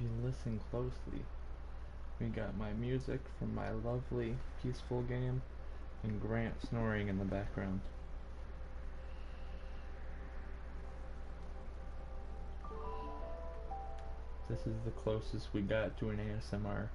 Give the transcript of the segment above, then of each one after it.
you listen closely, we got my music from my lovely, peaceful game, and Grant snoring in the background. This is the closest we got to an ASMR.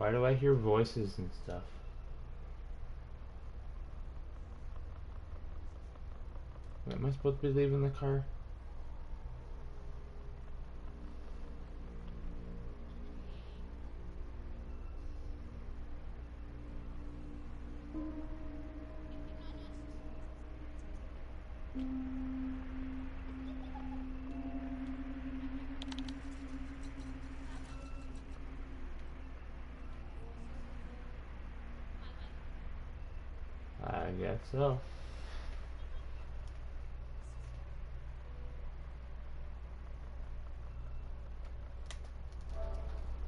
Why do I hear voices and stuff? Wait, am I supposed to be leaving the car? I guess so.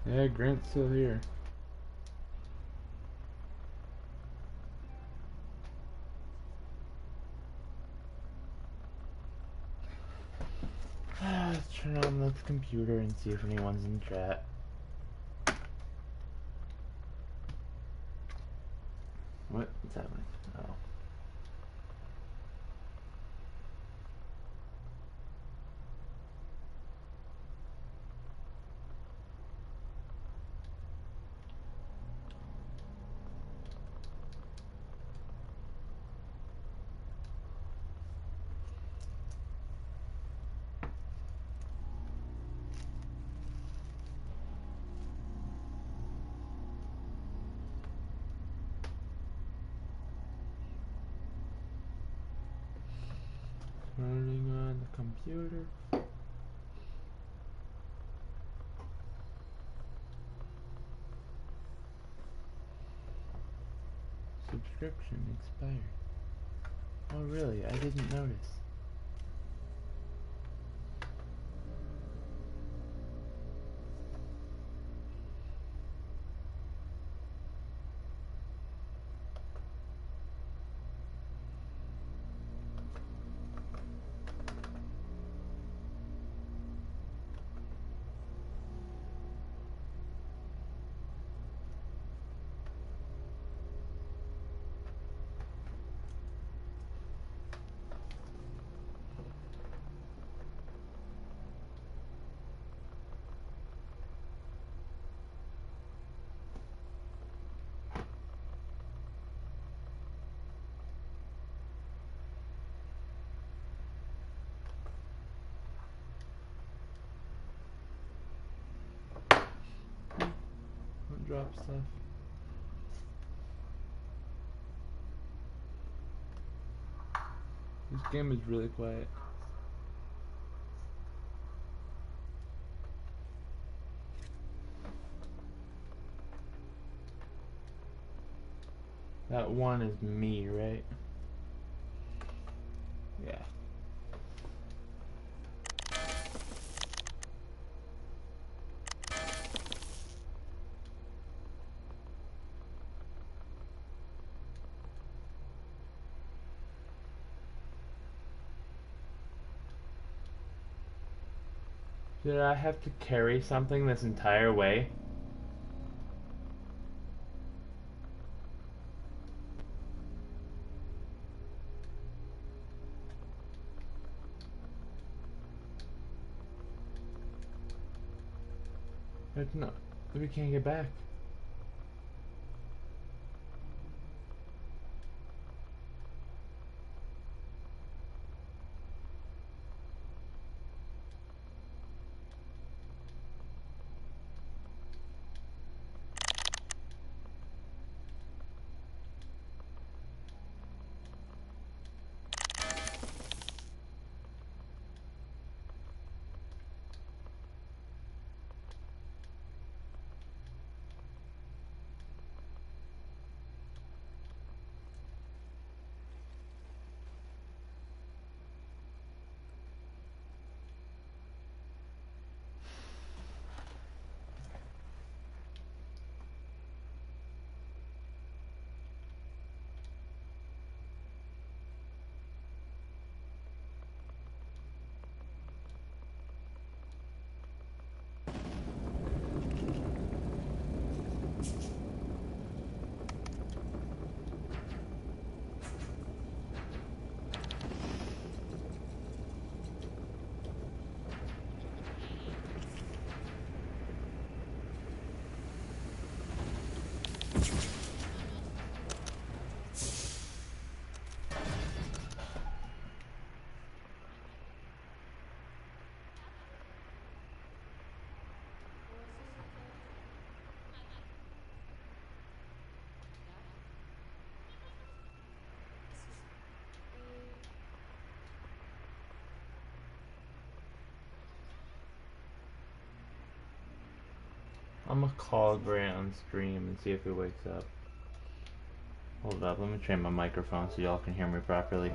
Yeah, Grant's still here. Let's turn on the computer and see if anyone's in chat. What's happening? Oh. Turning on the computer. Subscription expired. Oh really? I didn't notice. Don't drop stuff. This game is really quiet. That one is me, right? Yeah. Did I have to carry something this entire way? It's not. We can't get back. I'm gonna call Grant on stream and see if he wakes up. Hold up, let me change my microphone so y'all can hear me properly.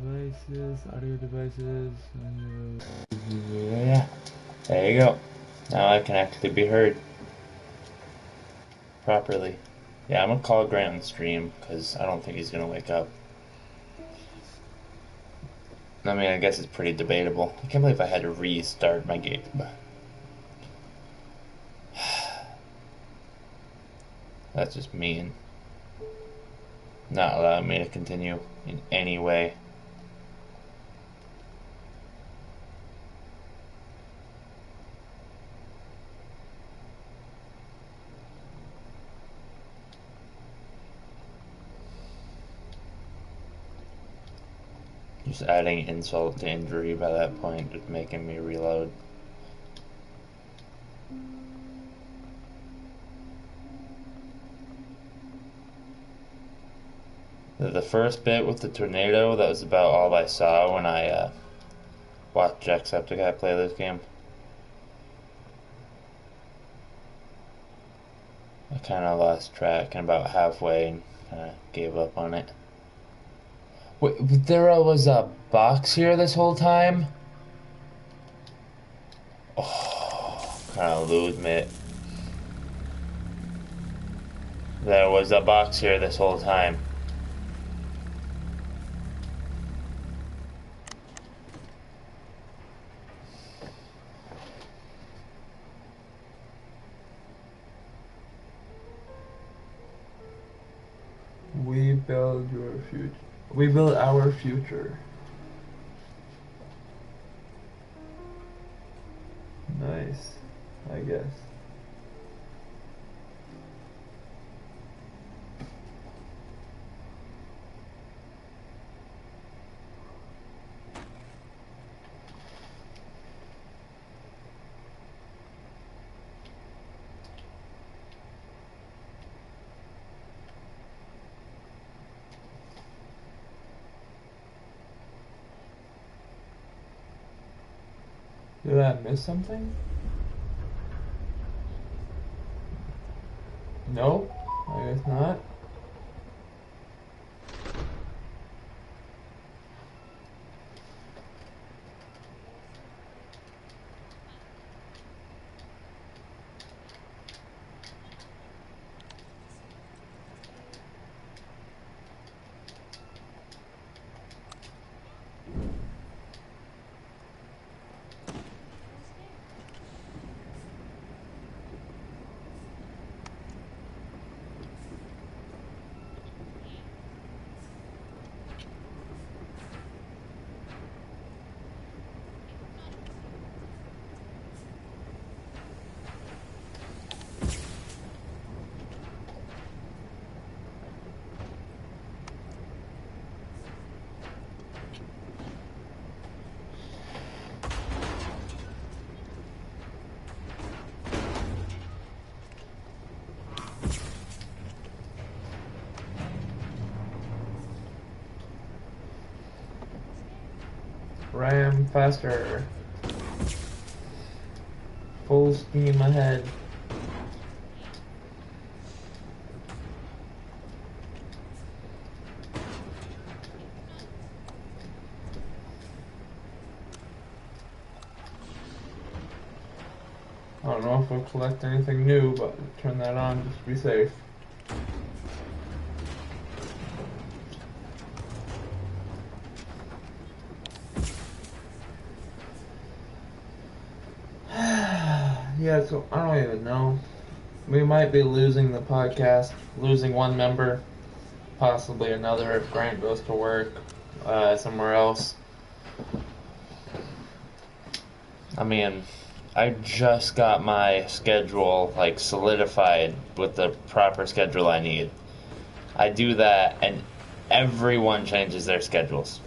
Devices, audio devices. Yeah, there you go. Now I can actually be heard properly. Yeah, I'm gonna call Grant on stream because I don't think he's gonna wake up. I mean, I guess it's pretty debatable. I can't believe I had to restart my game. That's just mean. Not allowing me to continue in any way. Just adding insult to injury by that point, just making me reload. The first bit with the tornado, that was about all I saw when I watched Jacksepticeye play this game. I kind of lost track and about halfway and kind of gave up on it. Wait, there was a box here this whole time? Oh, kind of lose me. There was a box here this whole time. We build your future. We build our future. Nice, I guess. Did I miss something? Nope, I guess not. Ram faster. Full steam ahead. I don't know if we'll collect anything new, but turn that on just to be safe. Yeah, so I don't even know. We might be losing the podcast, losing one member, possibly another if Grant goes to work somewhere else. I mean, I just got my schedule like solidified with the proper schedule I need. I do that and everyone changes their schedules.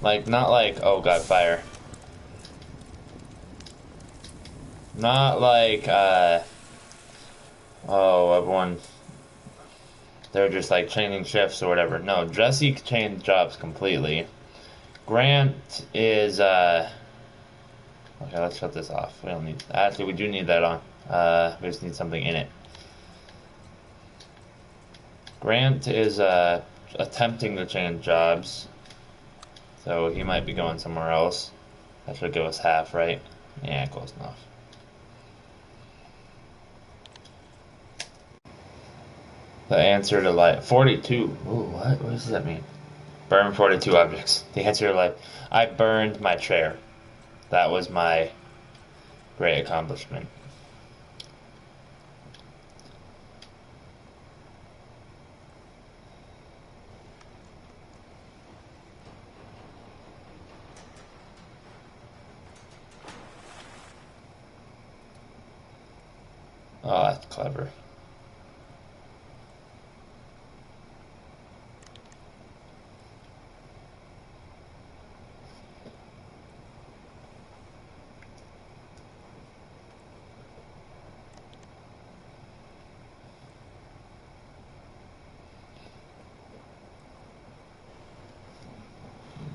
Like, not like, oh god, fire. Not like, oh, everyone, they're just like changing shifts or whatever. No, Jesse changed jobs completely. Grant is okay, let's shut this off. We don't need actually we do need that on. We just need something in it. Grant is attempting to change jobs. So he might be going somewhere else. That should give us half, right? Yeah, close enough. The answer to life 42. Ooh, what? What does that mean? Burn 42 objects. The answer to life. I burned my chair. That was my great accomplishment. Oh, that's clever.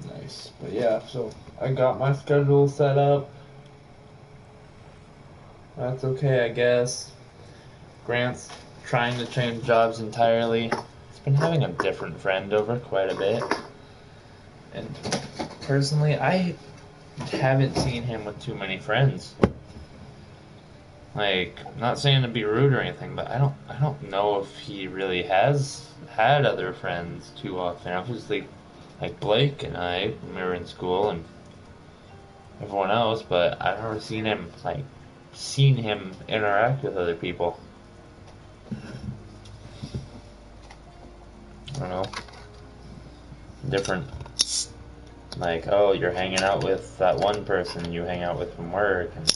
Nice. But yeah, so I got my schedule set up. That's okay, I guess. Grant's trying to change jobs entirely. He's been having a different friend over quite a bit. And personally, I haven't seen him with too many friends. Like, not saying to be rude or anything, but I don't know if he really has had other friends too often. Obviously, like Blake and I, when we were in school, and everyone else, but I've never seen him interact with other people. I don't know. Different. Like, oh, you're hanging out with that one person you hang out with from work, and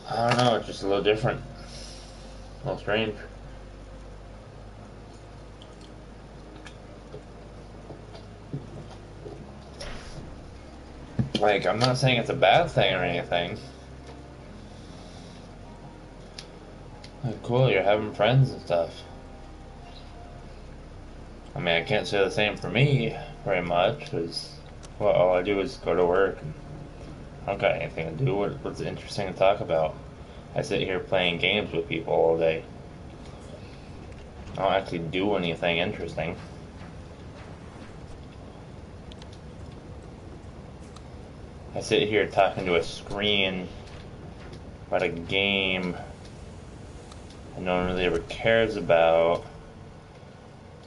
I don't know, it's just a little different. A little strange. Like, I'm not saying it's a bad thing or anything. Like, cool, you're having friends and stuff. I mean, I can't say the same for me very much, because well, all I do is go to work, and I don't got anything to do. What's interesting to talk about? I sit here playing games with people all day. I don't actually do anything interesting. I sit here talking to a screen about a game that no one really ever cares about.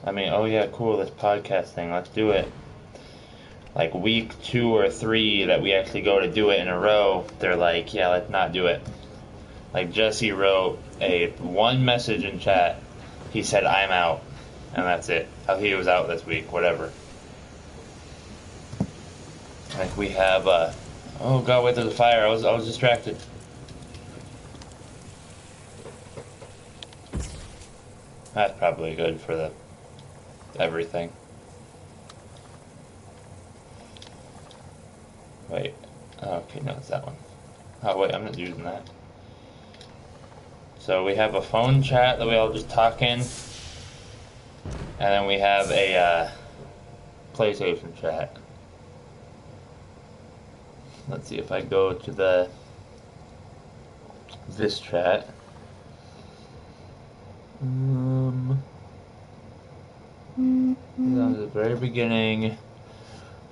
I mean, oh yeah, cool, this podcast thing, let's do it. Like week 2 or 3 that we actually go to do it in a row, they're like, yeah, let's not do it. Like Jesse wrote one message in chat. He said, I'm out. And that's it. How he was out this week, whatever. Like we have, oh god, wait, there's a fire. I was distracted. That's probably good for the everything. Wait. Okay, no, it's that one. Oh wait, I'm not using that. So we have a phone chat that we all just talk in. And then we have a PlayStation chat. Let's see if I go to this chat. That was the very beginning.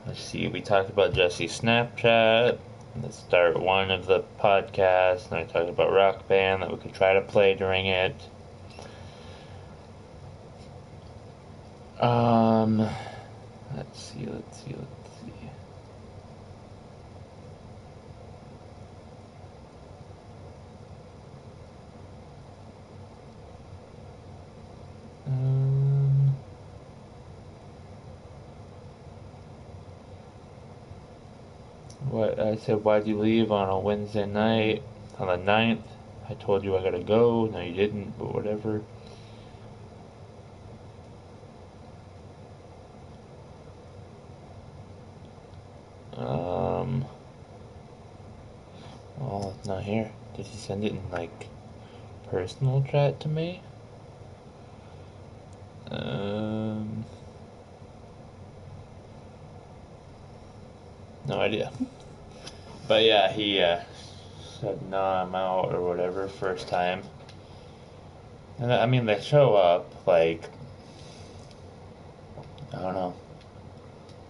Let's see, we talked about Jesse's Snapchat, the start 1 of the podcast, and I talked about Rock Band that we could try to play during it. Let's see. What I said, why'd you leave on a Wednesday night on the 9th? I told you I gotta go. No, you didn't, but whatever. Well, it's not here. Did he send it in, like, personal chat to me? no idea. But yeah, he said, "No, I'm out," or whatever, first time. And I mean, they show up, like, I don't know.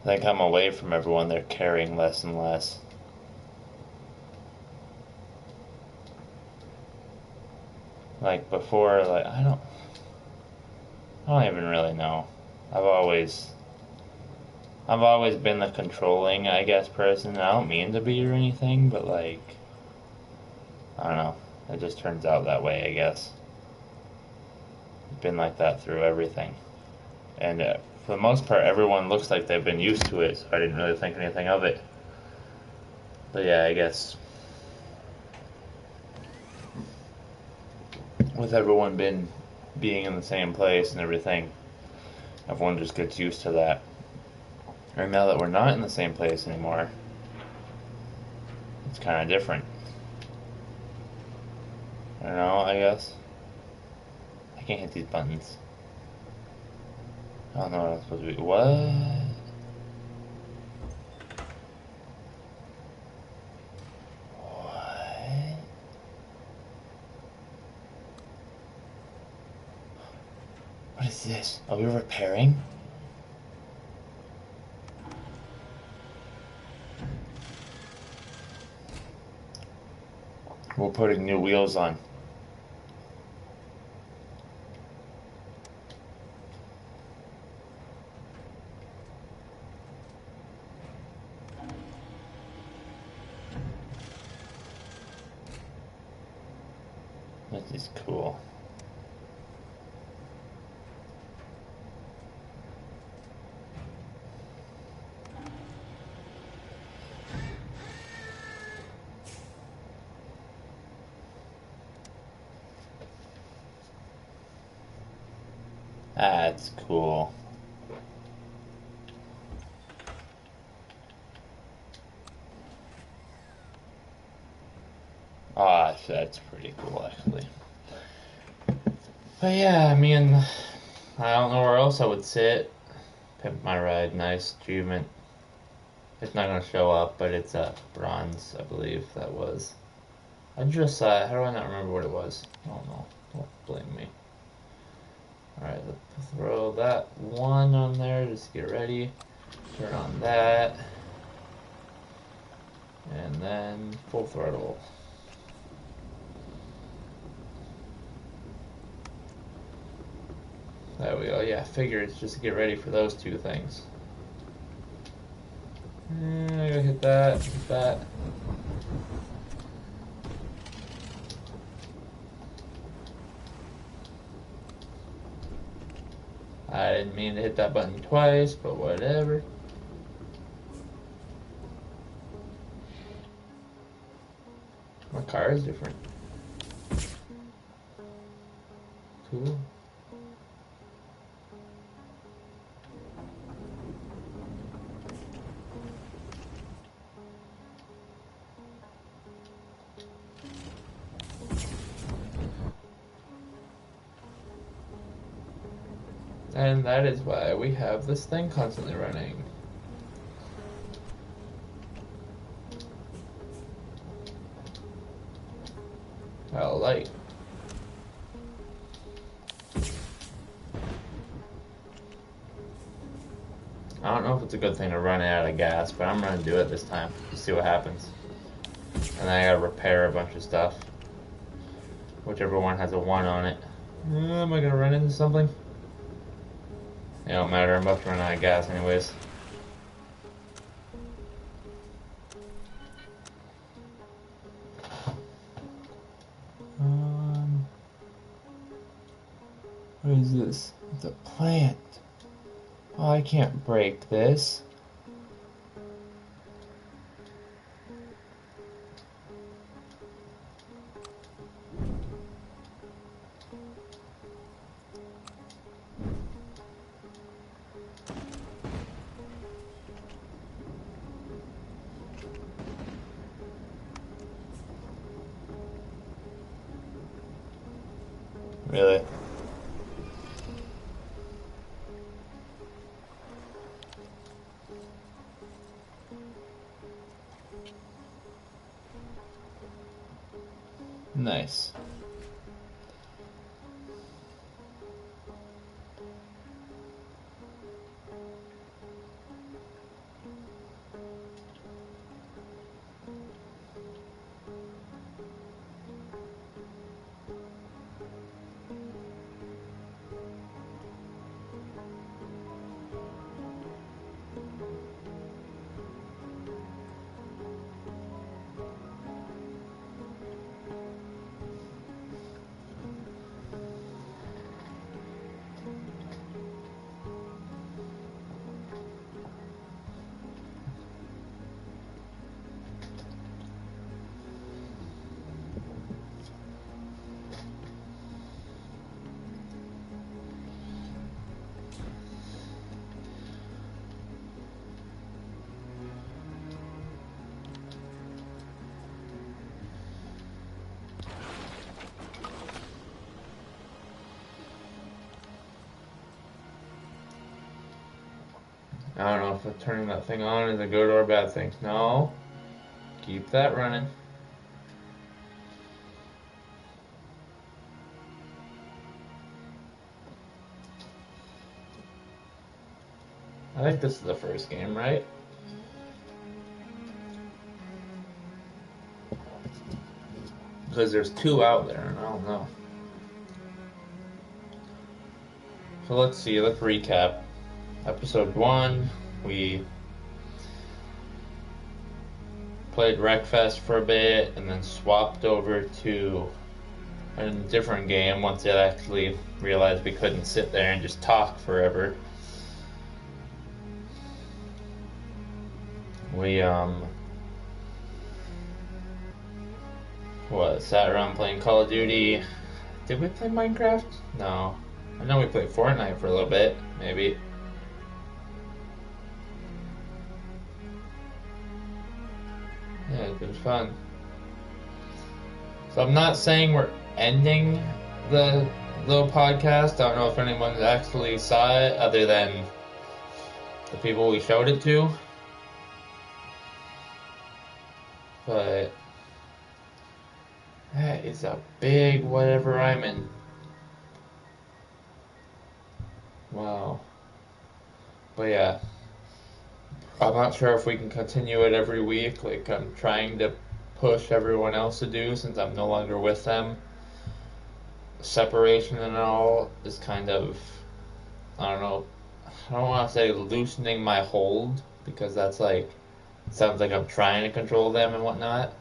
I think I'm away from everyone, they're caring less and less. Like, before, like, I don't even really know. I've always been the controlling, I guess, person. I don't mean to be or anything, but, like, I don't know. It just turns out that way, I guess. Been like that through everything. And for the most part, everyone looks like they've been used to it, so I didn't really think anything of it. But yeah, I guess with everyone being in the same place and everything, everyone just gets used to that. And now that we're not in the same place anymore, it's kind of different. I don't know, I guess. I can't hit these buttons. I don't know what I'm supposed to be. What? What? What is this? Are we repairing? We're putting new wheels on. This is cool. That's cool. Ah, that's pretty cool, actually. But yeah, I mean, I don't know where else I would sit. Pimp My Ride, nice achievement. It's not gonna show up, but it's a bronze, I believe that was. I just how do I not remember what it was? I don't know. Don't blame me. Alright, let's throw that one on there, just get ready. Turn on that. And then full throttle. There we go. Yeah, I figured it's just to get ready for those two things. And I gotta hit that, hit that. I didn't mean to hit that button twice, but whatever. My car is different. Cool. And that is why we have this thing constantly running. Oh, light. I don't know if it's a good thing to run out of gas, but I'm gonna do it this time to see what happens. And then I gotta repair a bunch of stuff. Whichever one has a 1 on it. Am I gonna run into something? It don't matter, I'm about to run out of gas anyways. What is this? It's a plant. Oh, I can't break this. Really? Nice. I don't know if turning that thing on is a good or a bad thing. No. Keep that running. I think this is the first game, right? Because there's two out there, and I don't know. So let's see, let's recap. Episode 1, we played Wreckfest for a bit, and then swapped over to a different game once they actually realized we couldn't sit there and just talk forever. We, sat around playing Call of Duty. Did we play Minecraft? No. I know we played Fortnite for a little bit, maybe. Yeah, it's been fun. So I'm not saying we're ending the little podcast. I don't know if anyone actually saw it other than the people we showed it to. But that is a big whatever I'm in. Wow. But yeah. I'm not sure if we can continue it every week, like I'm trying to push everyone else to do since I'm no longer with them. Separation and all is kind of, I don't know, I don't want to say loosening my hold, because that's like, sounds like I'm trying to control them and whatnot.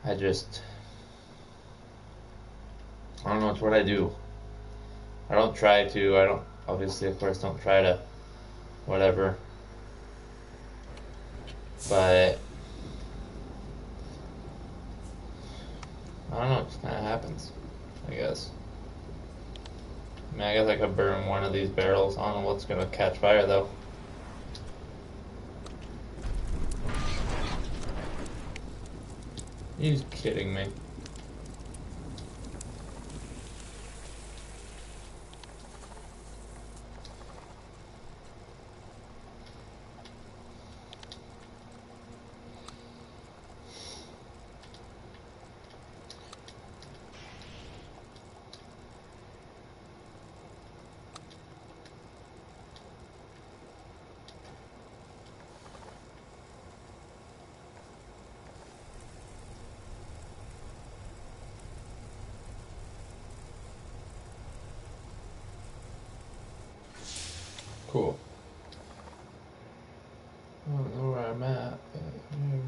I don't know, it's what I do. I don't try to, obviously, of course, don't try to, whatever. But I don't know, it just kind of happens, I guess. I mean, I guess I could burn one of these barrels. I don't know what's gonna catch fire, though. He's kidding me. Cool. I don't know where I'm at, but whatever.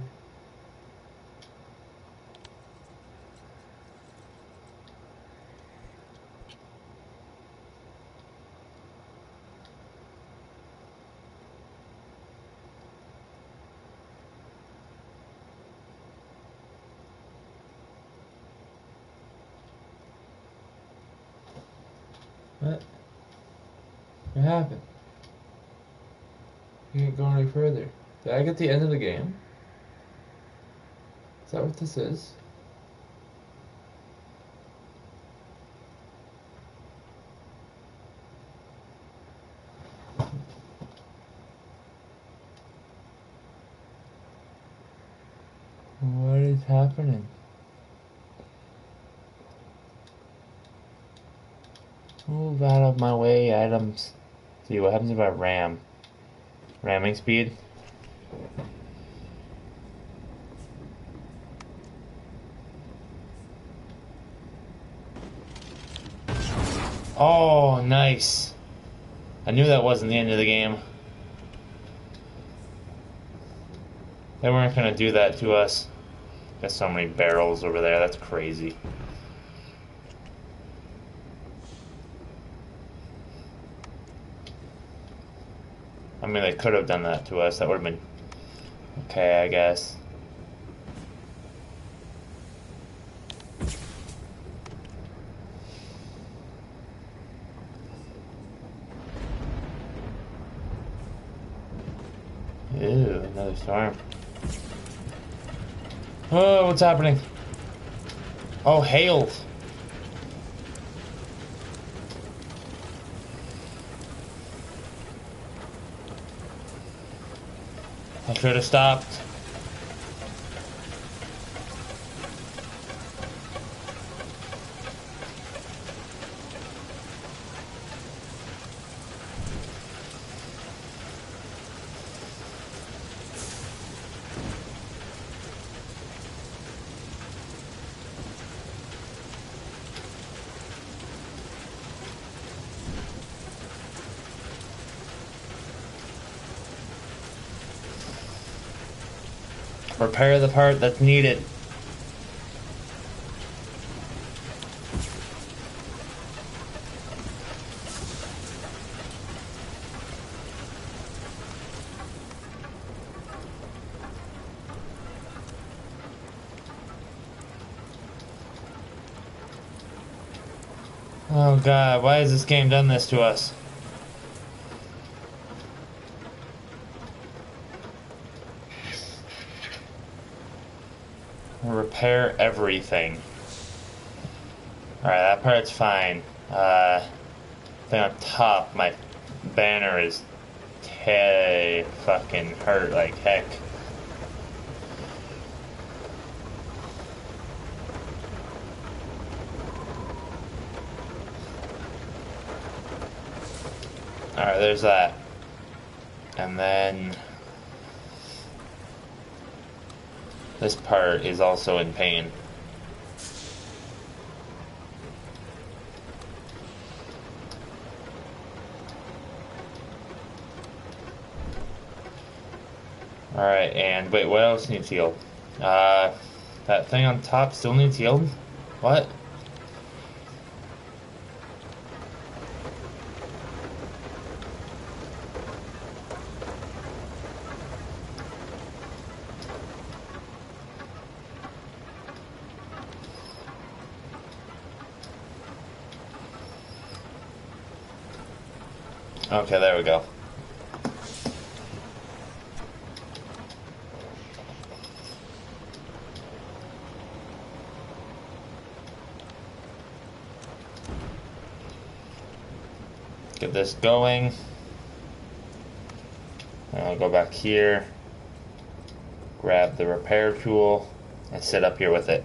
What? What happened? You can't go any further. Did I get the end of the game? Is that what this is? What is happening? Move out of my way, items. See what happens if I ram. Ramming speed. Oh, nice. I knew that wasn't the end of the game. They weren't going to do that to us. Got so many barrels over there. That's crazy. I mean, they could have done that to us. That would have been okay, I guess. Ew, another storm. Oh, what's happening? Oh, hail. I should have stopped. Repair the part that's needed. Oh god, why has this game done this to us? Repair everything. Alright, that part's fine. Thing on top, my banner is fucking hurt like heck. Alright, there's that. And then this part is also in pain. Alright, and wait, what else needs healed? That thing on top still needs healed? What? Okay, there we go. Get this going. And I'll go back here, grab the repair tool, and sit up here with it.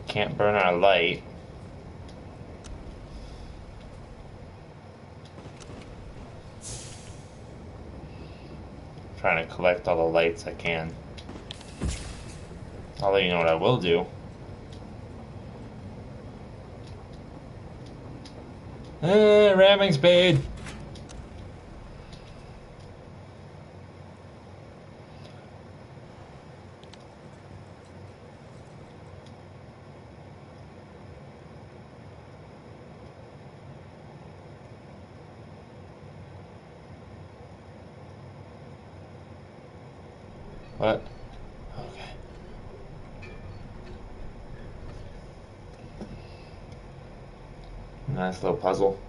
Can't burn our light. Trying to collect all the lights I can. I'll let you know what I will do. Ramming spade. What? Okay. Nice little puzzle.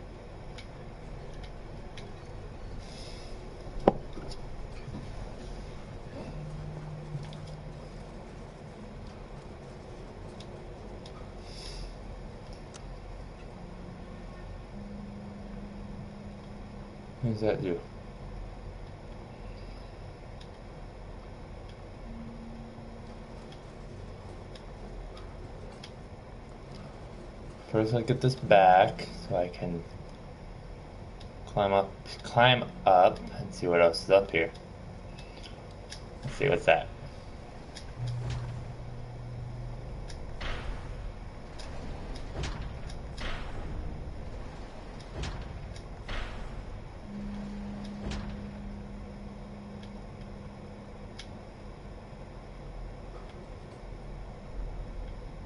does that do? First, I get this back so I can climb up, and see what else is up here. Let's see what's that.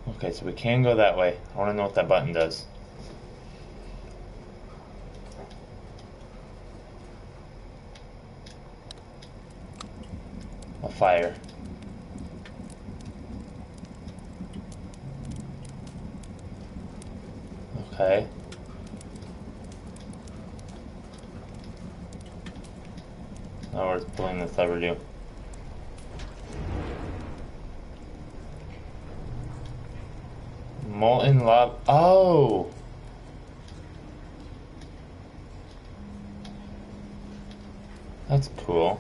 Okay, so we can go that way. I want to know what that button does. A fire. Okay. Now we're pulling this lever do. Molten lava. Oh! That's cool.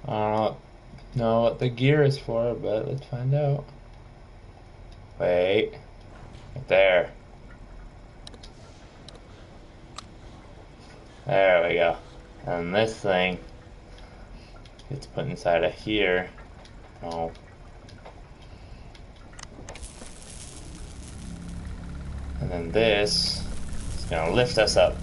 I don't know what the gear is for, but let's find out. Wait. Right there. There we go. And this thing gets put inside of here. Oh. And then this is gonna lift us up.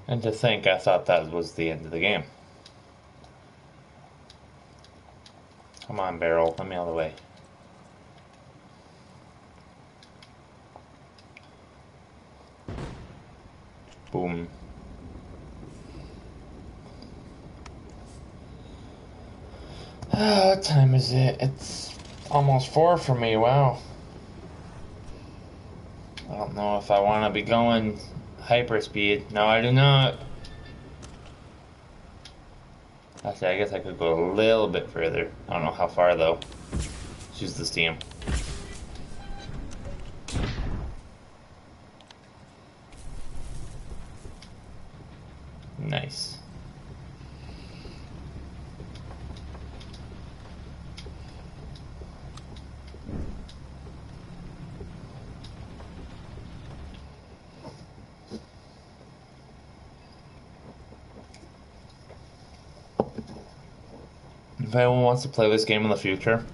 And to think, I thought that was the end of the game. Come on, barrel, let me out of the way. Boom. What time is it? It's almost 4 for me, wow. I don't know if I want to be going hyperspeed. No, I do not. Actually, I guess I could go a little bit further. I don't know how far, though. Let's use the steam. Nice. If anyone wants to play this game in the future,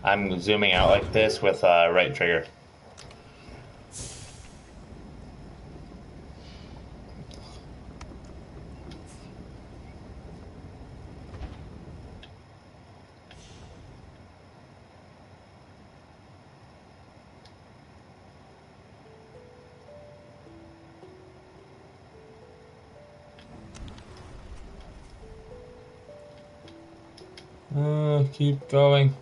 I'm zooming out like this with right trigger. Keep going.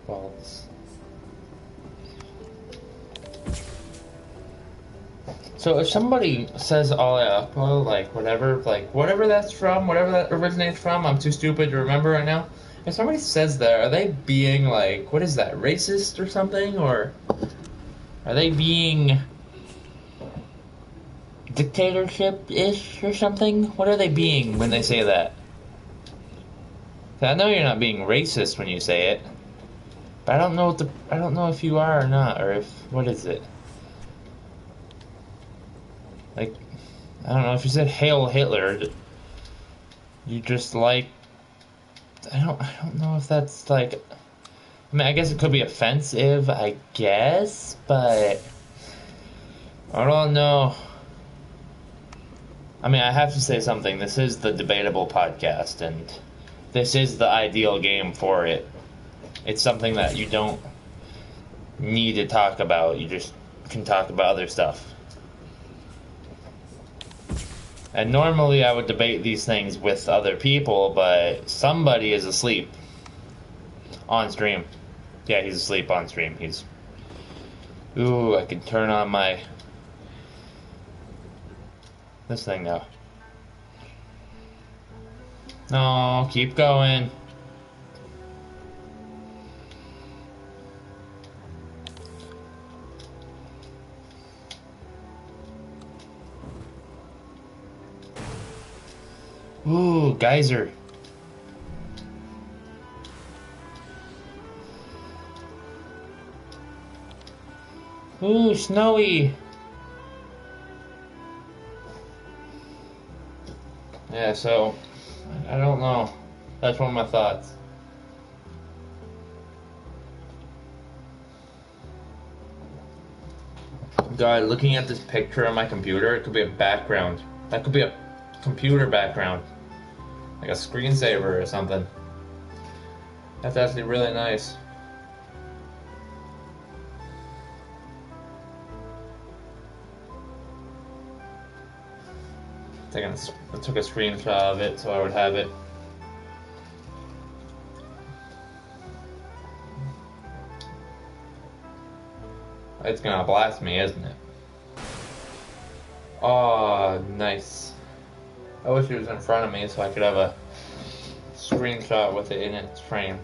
balls. So if somebody says all up, like whatever that's from, whatever that originates from, I'm too stupid to remember right now. If somebody says that, are they being like, what is that, racist or something? Or are they being dictatorship-ish or something? What are they being when they say that? I know you're not being racist when you say it, but I don't know if you are or not, or if, what is it? Like, I don't know, if you said Hail Hitler, you just like, I don't know if that's like, I mean, I guess it could be offensive, I guess, but I don't know. I mean, I have to say something. This is the Debatable podcast, and this is the ideal game for it. It's something that you don't need to talk about. You just can talk about other stuff. And normally I would debate these things with other people, but somebody is asleep on stream. Yeah, he's asleep on stream. Ooh, I can turn on this thing now. No, keep going. Ooh, geyser. Ooh, snowy. Yeah, so, I don't know. That's one of my thoughts. God, looking at this picture on my computer, it could be a background. That could be a computer background. Like a screensaver or something. That's actually really nice. I took a screenshot of it so I would have it. It's gonna blast me, isn't it? Oh, nice. I wish it was in front of me so I could have a screenshot with it in its frame.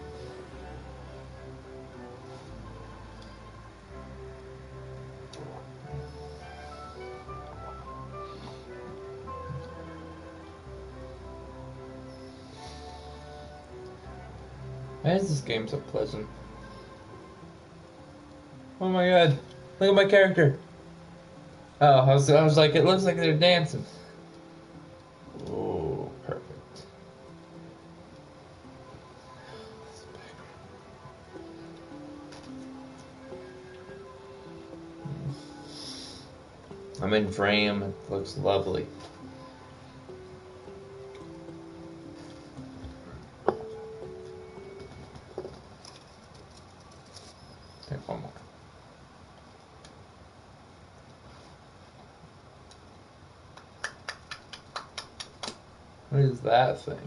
Why is this game so pleasant? Oh my god, look at my character. Oh, I was like, it looks like they're dancing. Oh, perfect. I'm in frame, it looks lovely. Take one more. What is that thing?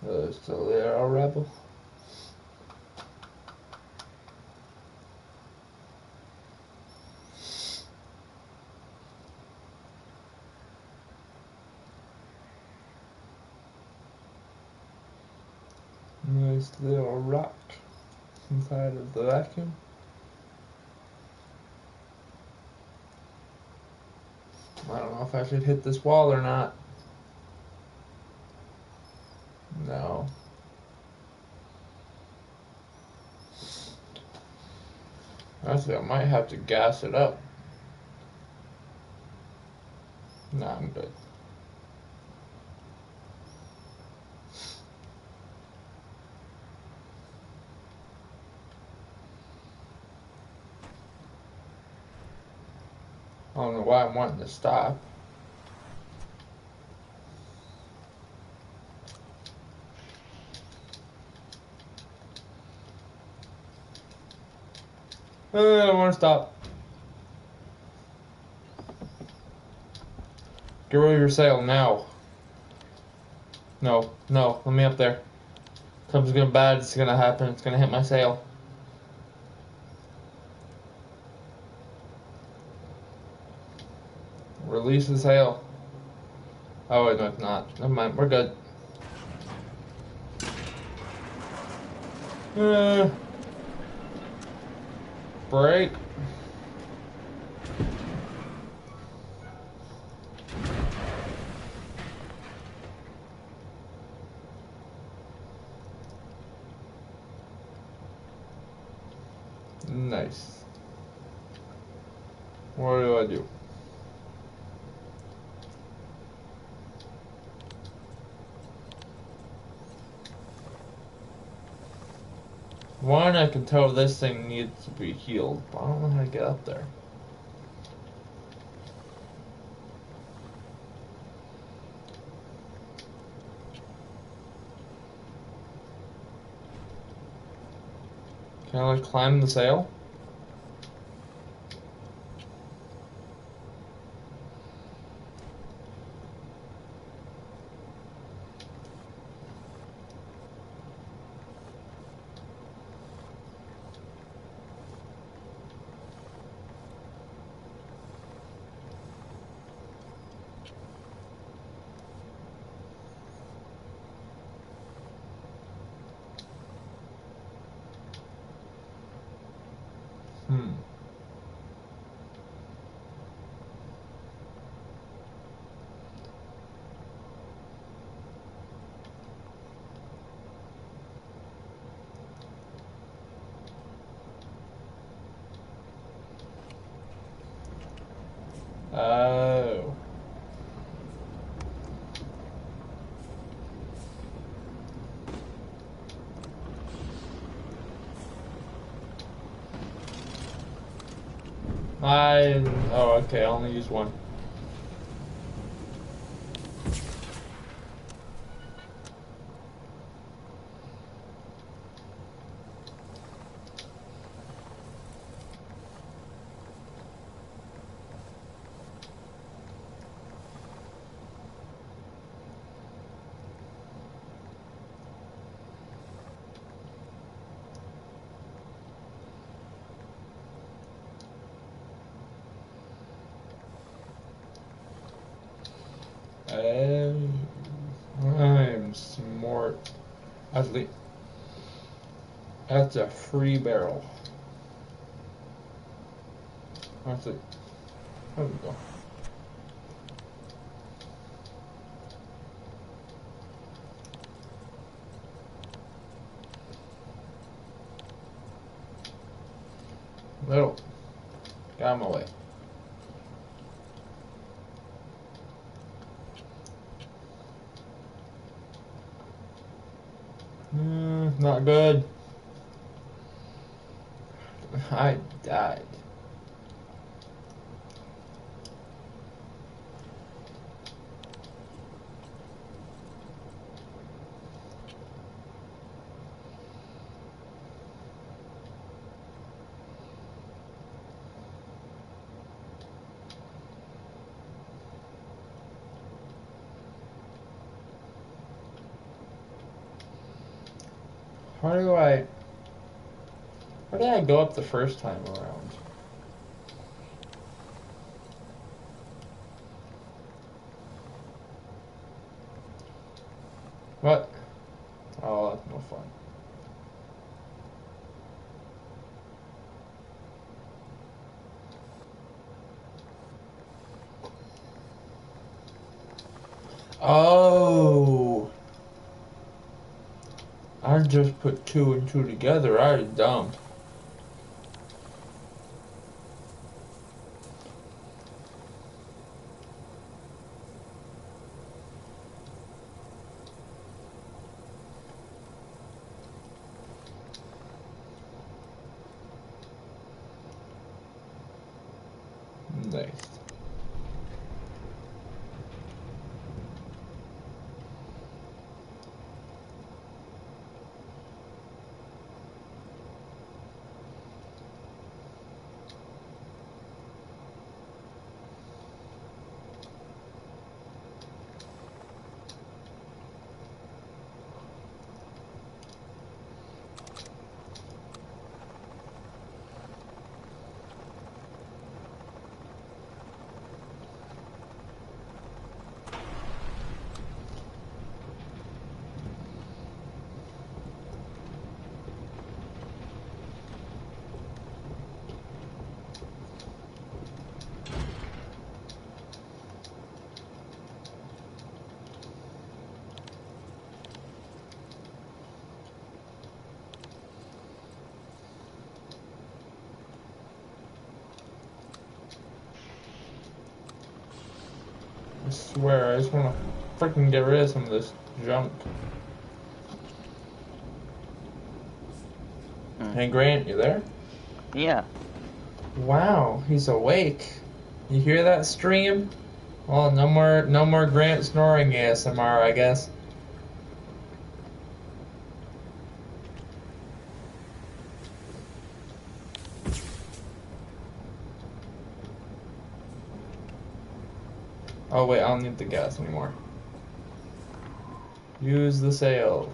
Oh, it's still there, our rebel. Nice little rock inside of the vacuum. I don't know if I should hit this wall or not. No. Actually, I might have to gas it up. Nah, I'm good. I don't know why I'm wanting to stop. I don't want to stop. Get rid of your sail now. No, let me up there. Something's gonna bad. It's gonna happen. It's gonna hit my sail. Release the sail. Oh wait, no, it's not. Never mind. We're good. Break. Nice. What do I do? One, I can tell this thing needs to be healed, but I don't know how to get up there. Can I like climb the sail? Oh. Oh, okay, I only use one. I'm smart. At least that's a free barrel. That's it. There we go. Little. Got him away. Not good. I died. Where did I go up the first time around? What? Oh, that's no fun. Oh! I just put 2 and 2 together. I was dumb. Nice. I swear, I just want to freaking get rid of some of this junk. Hey Grant, you there? Yeah. Wow, he's awake. You hear that stream? Well, no more Grant snoring ASMR, I guess. Oh wait, I don't need the gas anymore. Use the sail.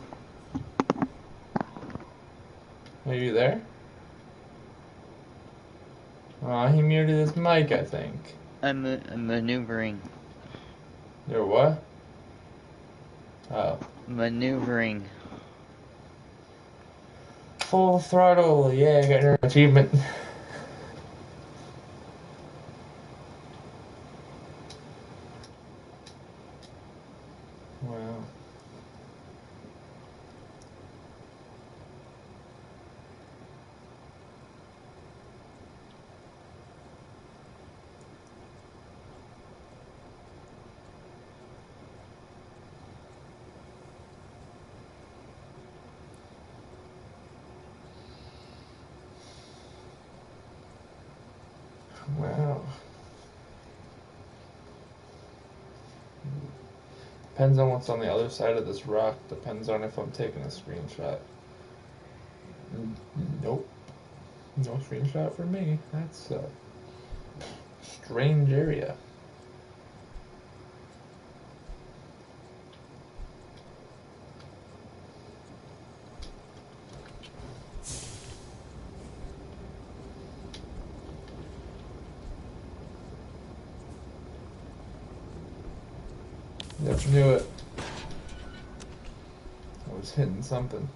Are you there? He muted his mic, I think. I'm maneuvering. You're what? Oh. Maneuvering. Full throttle, yeah, I got your achievement. Wow. Wow. Depends on what's on the other side of this rock. Depends on if I'm taking a screenshot. Nope. No screenshot for me. That's a strange area. Yep, knew it. I was hitting something.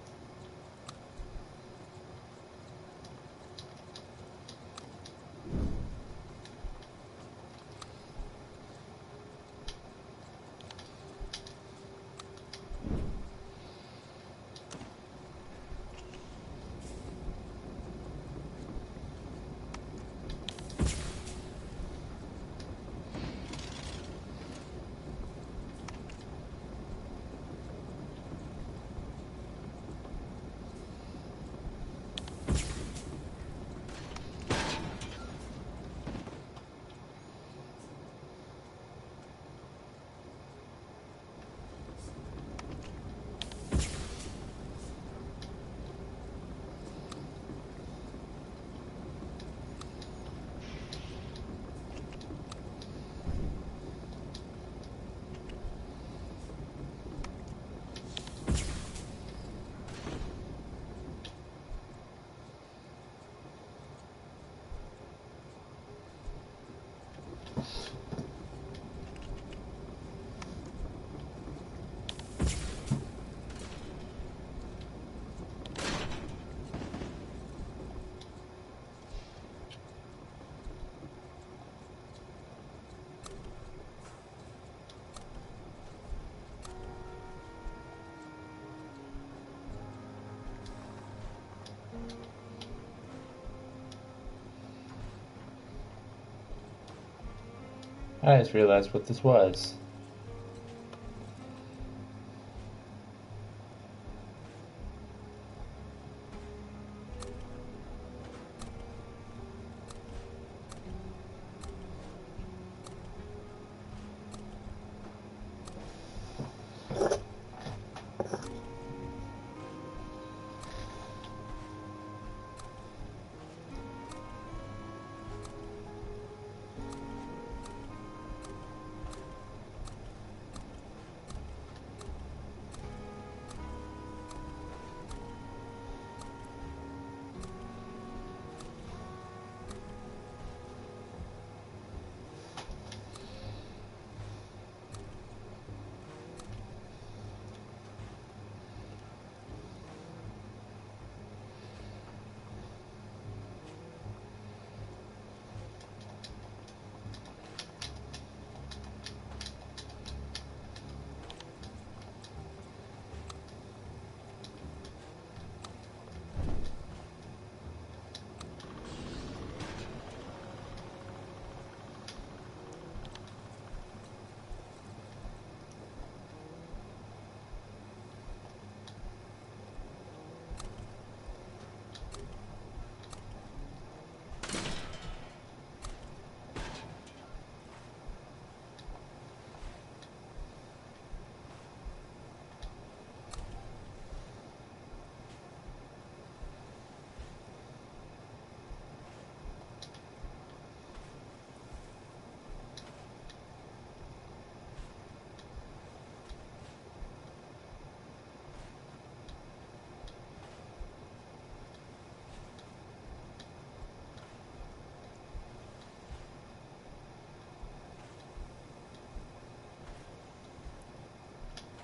I just realized what this was.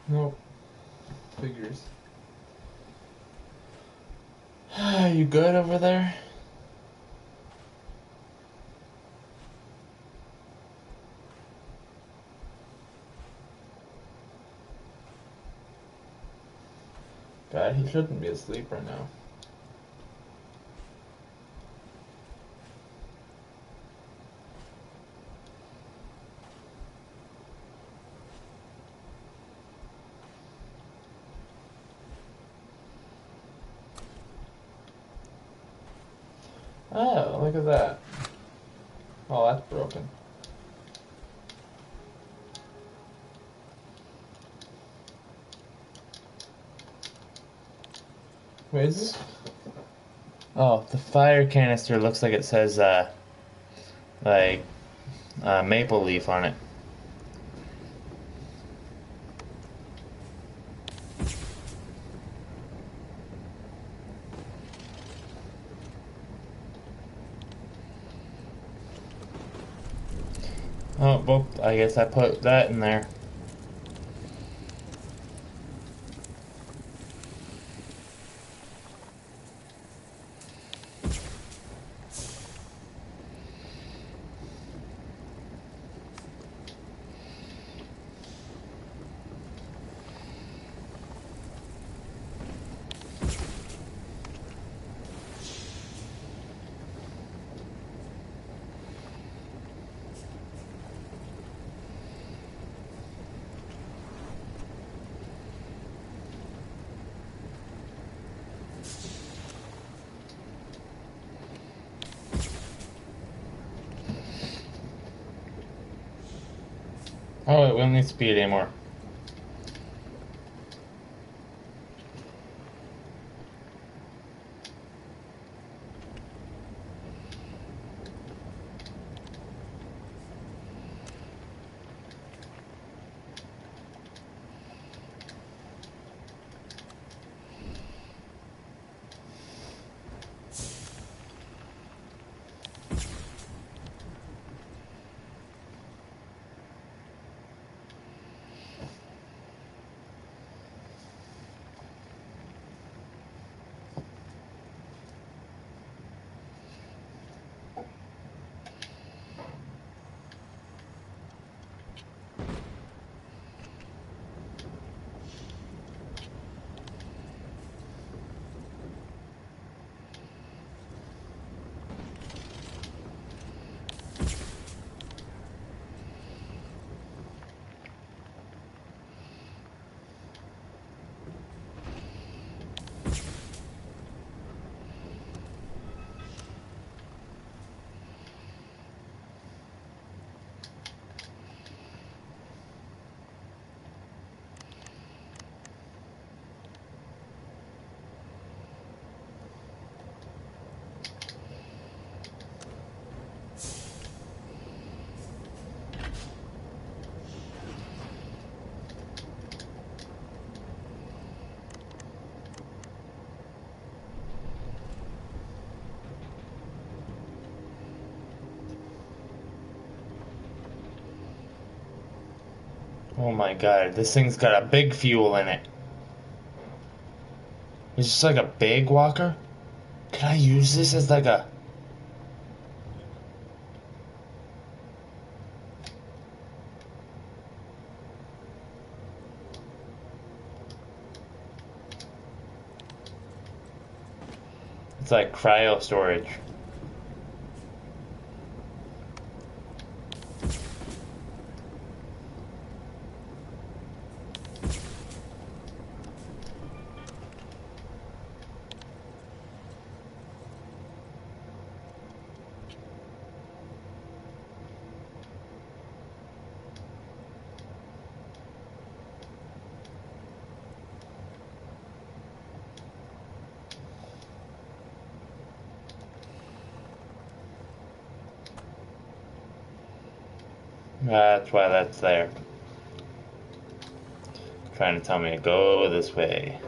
Nope. Figures. You good over there? God, he shouldn't be asleep right now. Oh, look at that. Oh, that's broken. Wait, is this? Oh, the fire canister looks like it says, like, maple leaf on it. Oh, well, I guess I put that in there. Oh, wait, we don't need speed anymore. Oh my god, this thing's got a big fuel in it. It's just like a big walker? Can I use this as like a... It's like cryo storage. That's why that's there. Trying to tell me to go this way.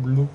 Bloop.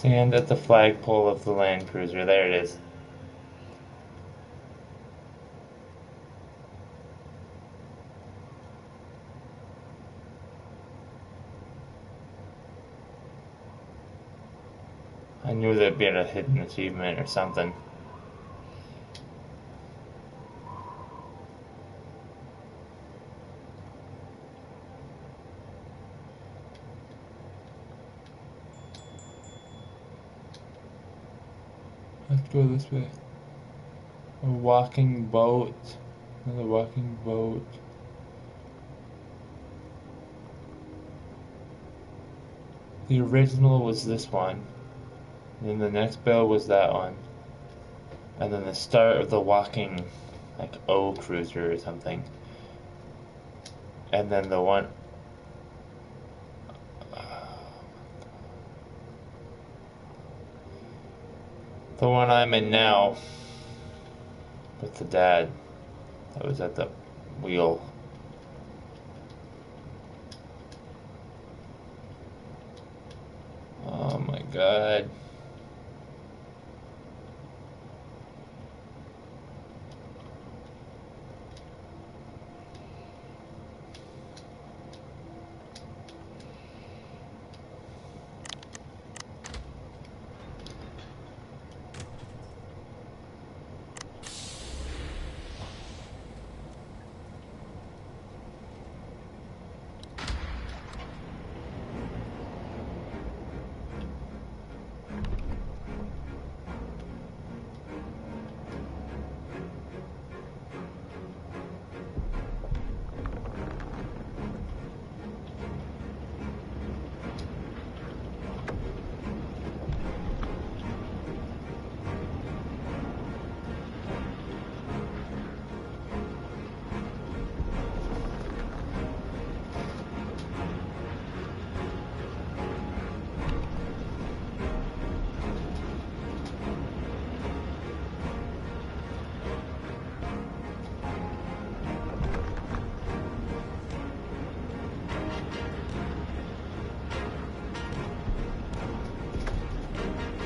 Stand at the flagpole of the Land Cruiser. There it is. I knew there'd be a hidden achievement or something. Let's go this way. A walking boat. Another walking boat. The original was this one. And then the next bill was that one. And then the start of the walking, like, O cruiser or something. And then the one... the one I'm in now. With the dad. That was at the wheel. Oh my god.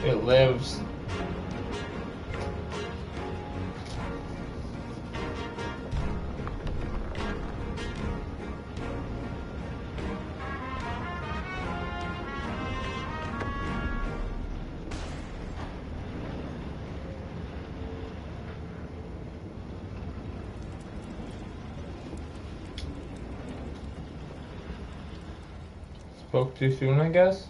It lives. Spoke too soon, I guess.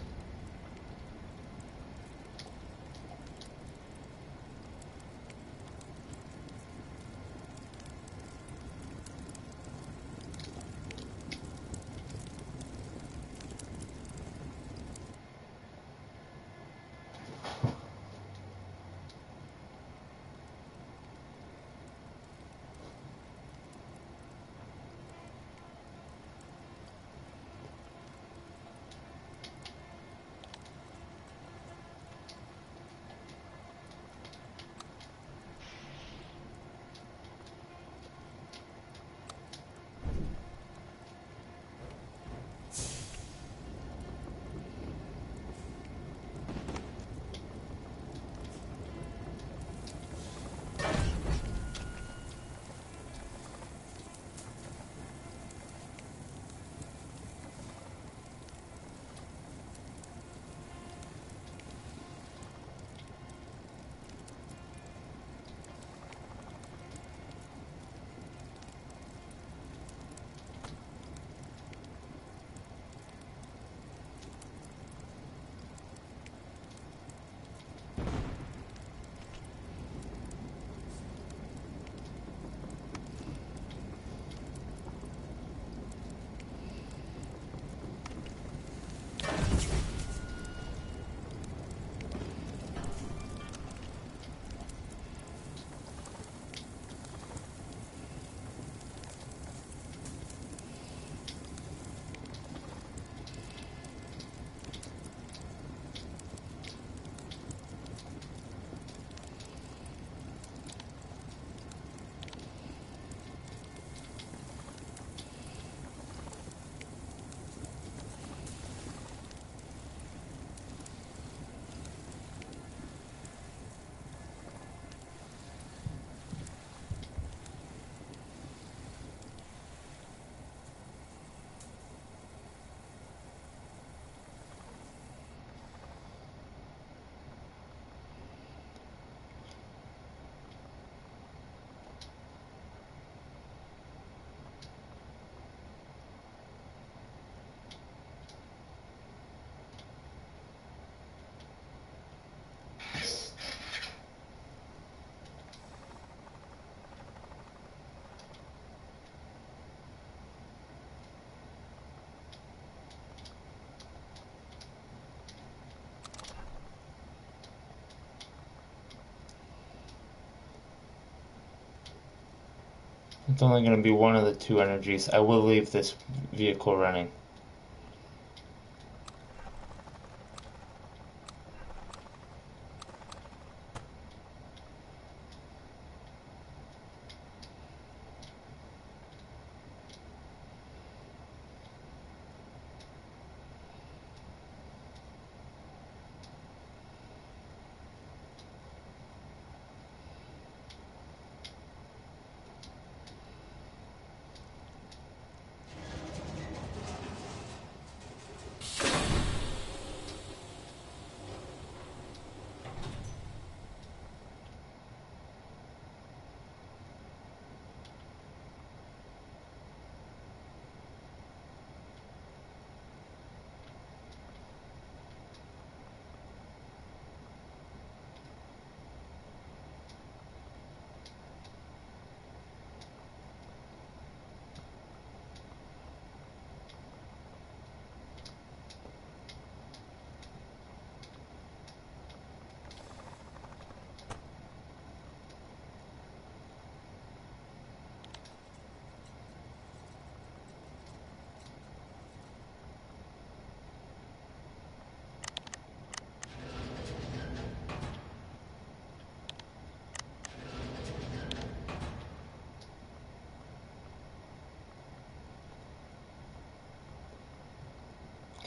It's only going to be one of the two energies. I will leave this vehicle running.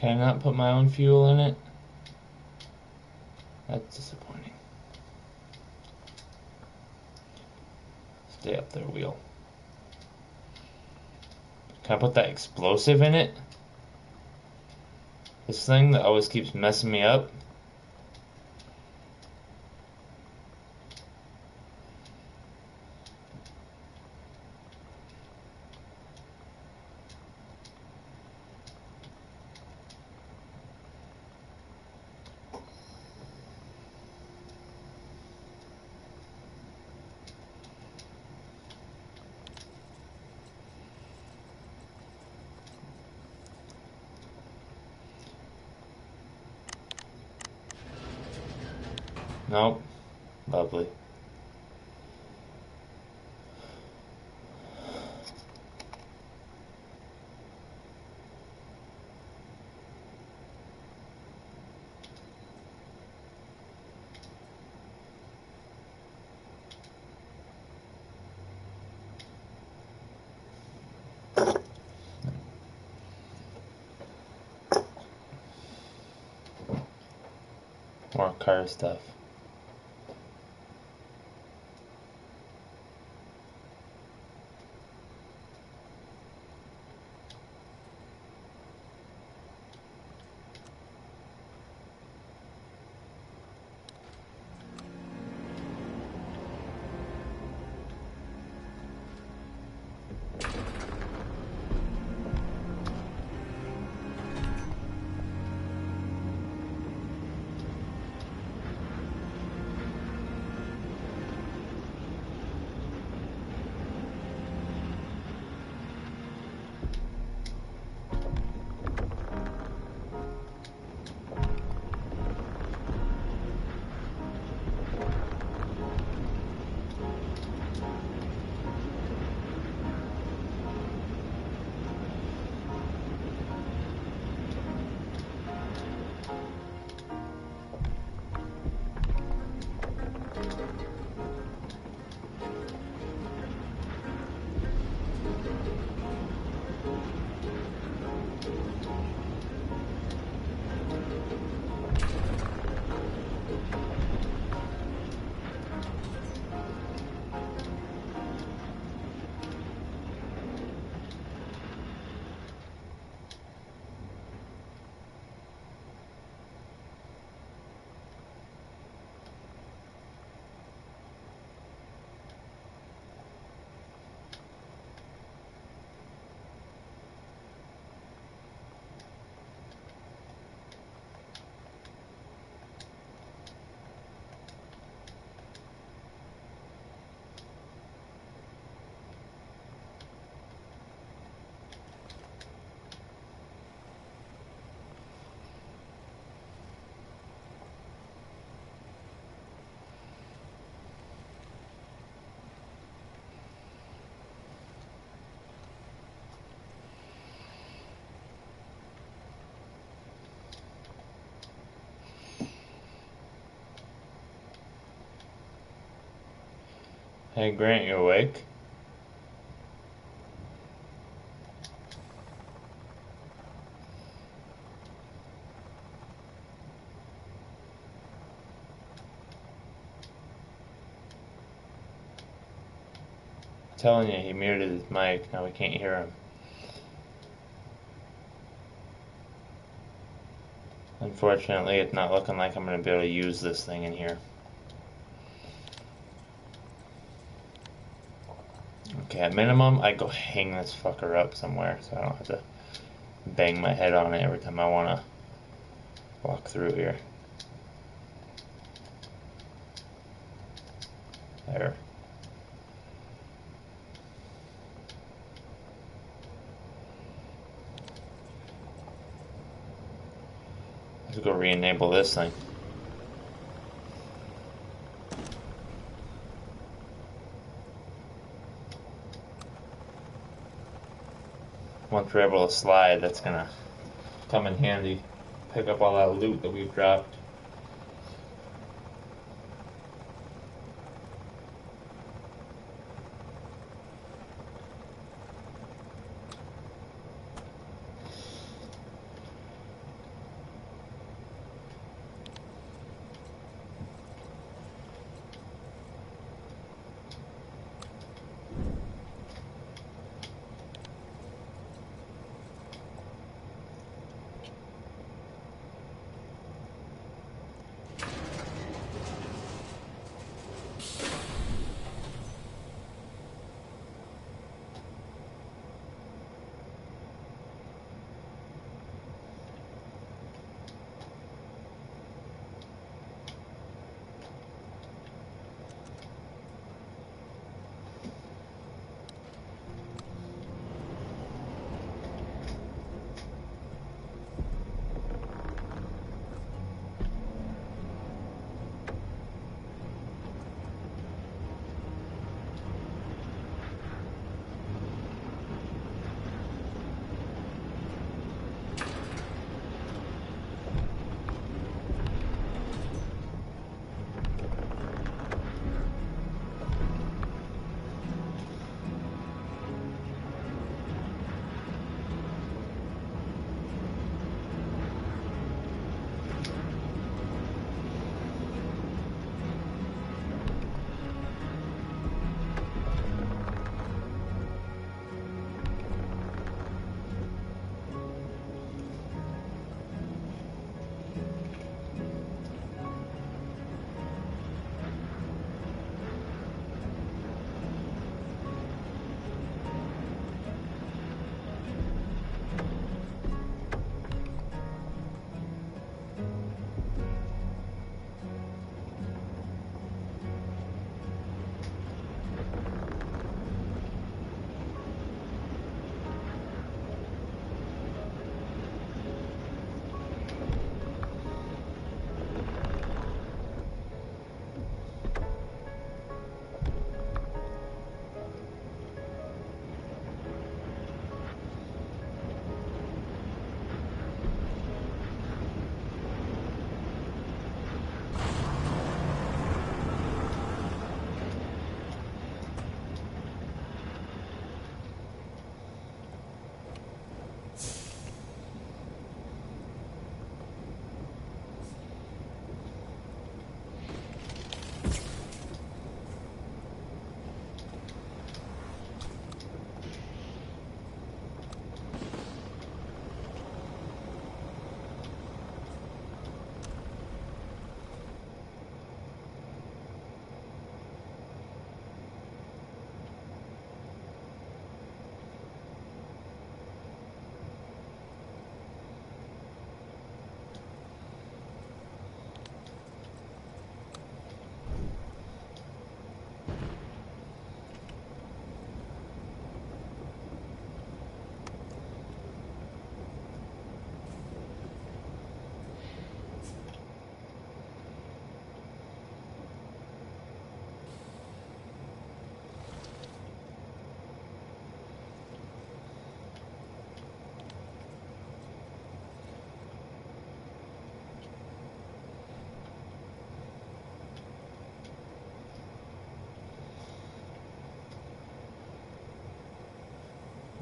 Can I not put my own fuel in it? That's disappointing. Stay up there, wheel. Can I put that explosive in it? This thing that always keeps messing me up. Nope. Lovely. More car stuff. Hey Grant, you awake? I'm telling you, he muted his mic. Now we can't hear him. Unfortunately, it's not looking like I'm going to be able to use this thing in here. Okay, at minimum, I go hang this fucker up somewhere so I don't have to bang my head on it every time I want to walk through here. There. Let's go re-enable this thing. Once we're able to slide, that's gonna come in handy. Pick up all that loot that we've dropped.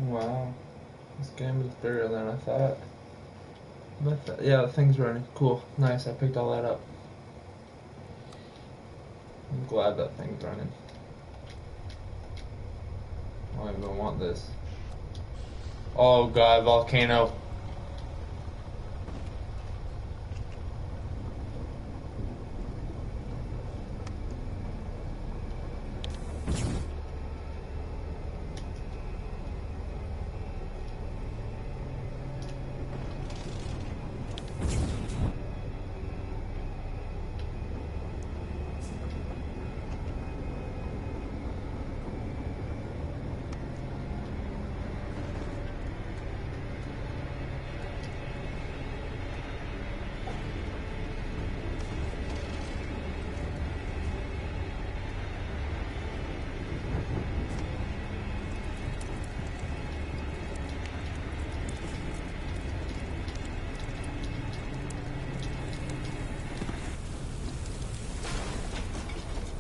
Wow. This game is bigger than I thought. Yeah, the thing's running. Cool. Nice. I picked all that up. I'm glad that thing's running. I don't even want this. Oh god, volcano.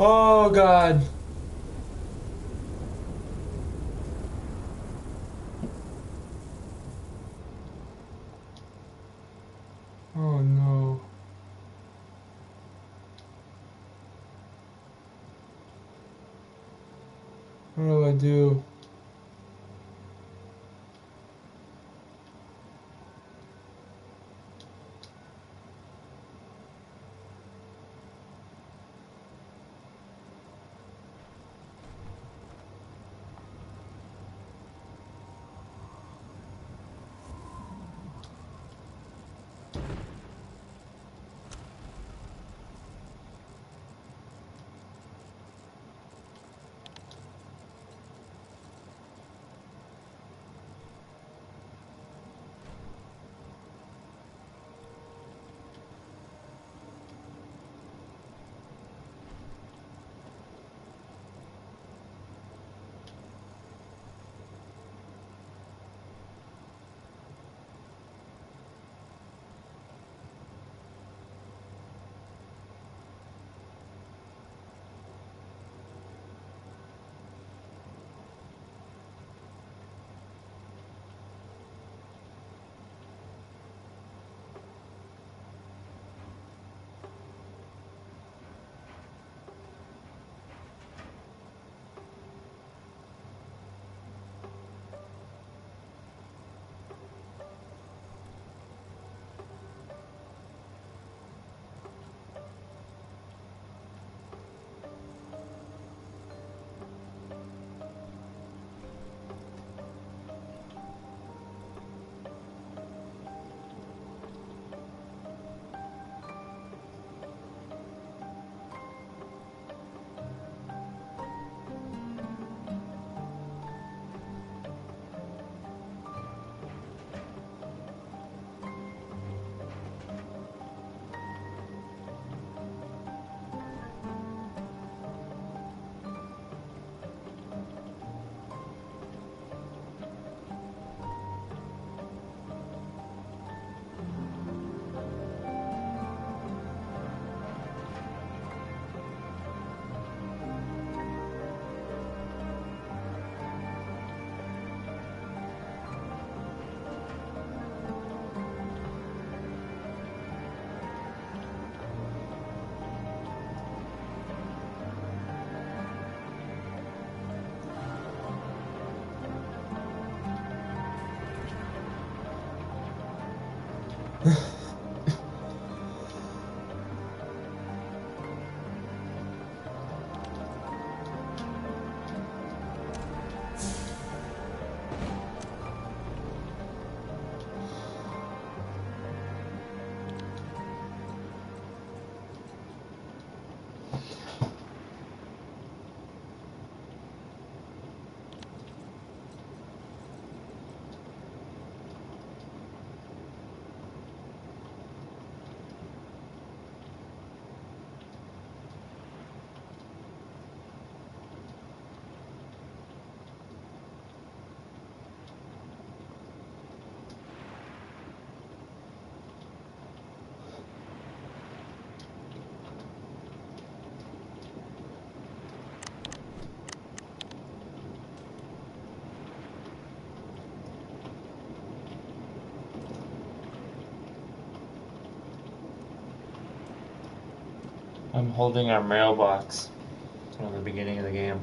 Oh god. Oh no. What do I do? him holding our mailbox at the beginning of the game.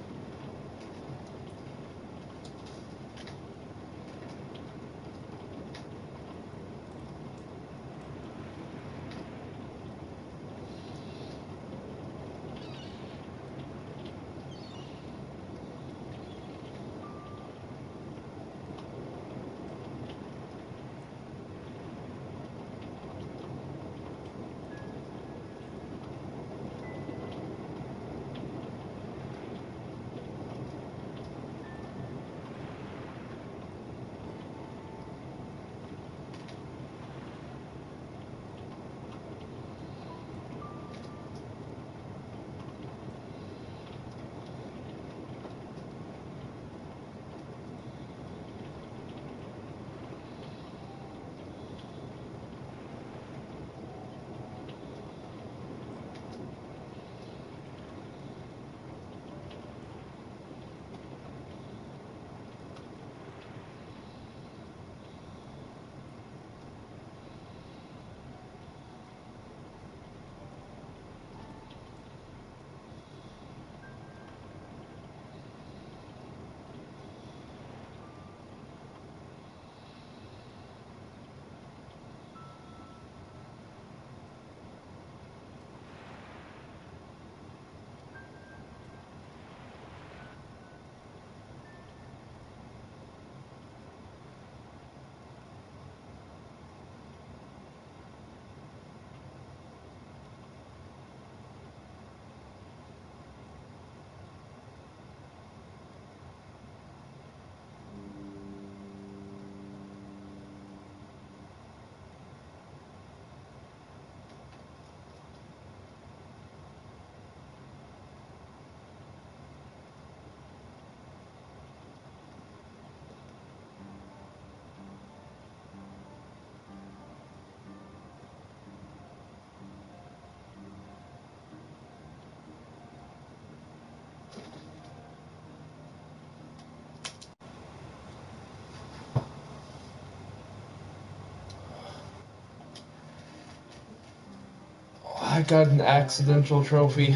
I got an accidental trophy.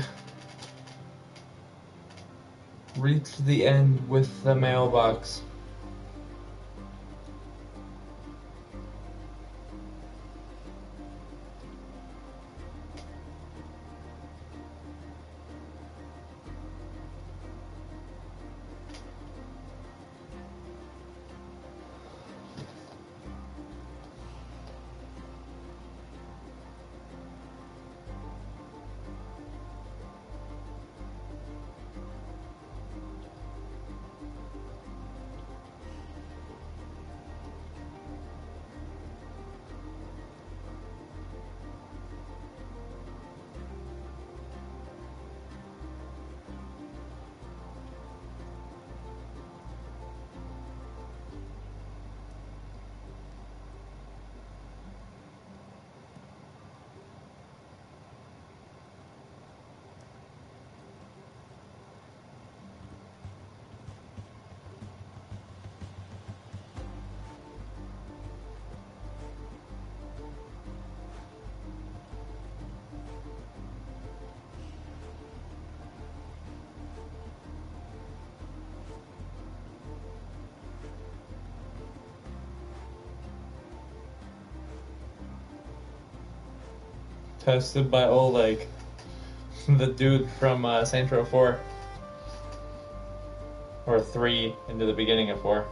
Reached the end with the mailbox. Tested by Oleg, the dude from Saints Row 4. Or 3 into the beginning of 4.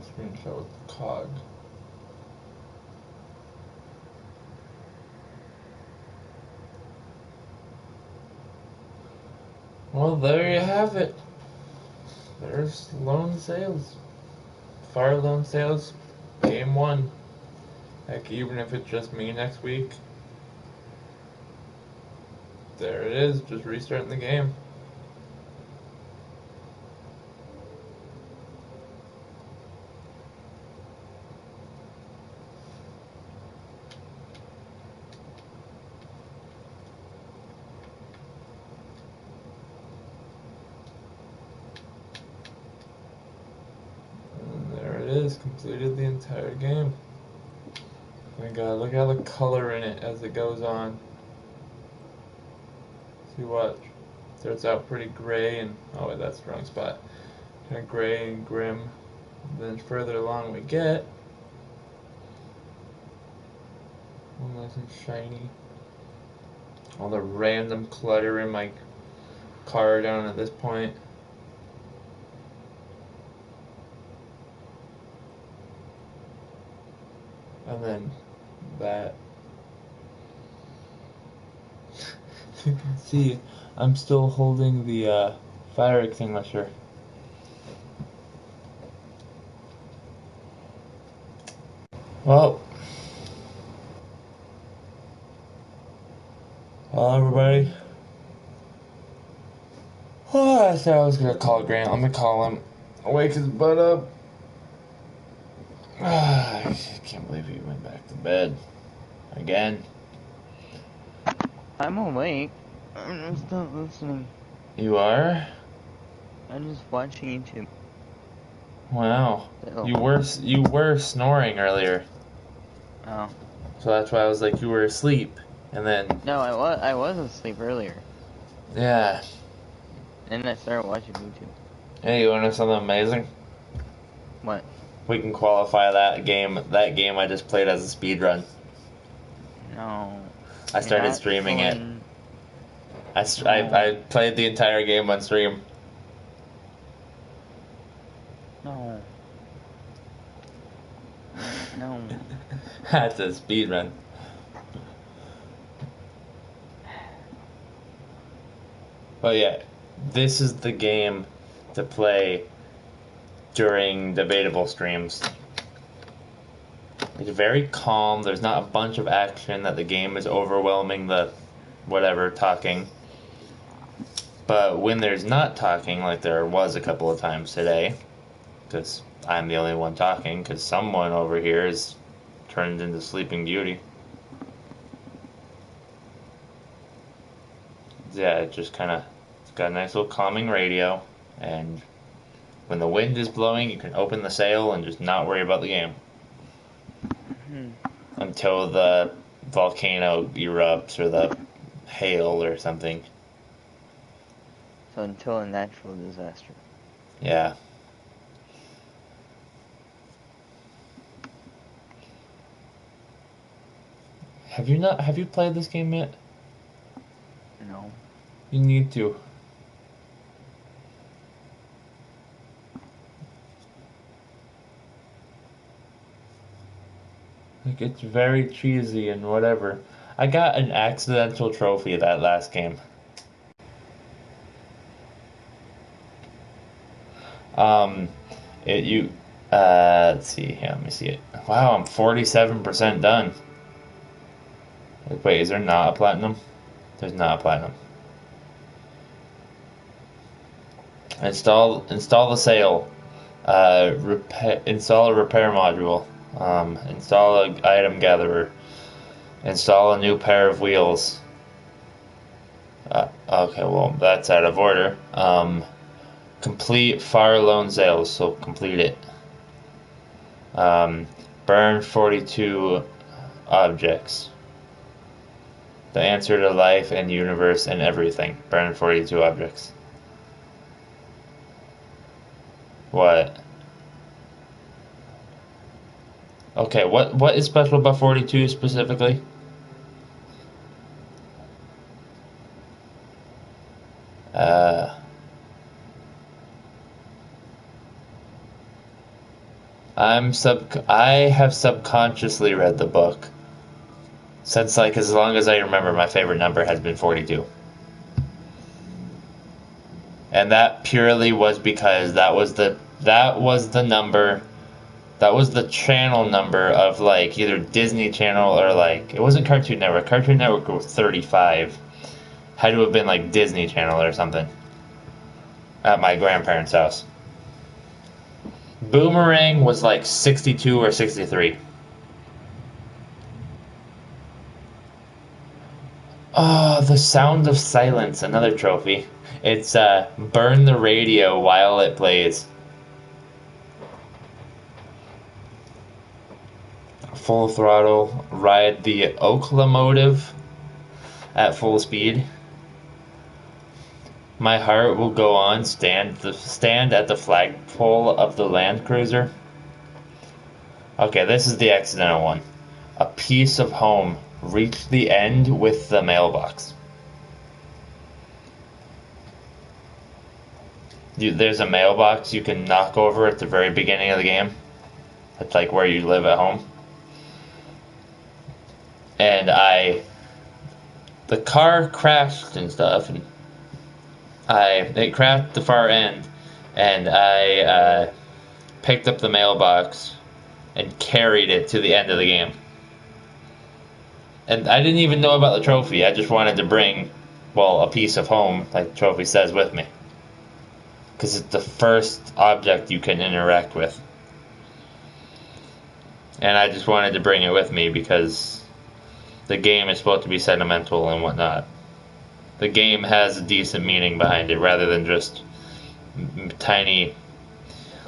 screenshot with the cog. Well, there you have it. There's loan sales. Fire loan sales. Game 1. Heck, even if it's just me next week. There it is, just restarting the game. And there it is, completed the entire game. My god, look at the color in it as it goes on. See, watch. Starts out pretty gray and, oh wait, that's the wrong spot. Kind of gray and grim. Then further along we get, all nice and shiny. All the random clutter in my car down at this point. And then that. You can see I'm still holding the fire extinguisher. Well, hello everybody. Oh, I said I was gonna call Grant. Let me call him. Wake his butt up. I can't believe he went back to bed again. I'm awake. I'm just not listening. You are? I'm just watching YouTube. Wow. So, You were snoring earlier, oh. so that's why I was like you were asleep, and then No, I was asleep earlier. yeah. And then I started watching YouTube. Hey, you want to know something amazing? What? We can qualify that game. That game I just played as a speed run. No. I started streaming it. I played the entire game on stream. No. No. That's a speed run. But yeah, this is the game to play during debatable streams. It's very calm. There's not a bunch of action that the game is overwhelming the whatever talking. But when there's not talking, like there was a couple of times today, because I'm the only one talking, because someone over here is turned into Sleeping Beauty. Yeah, it just kind of, it's got a nice little calming radio, and when the wind is blowing, you can open the sail and just not worry about the game. Until the volcano erupts or the hail or something. So until a natural disaster. Yeah. Have you played this game yet? No. You need to. Like, it's very cheesy and whatever. I got an accidental trophy that last game. Um, let's see here, let me see it. Wow, I'm 47% done. Wait, is there not a platinum? There's not a platinum. Install the sail. Install a repair module. Install an item gatherer. Install a new pair of wheels. Okay, well, that's out of order. Complete fire loan sales, so complete it. Burn 42 objects. The answer to life and universe and everything. Burn 42 objects. What? Okay, what is special about 42 specifically? I have subconsciously read the book since, like, as long as I remember. My favorite number has been 42, and that purely was because that was the number. That was the channel number of, like, either Disney Channel or, like, it wasn't Cartoon Network. Cartoon Network was 35. Had to have been, like, Disney Channel or something. At my grandparents' house. Boomerang was, like, 62 or 63. Oh, The Sound of Silence, another trophy. It's, burn the radio while it plays. Full throttle, ride the Oklamotive at full speed. My heart will go on, stand at the flagpole of the Land Cruiser. Okay, this is the accidental one. A piece of home, reach the end with the mailbox. There's a mailbox you can knock over at the very beginning of the game. It's like where you live at home. And the car crashed and stuff, and it crashed the far end, and I picked up the mailbox and carried it to the end of the game. And I didn't even know about the trophy. I just wanted to bring, well, a piece of home, like the trophy says, with me. Because it's the first object you can interact with. And I just wanted to bring it with me because the game is supposed to be sentimental and whatnot. The game has a decent meaning behind it rather than just tiny,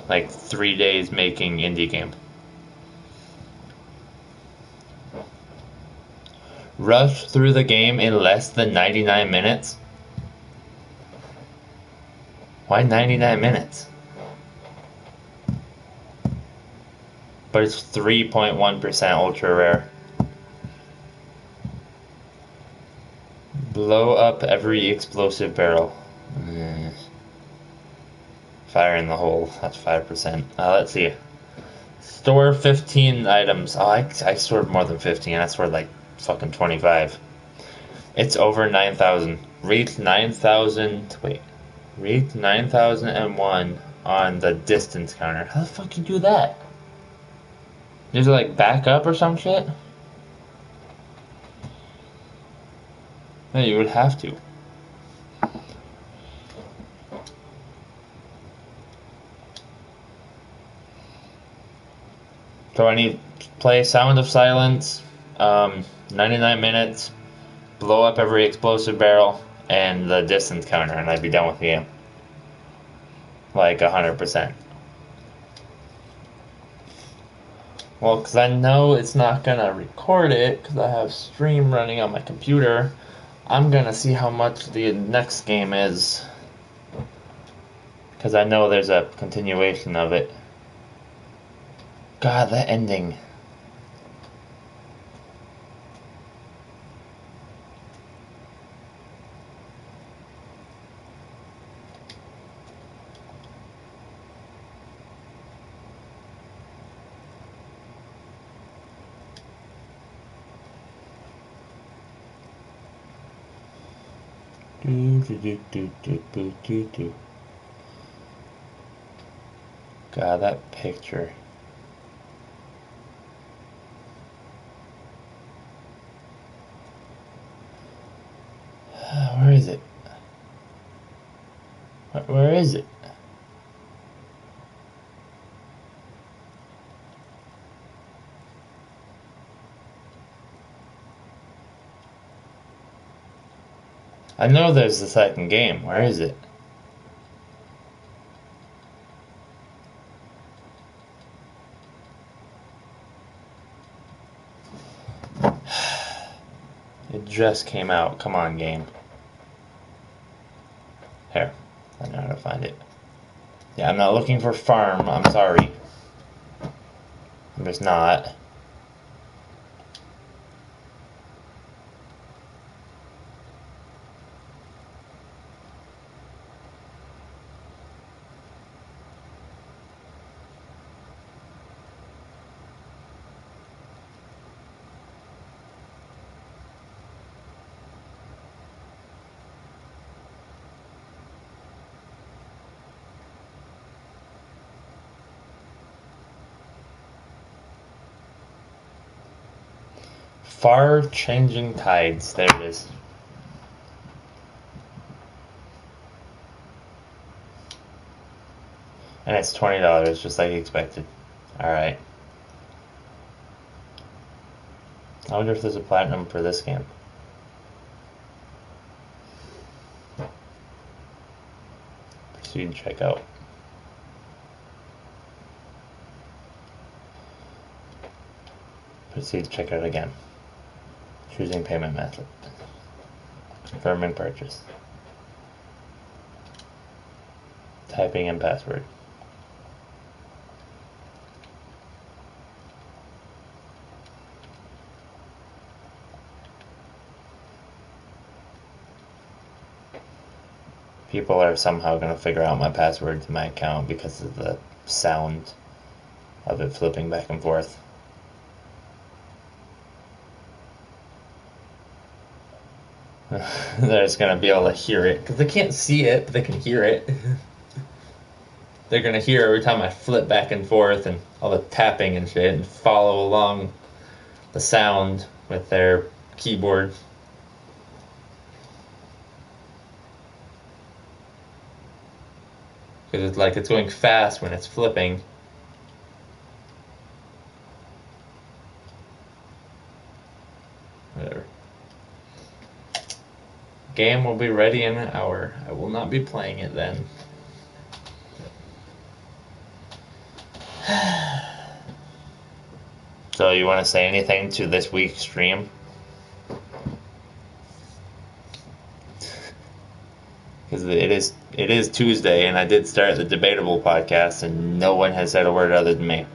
like, 3 days making indie game. Rush through the game in less than 99 minutes? Why 99 minutes? But it's 3.1% ultra rare. Blow up every explosive barrel. Fire in the hole. That's 5%. Let's see. Store 15 items. Oh, I stored more than 15. I stored like fucking 25. It's over 9,000. Reach 9,000. Wait. Reach 9,001 on the distance counter. How the fuck you do that? Does it like back up or some shit? No, you would have to. So I need to play Sound of Silence, 99 minutes, blow up every explosive barrel, and the distance counter, and I'd be done with the game. Like 100%. Well, because I know it's not going to record it, because I have stream running on my computer, I'm going to see how much the next game is. Because I know there's a continuation of it. God, that ending. God, that picture. Where is it? Where is it? I know there's the second game. Where is it? It just came out. Come on, game. Here. I know how to find it. Yeah, I'm not looking for farm. I'm sorry. I'm just not. Far changing tides. There it is. And it's $20, just like expected. Alright. I wonder if there's a platinum for this game. Proceed checkout. Proceed checkout again. Choosing payment method. Confirming purchase. Typing in password. People are somehow going to figure out my password to my account because of the sound of it flipping back and forth. They're just going to be able to hear it because they can't see it, but they can hear it. They're going to hear every time I flip back and forth and all the tapping and shit and follow along the sound with their keyboard. Because it's like it's going fast when it's flipping. Whatever. Game will be ready in an hour. I will not be playing it then. So you want to say anything to this week's stream? Because it is Tuesday, and I did start the Debatable podcast, and no one has said a word other than me.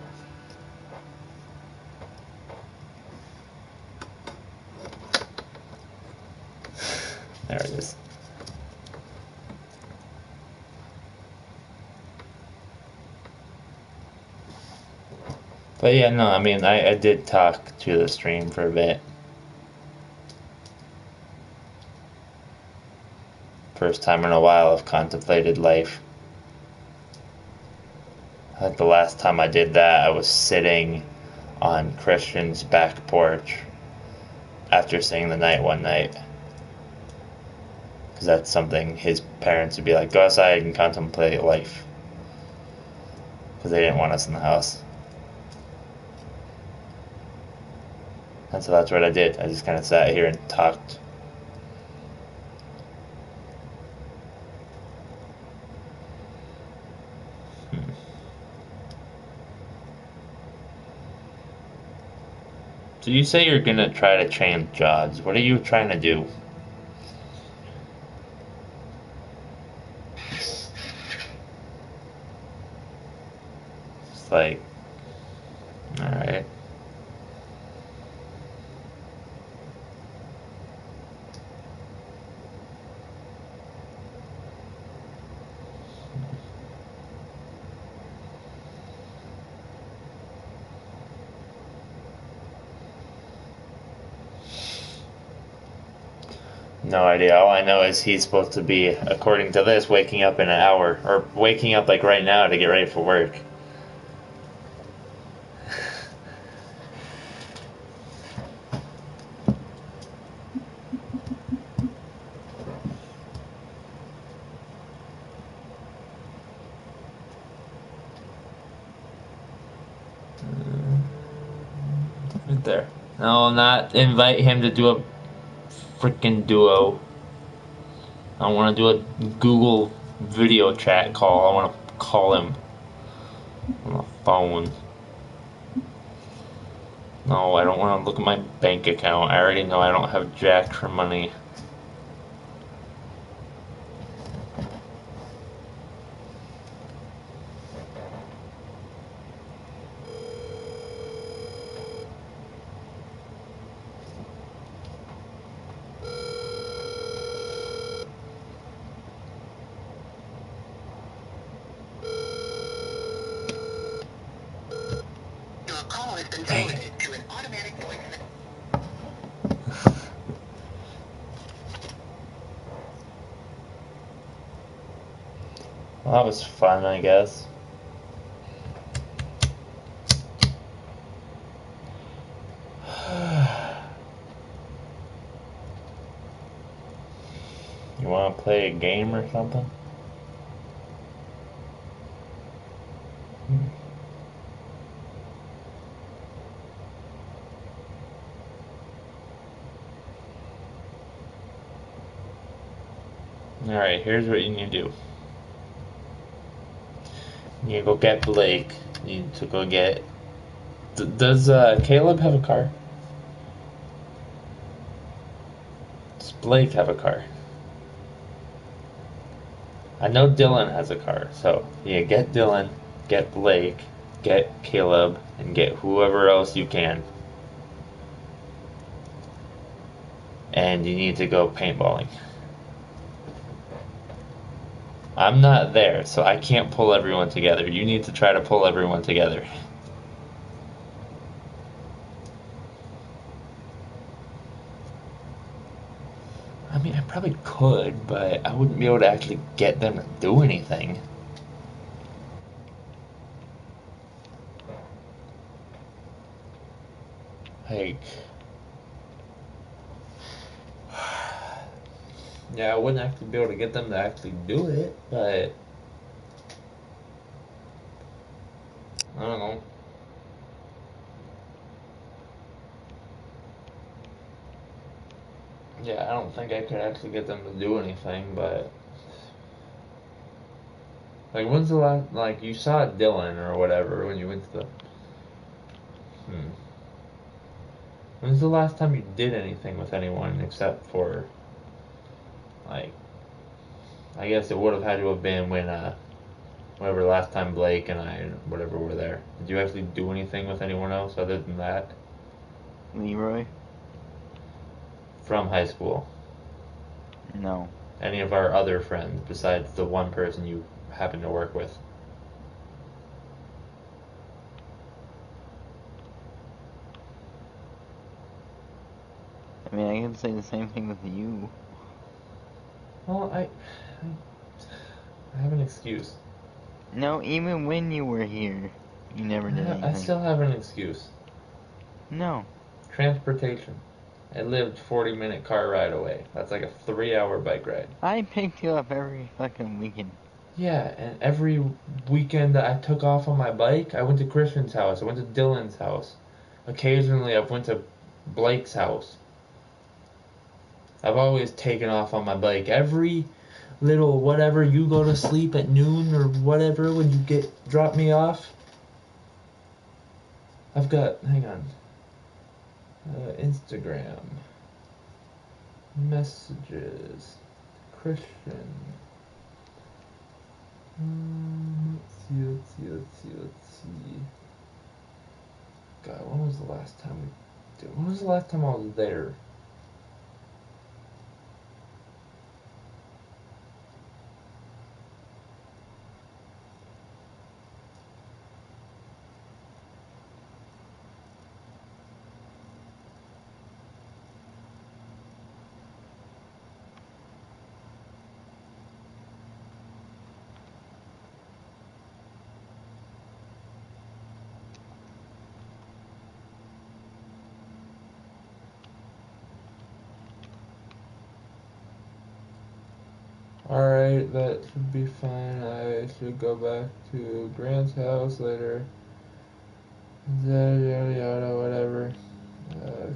There it is. But yeah, no, I mean, I did talk to the stream for a bit. First time in a while I've contemplated life. I think the last time I did that, I was sitting on Christian's back porch after staying the night one night. Because that's something his parents would be like, go outside and contemplate life. Because they didn't want us in the house. And so that's what I did. I just kind of sat here and talked. So you say you're gonna try to change jobs. What are you trying to do? It's like, alright. No idea. All I know is he's supposed to be, according to this, waking up in an hour. Or waking up like right now to get ready for work. Right there. I'll not invite him to do a freaking duo. I want to do a Google video chat call. I want to call him on the phone. No, I don't want to look at my bank account. I already know I don't have jack for money. Dang it. Well, that was fun, I guess. You want to play a game or something? Alright, here's what you need to do. You need to go get Blake. You need to go get. Does Caleb have a car? Does Blake have a car? I know Dylan has a car, so yeah, get Dylan, get Blake, get Caleb, and get whoever else you can. And you need to go paintballing. I'm not there, so I can't pull everyone together. You need to try to pull everyone together. I mean, I probably could, but I wouldn't be able to actually get them to do anything. Like, yeah, I wouldn't actually be able to get them to actually do it, but I don't know. Yeah, I don't think I could actually get them to do anything, but like, when's the last, like, you saw Dylan or whatever when you went to the, hmm. When's the last time you did anything with anyone except for, like, I guess it would have had to have been when, whatever last time Blake and I, whatever, were there. Did you actually do anything with anyone else other than that? Leroy? From high school? No. Any of our other friends besides the one person you happen to work with? I mean, I can say the same thing with you. Well, I have an excuse. No, even when you were here, you never did I anything. still have an excuse. No. Transportation. I lived 40-minute car ride away. That's like a 3-hour bike ride. I picked you up every fucking weekend. Yeah, and every weekend that I took off on my bike, I went to Christian's house. I went to Dylan's house. Occasionally, I went to Blake's house. I've always taken off on my bike. Every little whatever, you go to sleep at noon or whatever when you drop me off. I've got, hang on, Instagram, messages, Christian. Let's see. God, when was the last time we did? When was the last time I was there? Alright, that should be fine. I should go back to Grant's house later. Yada yada yada, whatever.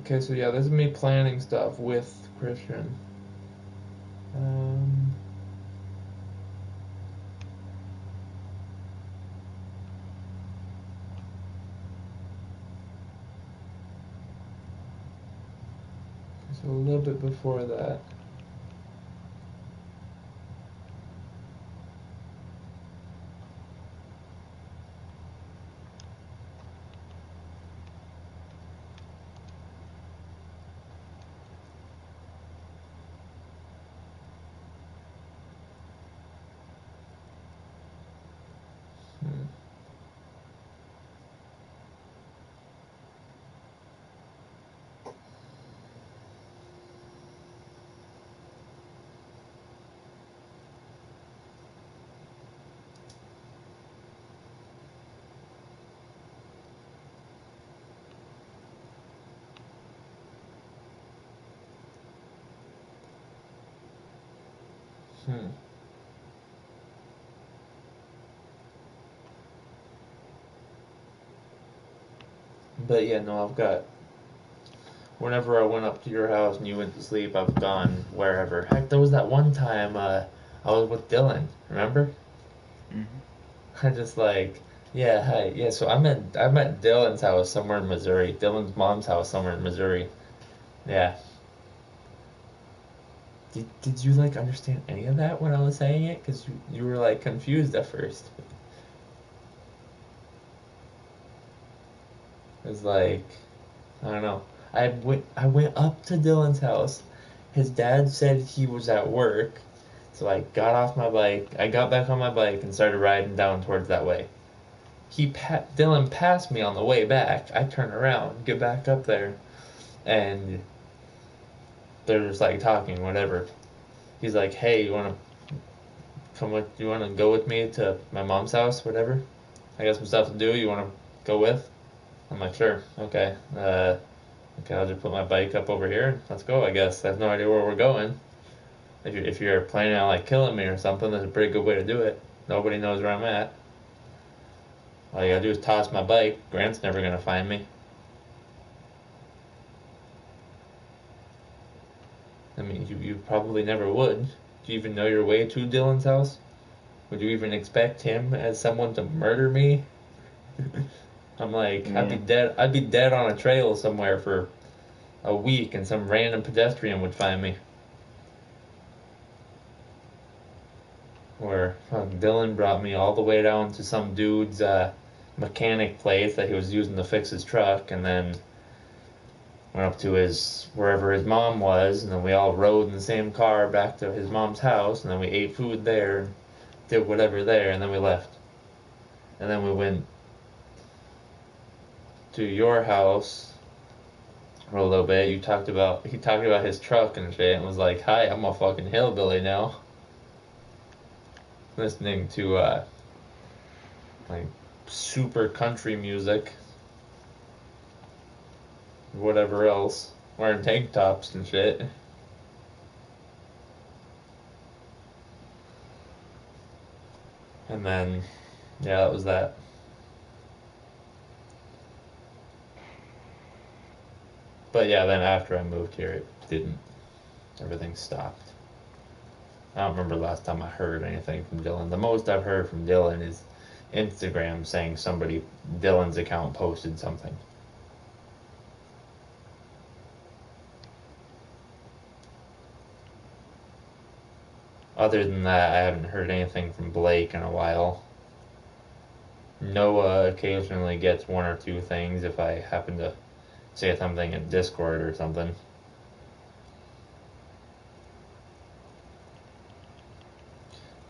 Okay, so yeah, this is me planning stuff with Christian. Um, so a little bit before that. Hmm. Hmm. But yeah, no, I've got. Whenever I went up to your house and you went to sleep, I've gone wherever. Heck, there was that one time I was with Dylan. Remember? Mm-hmm. I just like, yeah, hi, yeah. So I'm at Dylan's house somewhere in Missouri. Dylan's mom's house somewhere in Missouri. Yeah. Did you like understand any of that when I was saying it? Because you were like confused at first. It was like, I don't know. I went up to Dylan's house. His dad said he was at work, so I got off my bike. I got back on my bike and started riding down towards that way. Dylan passed me on the way back. I turn around, get back up there, and they're just like talking, whatever. He's like, "Hey, you wanna come with? You wanna go with me to my mom's house, whatever? I got some stuff to do. You wanna go with?" I'm like, "Sure, okay." Okay, I'll just put my bike up over here and let's go. I guess I have no idea where we're going. If you're planning on like killing me or something, that's a pretty good way to do it. Nobody knows where I'm at. All you gotta do is toss my bike. Grant's never gonna find me. I mean, you probably never would. Do you even know your way to Dylan's house? Would you even expect him as someone to murder me? I'm like, I'd be Yeah. dead. I'd be dead on a trail somewhere for a week, and some random pedestrian would find me. Where Dylan brought me all the way down to some dude's mechanic place that he was using to fix his truck, and then went up to his wherever his mom was, and then we all rode in the same car back to his mom's house, and then we ate food there, and did whatever there, and then we left. And then we went to your house for a little bit. He talked about his truck and shit, and was like, "Hi, I'm a fucking hillbilly now." Listening to like super country music, whatever else, wearing tank tops and shit. And then, yeah, that was that. But yeah, then after I moved here, it didn't. Everything stopped. I don't remember the last time I heard anything from Dylan. The most I've heard from Dylan is Instagram saying Dylan's account posted something. Other than that, I haven't heard anything from Blake in a while. Noah occasionally gets one or two things if I happen to say something in Discord or something.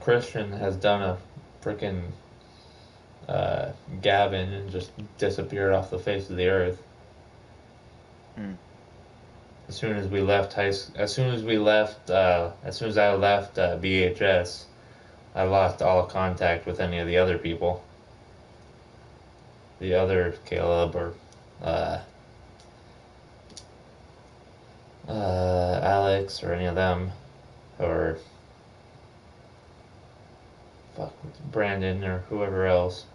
Christian has done a freaking Gavin and just disappeared off the face of the earth. Hmm. As soon as we left as soon as we left, as soon as I left BHS, I lost all contact with any of the other people. The other Caleb or uh, Alex or any of them, or fuck Brandon or whoever else.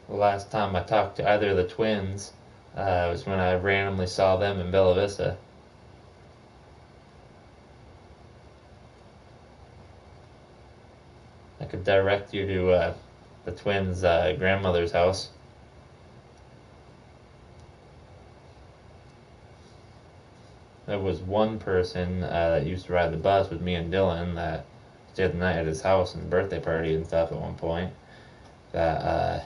The last time I talked to either of the twins was when I randomly saw them in Bella Vista. I could direct you to the twins' grandmother's house. There was one person that used to ride the bus with me and Dylan that stayed the night at his house and birthday party and stuff at one point. That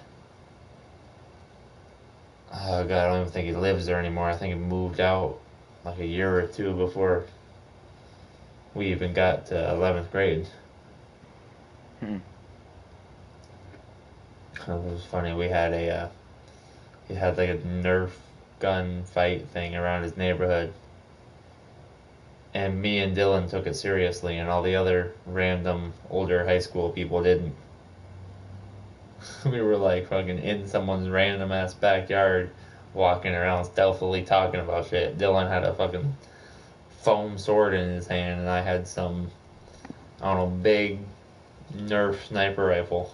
oh god, I don't even think he lives there anymore. I think he moved out like a year or two before we even got to 11th grade. Hmm. It was funny. He had like a Nerf gun fight thing around his neighborhood, and me and Dylan took it seriously, and all the other random older high school people didn't. We were like fucking in someone's random ass backyard, walking around stealthily talking about shit. Dylan had a fucking foam sword in his hand, and I had some, I don't know, big Nerf sniper rifle.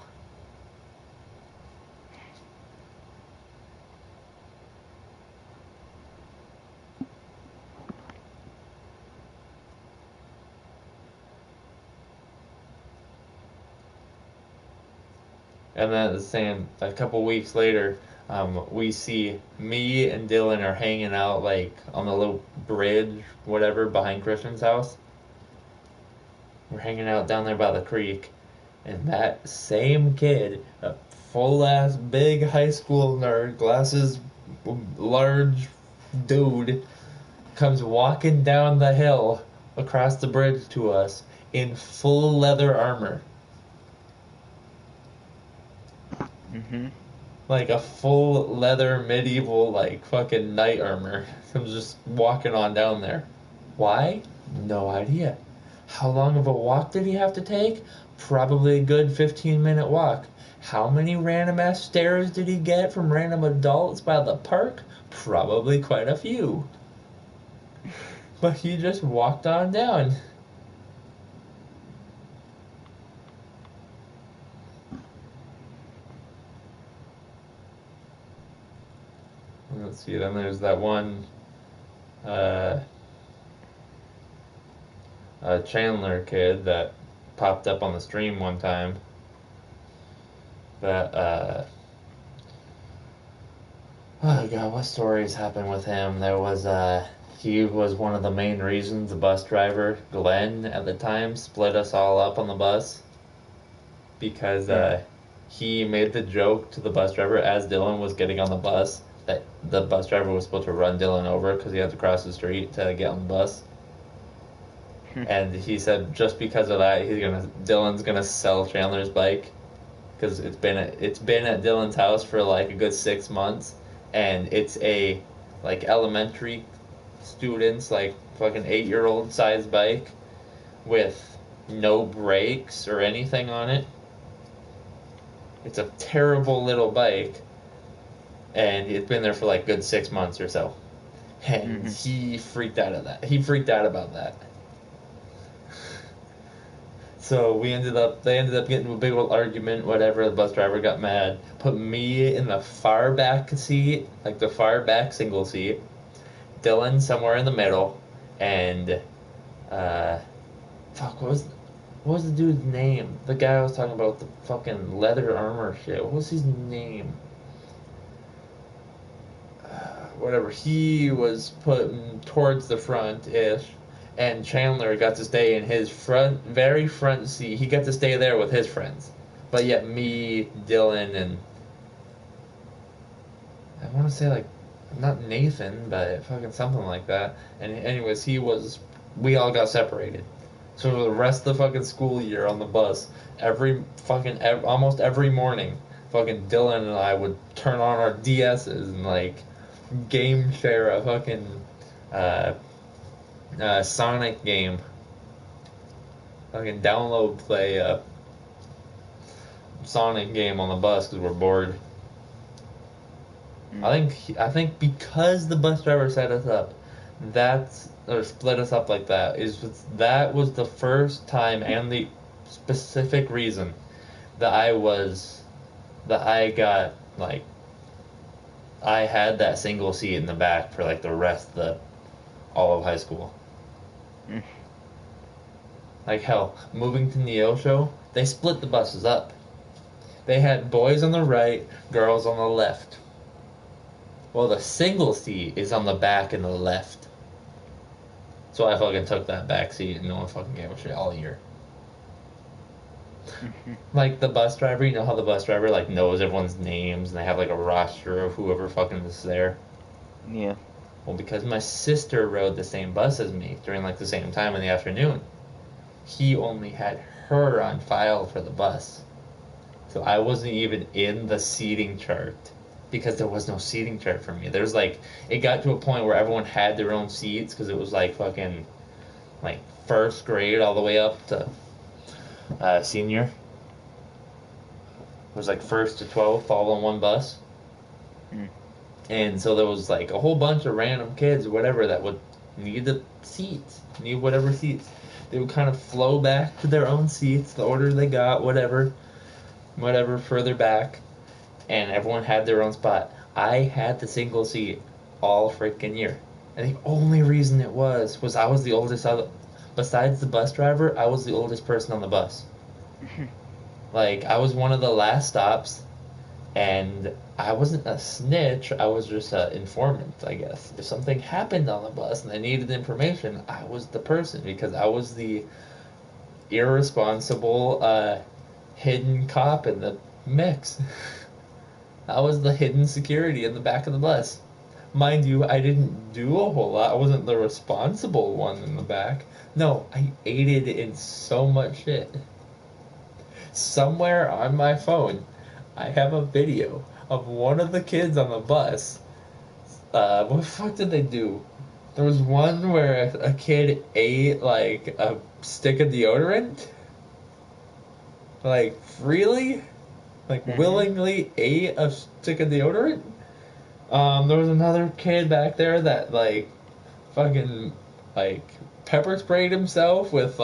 And then the same, a couple weeks later, we see me and Dylan are hanging out like on the little bridge, whatever, behind Christian's house. We're hanging out down there by the creek, and that same kid, a full ass big high school nerd, glasses, large dude, comes walking down the hill across the bridge to us in full leather armor. Mm-hmm. Like a full leather medieval like fucking knight armor. I'm just walking on down there. Why? No idea. How long of a walk did he have to take? Probably a good 15-minute walk. How many random ass stares did he get from random adults by the park? Probably quite a few. But he just walked on down. Let's see, then there's that one Chandler kid that popped up on the stream one time that oh god, what stories happened with him? There was he was one of the main reasons the bus driver, Glenn, at the time split us all up on the bus because he made the joke to the bus driver as Dylan was getting on the bus that the bus driver was supposed to run Dylan over because he had to cross the street to get on the bus. And he said just because of that, Dylan's gonna sell Chandler's bike because it's been at Dylan's house for like a good 6 months, and it's a like elementary students like fucking 8-year-old size bike with no brakes or anything on it. It's a terrible little bike, and it's been there for like good 6 months or so, and he freaked out of that. He freaked out about that. So they ended up getting into a big old argument, whatever. The bus driver got mad, put me in the far back seat, like the far back single seat, Dylan somewhere in the middle, and fuck, what was the dude's name? The guy I was talking about, the fucking leather armor shit. What was his name? Whatever. He was put towards the front-ish, and Chandler got to stay in his very front seat. He got to stay there with his friends. But yet me, Dylan, and I want to say like, not Nathan, but fucking something like that. And anyways, we all got separated. So for the rest of the fucking school year on the bus, almost every morning, fucking Dylan and I would turn on our DS's and like game share a fucking Sonic game. Fucking play a Sonic game on the bus because we're bored. I think because the bus driver set us up, or split us up like that, that was the first time and the specific reason that I got like, I had that single seat in the back for like the rest of all of high school. Like hell, moving to Neosho, they split the buses up. They had boys on the right, girls on the left. Well, the single seat is on the back and the left. So I fucking took that back seat and no one fucking gave a shit all year. Like the bus driver, you know how the bus driver like knows everyone's names and they have like a roster of whoever fucking is there? Yeah. Well, because my sister rode the same bus as me during like the same time in the afternoon, he only had her on file for the bus. So I wasn't even in the seating chart because there was no seating chart for me. There's like, it got to a point where everyone had their own seats because it was like fucking like first grade all the way up to senior. was like 1st to 12th all on one bus. Mm. And so there was like a whole bunch of random kids or whatever that would need the seats, need whatever seats. They would kind of flow back to their own seats, the order they got, whatever further back, and everyone had their own spot. I had the single seat all freaking year. And the only reason it was I was the oldest besides the bus driver, I was the oldest person on the bus. Like, I was one of the last stops, and I wasn't a snitch, I was just an informant, I guess. If something happened on the bus and they needed information, I was the person, because I was the irresponsible, hidden cop in the mix. I was the hidden security in the back of the bus. Mind you, I didn't do a whole lot. I wasn't the responsible one in the back. No, I aided in so much shit. Somewhere on my phone, I have a video of one of the kids on the bus. What the fuck did they do? There was one where a kid ate, like, a stick of deodorant. Like, freely? Like, willingly ate a stick of deodorant? There was another kid back there that, like, fucking, like, pepper sprayed himself with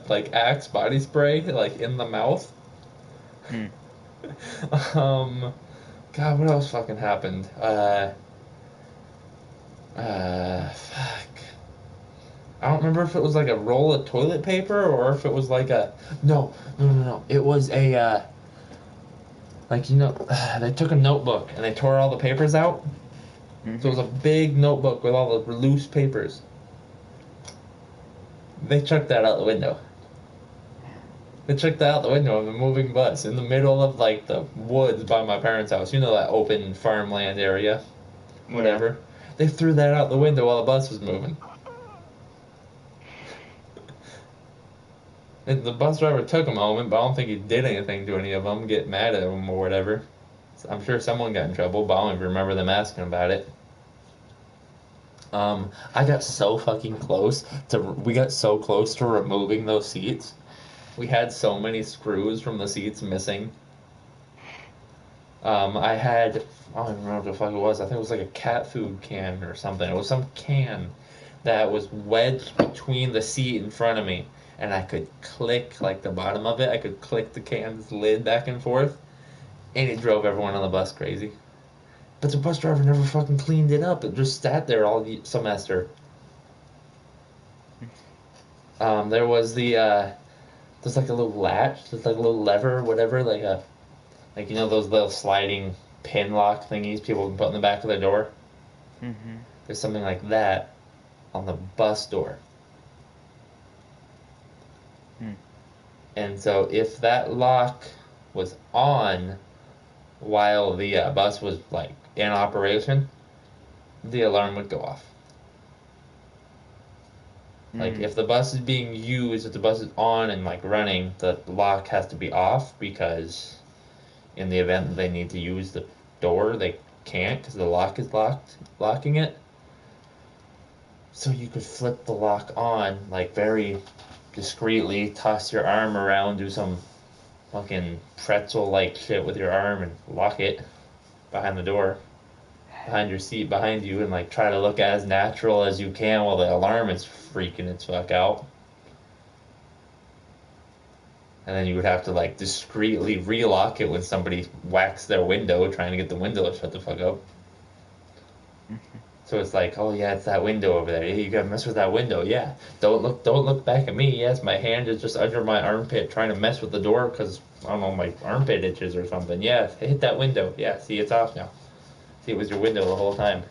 like, Axe body spray, like, in the mouth. Mm. God, what else fucking happened? Fuck. I don't remember if it was like a roll of toilet paper or if it was like a... No. It was a, like, you know, they took a notebook and they tore all the papers out. Mm-hmm. So it was a big notebook with all the loose papers. They chucked that out the window. They chucked that out the window of the moving bus in the middle of, like, the woods by my parents' house. You know, that open farmland area? Whatever. Yeah. They threw that out the window while the bus was moving. And the bus driver took a moment, but I don't think he did anything to any of them, get mad at them or whatever. So I'm sure someone got in trouble, but I don't even remember them asking about it. I got so fucking close we got so close to removing those seats. We had so many screws from the seats missing. I don't even remember what the fuck it was. I think it was like a cat food can or something. It was some can that was wedged between the seat in front of me. And I could click, like, the bottom of it. I could click the can's lid back and forth. And it drove everyone on the bus crazy. But the bus driver never fucking cleaned it up. It just sat there all semester. There was there's like a little latch. There's like a little lever or whatever. Like, you know, those little sliding pin lock thingies people can put in the back of their door? Mm-hmm. There's something like that on the bus door. And so if that lock was on while the bus was, like, in operation, the alarm would go off. Like, if the bus is being used, if the bus is on and, like, running, the lock has to be off, because in the event that they need to use the door, they can't because the lock is locking it. So you could flip the lock on, like, very discreetly, toss your arm around, do some fucking pretzel-like shit with your arm and lock it behind the door, behind your seat, behind you, and, like, try to look as natural as you can while the alarm is freaking its fuck out. And then you would have to, like, discreetly relock it when somebody whacks their window trying to get the window to shut the fuck up. So it's like, oh yeah, it's that window over there. Yeah, you gotta mess with that window. Yeah, don't look back at me. Yes, my hand is just under my armpit trying to mess with the door because I don't know, my armpit itches or something. Yeah, hit that window. Yeah, see, it's off now. See, it was your window the whole time.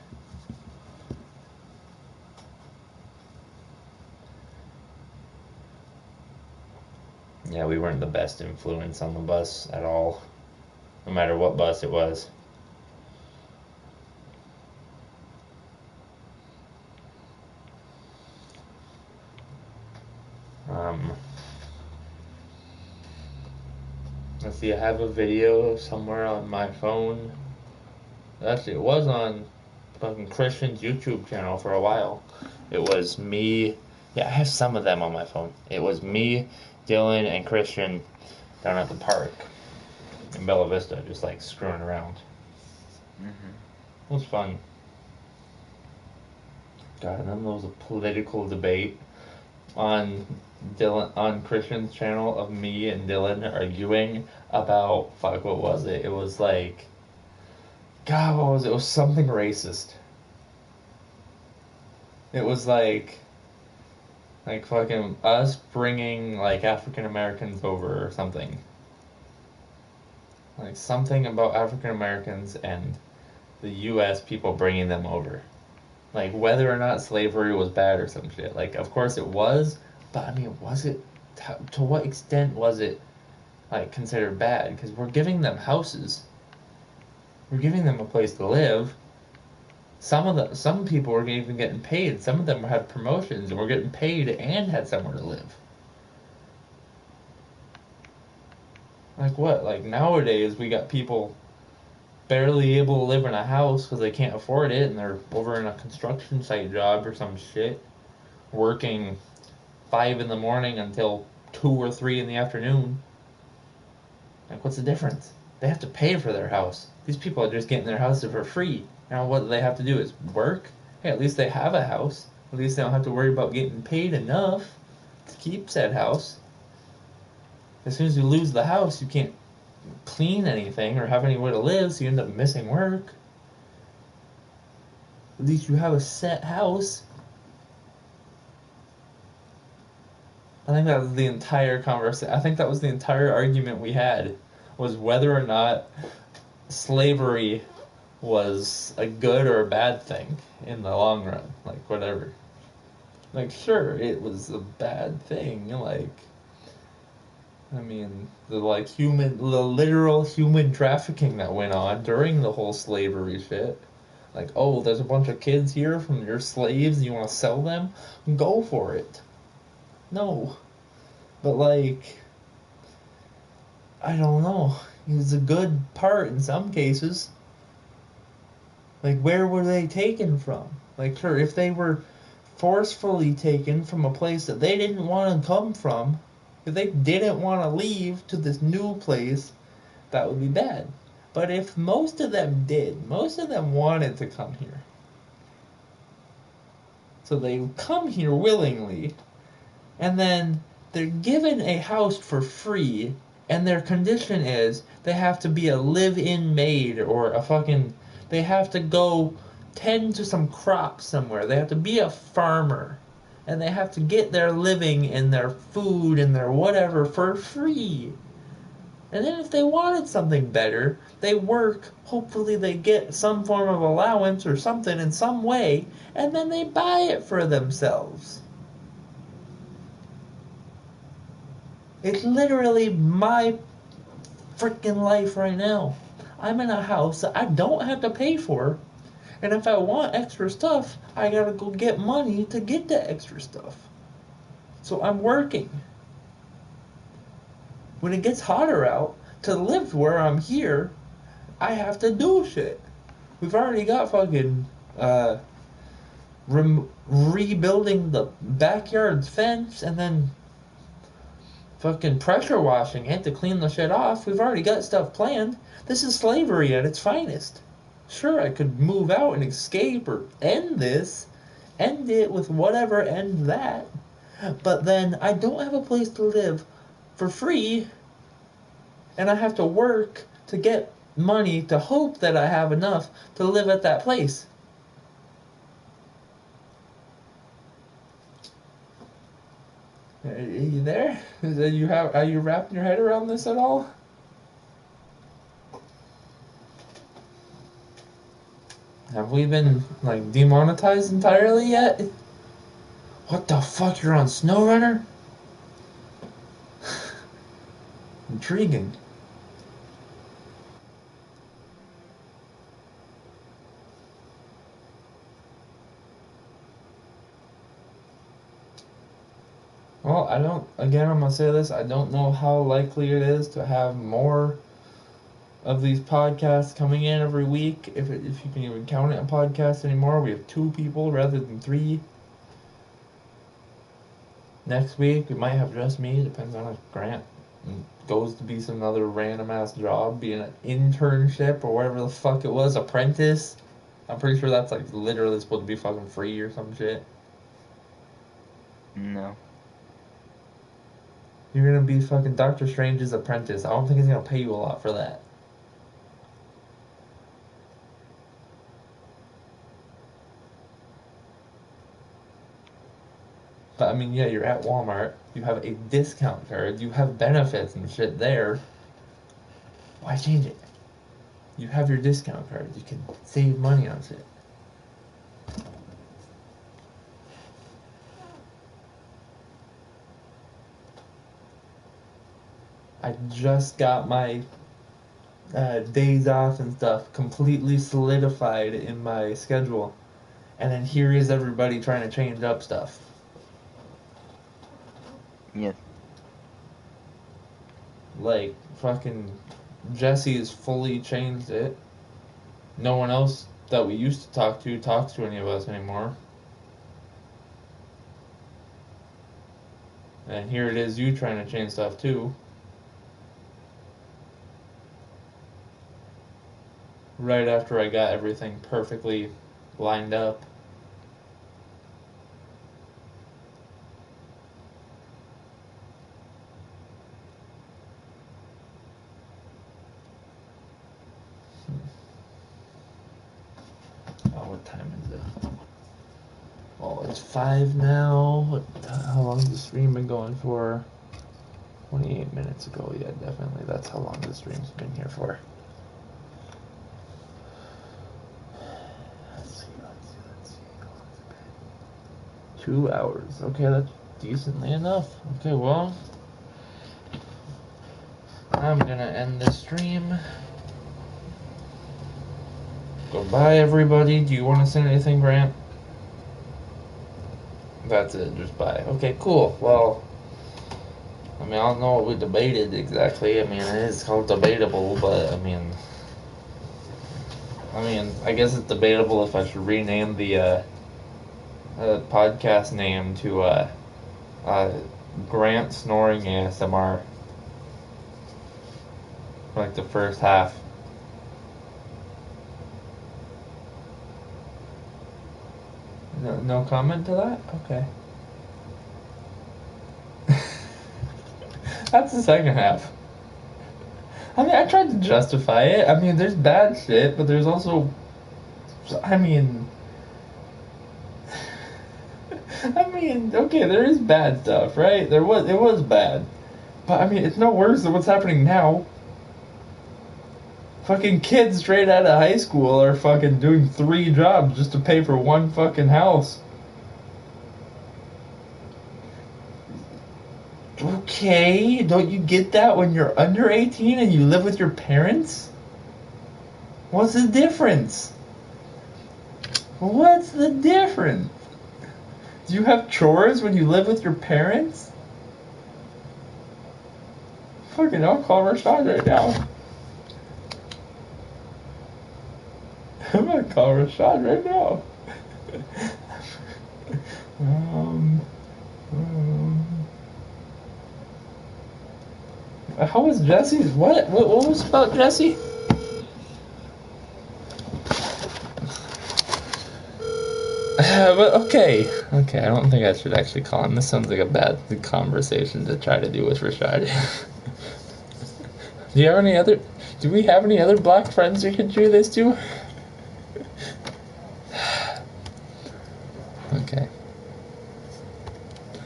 Yeah, we weren't the best influence on the bus at all, no matter what bus it was. Let's see, I have a video somewhere on my phone. Actually, it was on fucking Christian's YouTube channel for a while. It was me. Yeah, I have some of them on my phone. It was me, Dylan, and Christian down at the park in Bella Vista, just like screwing around. Mm-hmm. It was fun. God, and then there was a political debate on Christian's channel of me and Dylan arguing about fuck, what was it? It was like, God, what was it? It was something racist. It was like fucking us bringing like African Americans over or something. Like something about African Americans and the U.S. people bringing them over. Like whether or not slavery was bad or some shit. Like of course it was, but I mean, was it? To what extent was it like considered bad? Because we're giving them houses. We're giving them a place to live. Some people were even getting paid. Some of them had promotions and were getting paid and had somewhere to live. Like what? Like nowadays we got people barely able to live in a house because they can't afford it and they're over in a construction site job or some shit, working 5 in the morning until 2 or 3 in the afternoon. Like what's the difference? They have to pay for their house. These people are just getting their houses for free. Now what do they have to do is work? Hey, at least they have a house. At least they don't have to worry about getting paid enough to keep said house. As soon as you lose the house, you can't clean anything or have anywhere to live, so you end up missing work. At least you have a set house. I think that was the entire conversation. I think that was the entire argument we had, was whether or not slavery was a good or a bad thing in the long run. Like, whatever. Like, sure, it was a bad thing. Like, I mean, the literal human trafficking that went on during the whole slavery shit. Like, oh, there's a bunch of kids here from your slaves, you want to sell them? Go for it. No. But, like, I don't know. It's a good part in some cases. Like, where were they taken from? Like, sure, if they were forcefully taken from a place that they didn't want to come from, if they didn't want to leave to this new place, that would be bad. But if most of them did, most of them wanted to come here. So they come here willingly, and then they're given a house for free, and their condition is they have to be a live-in maid or a fucking... They have to go tend to some crops somewhere. They have to be a farmer. And they have to get their living and their food and their whatever for free. And then if they wanted something better, they work, hopefully they get some form of allowance or something in some way, and then they buy it for themselves. It's literally my freaking life right now. I'm in a house that I don't have to pay for, and if I want extra stuff, I gotta go get money to get the extra stuff. So I'm working. When it gets hotter out, to live where I'm here, I have to do shit. We've already got fucking rebuilding the backyard's fence and then fucking pressure washing it to clean the shit off. We've already got stuff planned. This is slavery at its finest. Sure, I could move out and escape or end this. End it with whatever end that. But then I don't have a place to live for free. And I have to work to get money to hope that I have enough to live at that place. Are you there? Are you wrapping your head around this at all? Have we been like demonetized entirely yet? What the fuck? You're on SnowRunner? Intriguing. Well, again, I'm gonna say this, I don't know how likely it is to have more of these podcasts coming in every week, if you can even count it a podcast anymore. We have 2 people rather than 3. Next week, we might have just me, depends on if Grant goes to be some other random ass job, being an internship or whatever the fuck it was, apprentice. I'm pretty sure that's like literally supposed to be fucking free or some shit. No. You're gonna be fucking Doctor Strange's apprentice. I don't think he's gonna pay you a lot for that. But I mean, yeah, you're at Walmart. You have a discount card. You have benefits and shit there. Why change it? You have your discount card. You can save money on shit. I just got my days off and stuff completely solidified in my schedule. And then here is everybody trying to change up stuff. Yes. Like, fucking Jesse's fully changed it. No one else that we used to talk to talks to any of us anymore. And here it is, you trying to change stuff too. Right after I got everything perfectly lined up. Oh, what time is it? Oh, it's 5 now. How long has the stream been going for? 28 minutes ago. Yeah, definitely. That's how long the stream's been here for. Let's see. 2 hours. Okay, that's decently enough. Okay, well, I'm gonna end the stream. Goodbye, everybody. Do you want to say anything, Grant? That's it, just bye. Okay, cool. Well, I mean, I don't know what we debated exactly. I mean, it is called Debatable, but I mean, I guess it's debatable if I should rename the podcast name to Grant Snoring ASMR. Like the first half. No comment to that? Okay. That's the second half. I mean, I tried to justify it. I mean, there's bad shit, but there's also... I mean, okay, there is bad stuff, right? It was bad. But, I mean, it's no worse than what's happening now. Fucking kids straight out of high school are fucking doing 3 jobs just to pay for one fucking house. Okay, don't you get that when you're under 18 and you live with your parents? What's the difference? What's the difference? Do you have chores when you live with your parents? Fucking, I'll call Rashad right now. I'm gonna call Rashad right now. How was Jesse's? What was about Jesse? But okay. I don't think I should actually call him. This sounds like a bad conversation to try to do with Rashad. Do we have any other black friends we could do this to?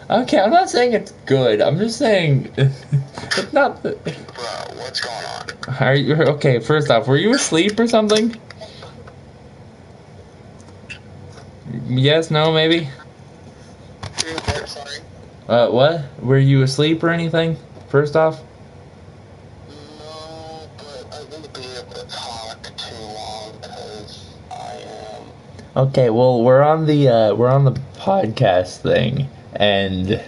Okay, I'm not saying it's good. I'm just saying it's not. Bro, what's going on? Are you okay? First off, were you asleep or something? Yes, no, maybe. Sorry. What? Were you asleep or anything? First off. No, but I won't be able to talk too long because I am. Okay, well, we're on the podcast thing, and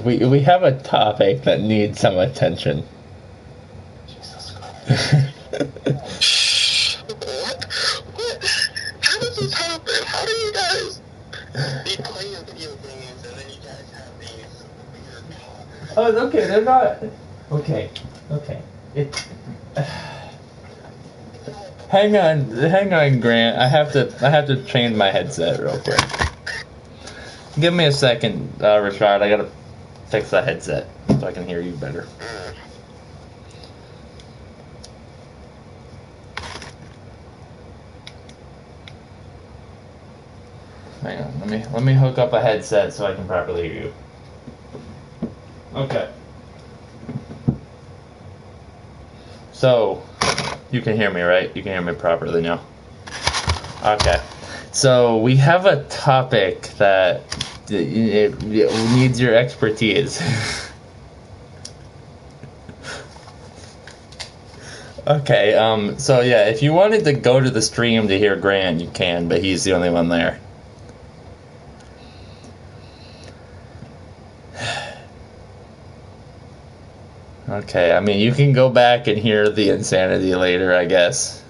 we have a topic that needs some attention. Jesus Christ. What? How does this happen? How do you guys be playing video games and then you guys have these weird talks? Oh, it's okay. They're not. Okay. It. Hang on, Grant. I have to change my headset real quick. Give me a second, Rashad. I gotta fix that headset so I can hear you better. Hang on. Let me hook up a headset so I can properly hear you. Okay. So, you can hear me, right? You can hear me properly now. Okay. So, we have a topic that it needs your expertise. Okay, so yeah, if you wanted to go to the stream to hear Grant, you can, but he's the only one there. Okay, I mean, you can go back and hear the insanity later, I guess.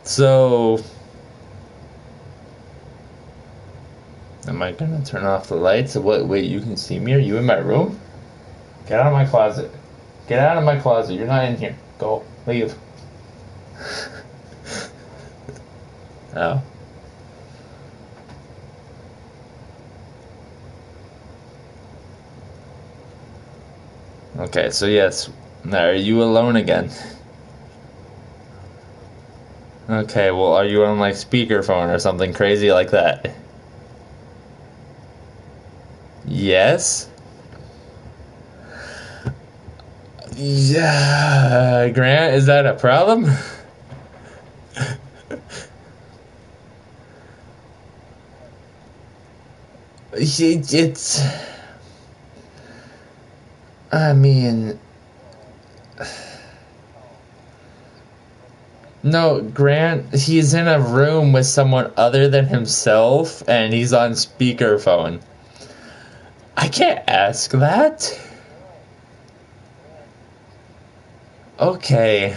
So, am I gonna turn off the lights? What? Wait, you can see me? Are you in my room? Get out of my closet. Get out of my closet. You're not in here. Go. Leave. Oh. Okay, so yes. Now, are you alone again? Okay, well, are you on like speakerphone or something crazy like that? Yes? Yeah, Grant, is that a problem? It's. I mean. No, Grant, he's in a room with someone other than himself, and he's on speakerphone. I can't ask that. Okay.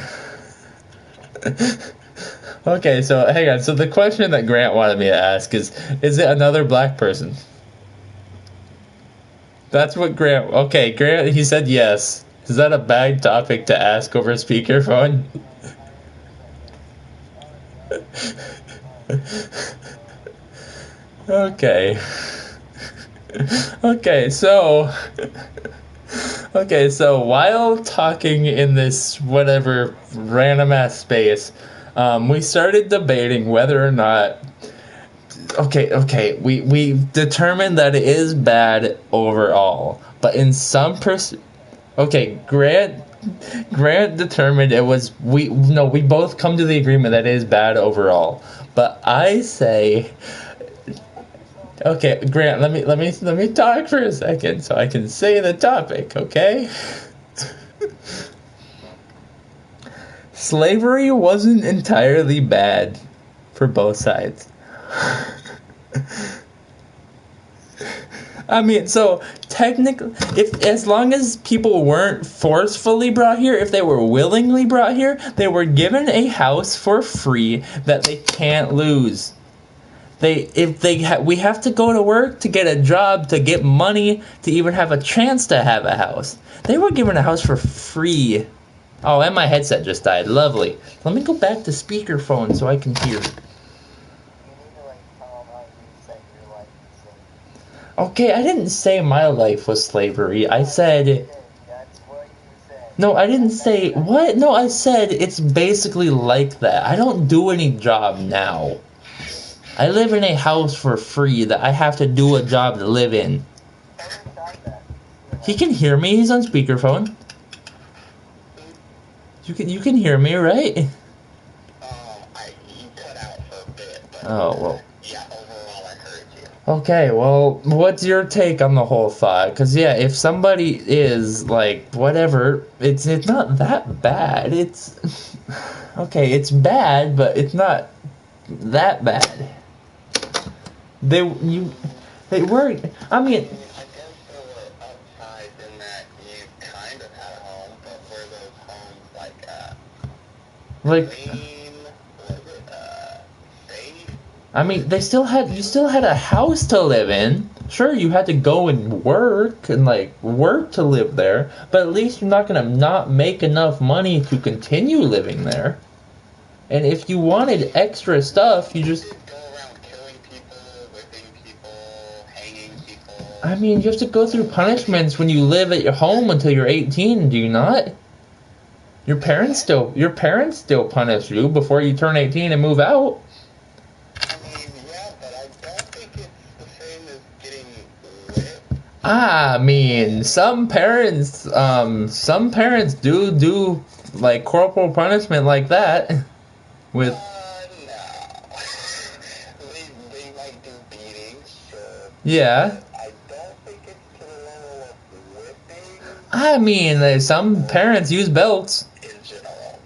Okay, so hang on. So the question that Grant wanted me to ask is it another black person? That's what Grant. Okay, Grant, he said yes. Is that a bad topic to ask over speakerphone? Okay. Okay, so. Okay, so while talking in this whatever random ass space, we started debating whether or not. Okay, we determined that it is bad overall, but in some okay, Grant determined it was we both come to the agreement that it is bad overall, but I say. Okay, Grant, let me talk for a second so I can say the topic, okay? Slavery wasn't entirely bad for both sides. I mean, so technically, if as long as people weren't forcefully brought here, if they were willingly brought here, they were given a house for free that they can't lose. We have to go to work to get a job, to get money, to even have a chance to have a house. They were given a house for free. Oh, and my headset just died. Lovely. Let me go back to speakerphone so I can hear. Okay, I didn't say my life was slavery. I said... No, I didn't say... What? No, I said it's basically like that. I don't do any job now. I live in a house for free that I have to do a job to live in. He can hear me. He's on speakerphone. You can hear me, right? You cut out for a bit, but Oh, well. yeah, overall I heard you. Okay, well, what's your take on the whole thought? Because, yeah, if somebody is, like, whatever, it's not that bad. It's... Okay, it's bad, but it's not that bad. They were... I mean... I guess there were upsides in that you kind of had a home, but were those homes Like... clean? Was it safe? I mean, you still had a house to live in. Sure, you had to go and work and work to live there, but at least you're not gonna not make enough money to continue living there. And if you wanted extra stuff, you just... Go around killing people, whipping people, hanging people. I mean, you have to go through punishments when you live at your home until you're 18, do you not? Your parents still punish you before you turn 18 and move out. I mean, yeah, but I don't think it's the same as getting whipped. I mean, some parents do like corporal punishment like that. With No. they might do beatings, sure. yeah. I don't think it's to the level of whipping I mean, some parents use belts. in general.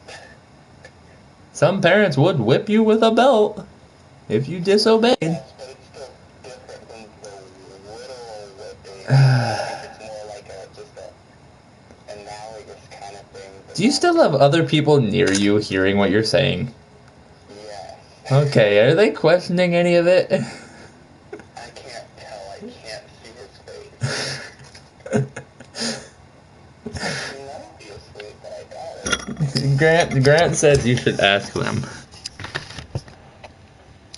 Some parents would whip you with a belt if you disobeyed. Yes, but it's still different than the literal whipping. I think it's more like just a analogous kind of thing. Do you still have other people near you hearing what you're saying? Yes. Okay, are they questioning any of it? I can't tell. I can't see his face. Obviously, but I got it. Grant said you should ask them.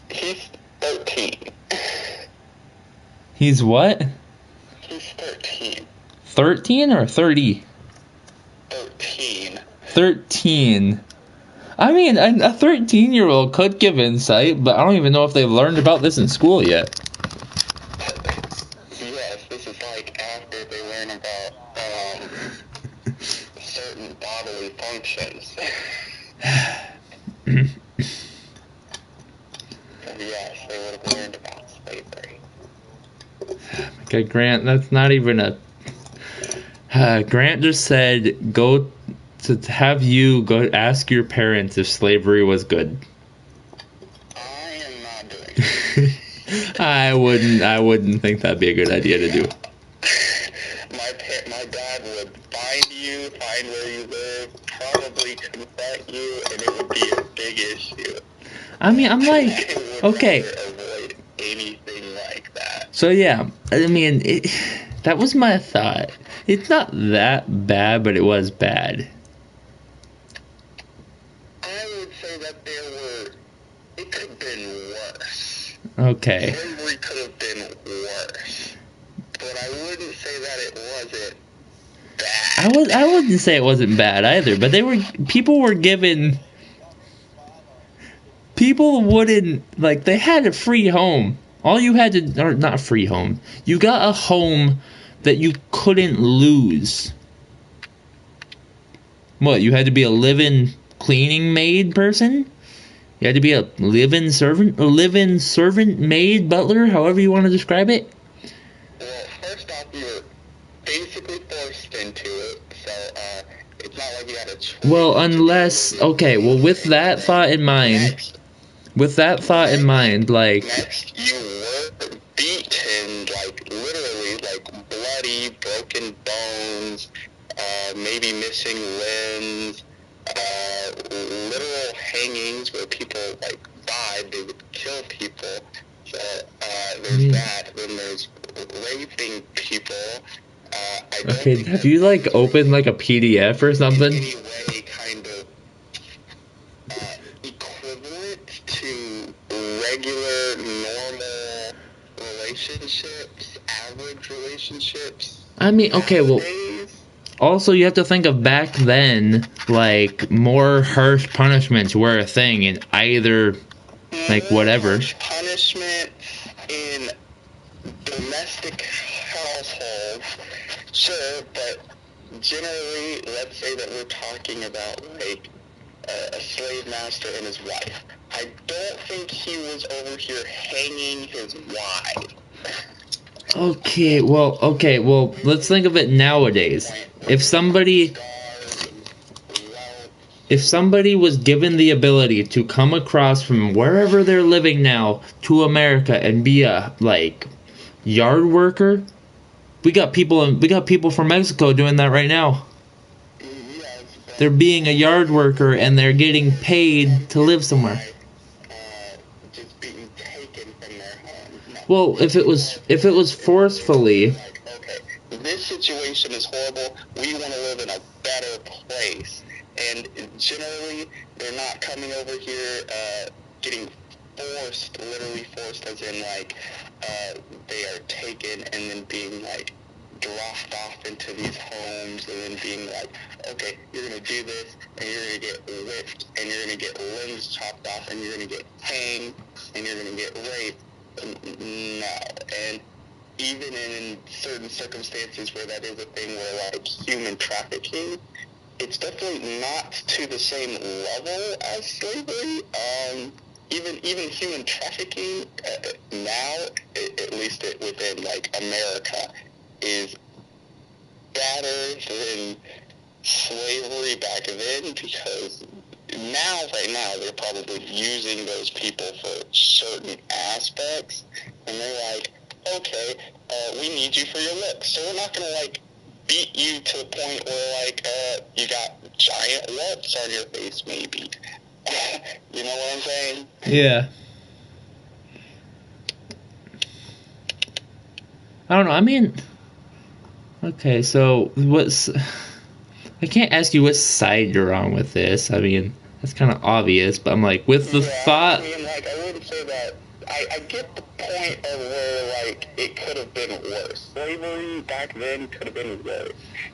He's 13. He's what? He's 13. 13 or 30? 13. 13. I mean, a 13-year-old could give insight, but I don't even know if they've learned about this in school yet. Yes, this is like after they learn about certain bodily functions. Yes, they would have learned about slavery. Okay, Grant, that's not even a... Grant just said, go to have you go ask your parents if slavery was good. I am not doing it. I wouldn't think that'd be a good idea to do. My dad would find where you live, probably confront you, and it would be a big issue. I mean, I'm like, They would okay. rather avoid anything like that. So yeah, I mean, that was my thought. It's not that bad, but it was bad. I would say that it could have been worse. Okay. Slavery could have been worse. But I wouldn't say that it wasn't bad. I wouldn't say it wasn't bad either, but people wouldn't, like, they had a free home. All you had to, or not free home, you got a home that you couldn't lose. What, you had to be a live-in cleaning maid person? You had to be a live-in servant maid, butler, however you want to describe it? Well, first off, you were basically forced into it, so it's not like you had a choice. Well, unless, okay, well, with that thought in mind, like... Next, you were beaten, like, literally, like, bloody, broken bones, maybe missing limbs, literal hangings where people, like, died, they would kill people. So, there's that. Then there's raping people. I don't Okay, think have you, like, opened, like, a PDF or something? in any way kind of equivalent to regular, normal relationships, average relationships. I mean, okay, well... Nowadays. Also, you have to think of back then, like, more harsh punishments were a thing in either, like, whatever. Harsh punishment in domestic households, sure, but generally, let's say that we're talking about, like, a slave master and his wife. I don't think he was over here hanging his wife. Okay, well, let's think of it nowadays. If somebody was given the ability to come across from wherever they're living now to America and be a, like, yard worker, we got people from Mexico doing that right now. They're being a yard worker and they're getting paid to live somewhere. Just being taken from their homes. Well, if it was forcefully, like, okay, this situation is horrible. We want to live in a better place. And generally, they're not coming over here getting forced, literally forced, as in like they are taken and then being like dropped off into these homes and then being like, okay, you're gonna do this and you're gonna get whipped and you're gonna get limbs chopped off and you're gonna get hanged and you're gonna get raped. No. And even in certain circumstances where that is a thing, where like human trafficking, it's definitely not to the same level as slavery. Even human trafficking now, at least within like America, is better than slavery back then, because right now, they're probably using those people for certain aspects, and they're like, okay, we need you for your looks, so we're not gonna like beat you to the point where like you got giant welts on your face, maybe. You know what I'm saying? yeah. I don't know. I mean, okay, so I can't ask you what side you're on with this. I mean, that's kind of obvious, but I'm like, with the thought. I mean, like, I wouldn't say that. I get the point of where, like, it could have been worse. Slavery back then could have been worse.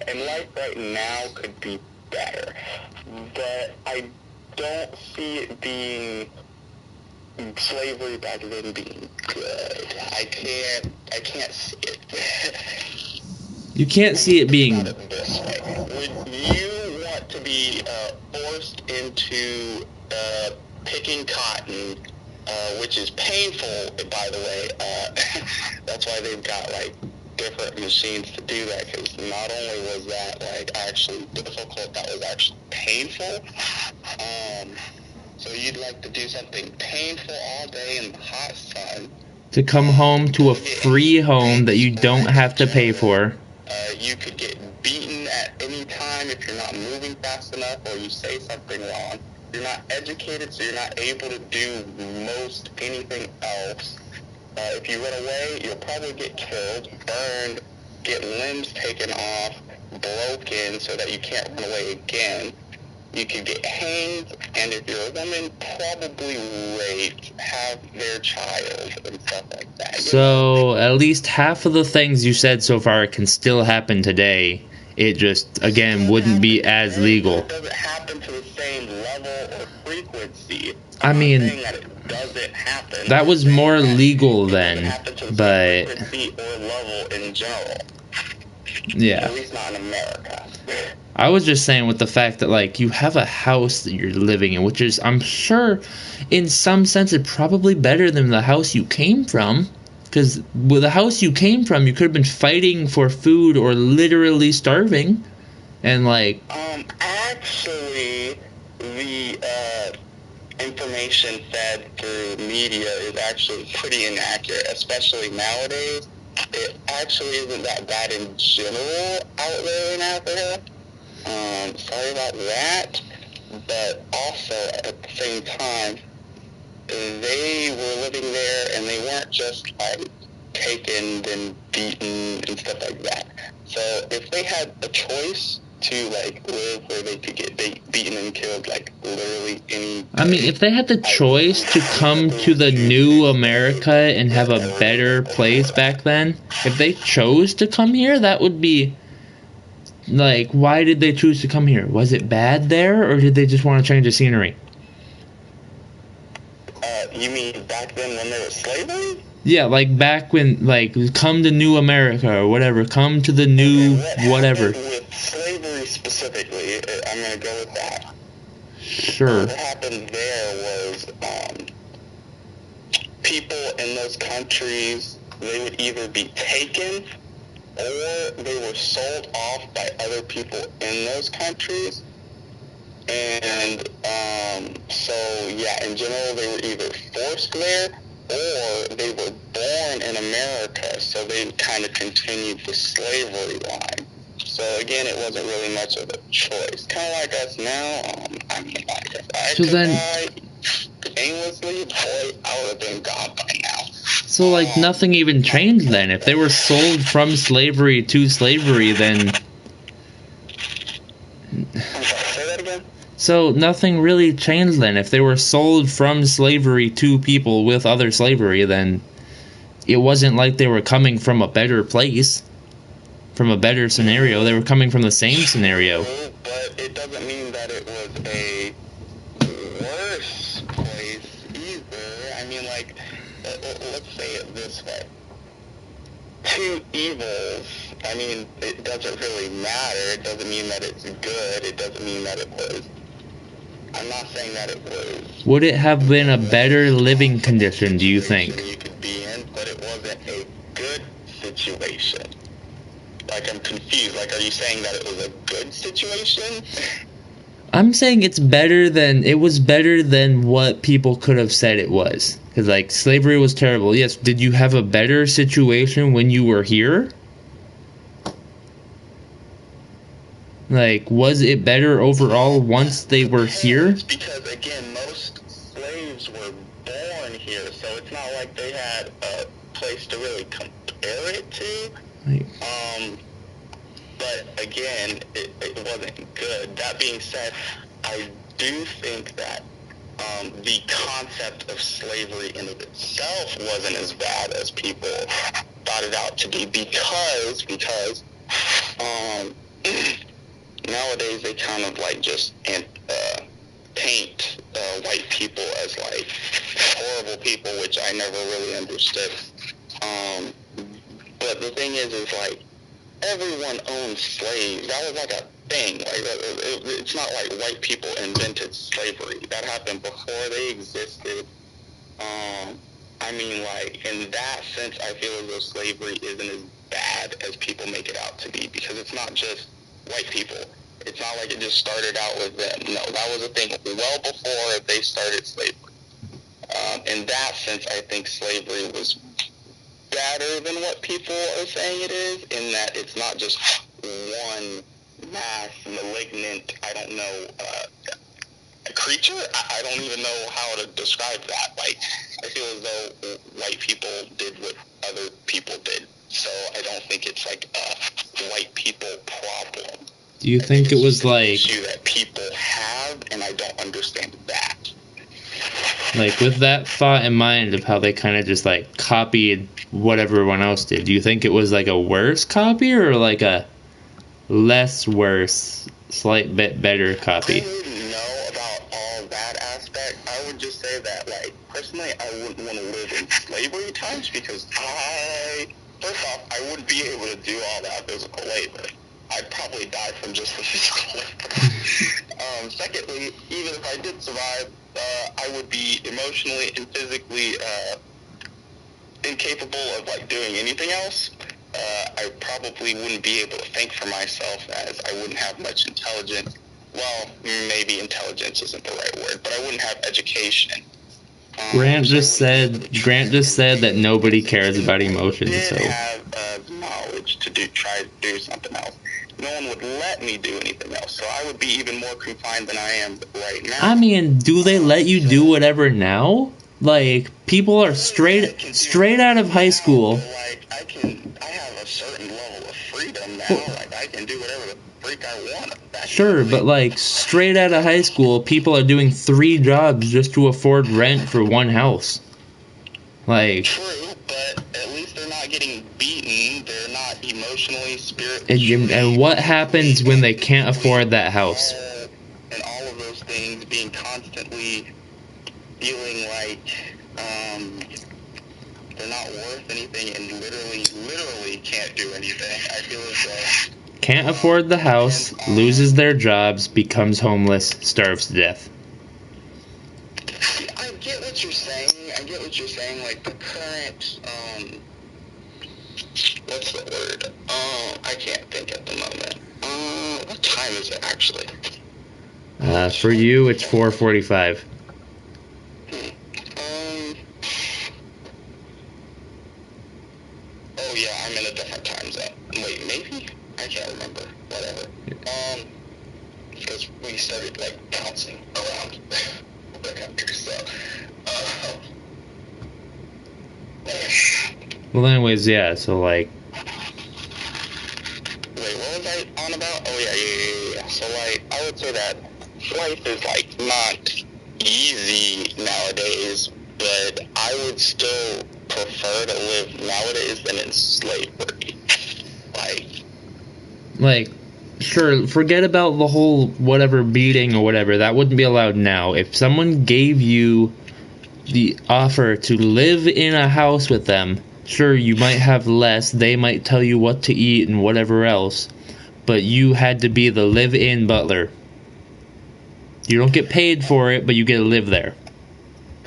And life right now could be better. But I don't see it being slavery back then being good. I can't see it. You can't see it being. Think about it this way. Would you want to be forced into picking cotton, which is painful, by the way? That's why they've got like different machines to do that, because not only was that like actually difficult, that was actually painful. So you'd like to do something painful all day in the hot sun, To come home to a free home that you don't have to pay for. You could get beaten at any time if you're not moving fast enough or you say something wrong. You're not educated, so you're not able to do most anything else. If you run away, you'll probably get killed, burned, get limbs taken off, broken so that you can't run away again. You could get hanged, and if you're a woman, probably raped, have their child, and stuff like that. So, at least half of the things you said so far can still happen today. It just, again, wouldn't be as legal. It doesn't happen to the same level or frequency. I mean, that it doesn't happen. That was more legal then, but frequency or level in general. yeah. At least not in America. I was just saying with the fact that, like, you have a house that you're living in, which is, I'm sure, in some sense, it's probably better than the house you came from. Because with the house you came from, you could have been fighting for food or literally starving. And, like... Actually, the information fed through media is actually pretty inaccurate, especially nowadays. It actually isn't that bad in general out there in Africa. Sorry about that, but also at the same time, they were living there and they weren't just like taken and beaten and stuff like that. So if they had a choice to like live where they could get beaten and killed like literally any... I mean, if they had the choice to come to the new America and have a better place back then, if they chose to come here, that would be... Like, why did they choose to come here? Was it bad there, or did they just want to change the scenery? You mean back then when there was slavery? Yeah, like back when, like, come to New America or whatever. Come to the new whatever. With slavery specifically, I'm going to go with that. Sure. What happened there was people in those countries, they would either be taken or they were sold off by other people in those countries. And so, yeah, in general, they were either forced there or they were born in America, so they kind of continued the slavery line. So, again, it wasn't really much of a choice. Kind of like us now. I mean, like, if I could die aimlessly, boy, I would have been gone by now. So, like, nothing even changed then. If they were sold from slavery to slavery, then... I'm sorry, say that again? So, nothing really changed then. If they were sold from slavery to people with other slavery, then it wasn't like they were coming from a better place, from a better scenario. They were coming from the same scenario. True, but it doesn't mean that it was a worse place either. I mean, like, let's say it this way. Two evils, I mean, it doesn't really matter. It doesn't mean that it's good. It doesn't mean that it was... I'm not saying that it was... Would it have been a better living condition, do you think? You could be in, but it wasn't a good situation. Like, I'm confused. Like, are you saying that it was a good situation? I'm saying it was better than what people could have said it was. Because, like, slavery was terrible. Yes, did you have a better situation when you were here? Like, was it better overall once they were here? Because, again, most slaves were born here, so it's not like they had a place to really compare it to. Like, But again, it wasn't good. That being said, I do think that the concept of slavery in of itself wasn't as bad as people thought it out to be because nowadays they kind of like just paint white people as like horrible people, which I never really understood. But the thing is like, everyone owned slaves. That was like a thing. Like, it's not like white people invented slavery. That happened before they existed. I mean, like, in that sense, I feel as though slavery isn't as bad as people make it out to be, because it's not just white people. It's not like it just started out with them. No, that was a thing well before they started slavery. In that sense, I think slavery was better than what people are saying it is, in that it's not just one mass malignant, I don't know, creature. I don't even know how to describe that. Like, I feel as though white people did what other people did, so I don't think it's like a white people problem. do you think it was an like... issue that people have, and I don't understand that. Like, with that thought in mind of how they kind of just, like, copied what everyone else did, do you think it was, like, a worse copy or, like, a less worse, slight bit better copy? I wouldn't know about all that aspect. I would just say that, like, personally, I wouldn't want to live in slavery times because first off, I wouldn't be able to do all that physical labor. I'd probably die from just the physical labor. Secondly, even if I did survive, I would be emotionally and physically incapable of like doing anything else. I probably wouldn't be able to think for myself, as I wouldn't have much intelligence. Well, maybe intelligence isn't the right word, but I wouldn't have education. Grant just said that nobody cares about emotions, so... I have knowledge to try to do something else. No one would let me do anything else, so I would be even more confined than I am right now. I mean, do they let you do whatever now? Like, people are straight out of high school. Like, I have a certain level of freedom now. Like, I can do whatever the freak I want. Sure, but like, straight out of high school, people are doing 3 jobs just to afford rent for one house. Like... True, but at least they're not getting beaten. They're not emotionally, spiritually... And what happens when they can't afford that house? And all of those things, being constantly feeling like they're not worth anything and literally can't do anything. I feel as though... Can't afford the house, loses their jobs, becomes homeless, starves to death. I get what you're saying. Like, the current, what's the word? I can't think at the moment. What time is it, actually? For you, it's 4:45. Oh yeah, I'm in a different time zone. Wait, maybe? I can't remember. Whatever. Because we started, like, bouncing around the country, so, Well, anyways, yeah. So like, Wait, what was I on about? Oh yeah. So like, I would say that life is like not easy nowadays, but I would still prefer to live nowadays than in slavery. like, sure, forget about the whole whatever beating or whatever. That wouldn't be allowed now. If someone gave you the offer to live in a house with them, sure, you might have less. They might tell you what to eat and whatever else, but you had to be the live-in butler. You don't get paid for it, but you get to live there.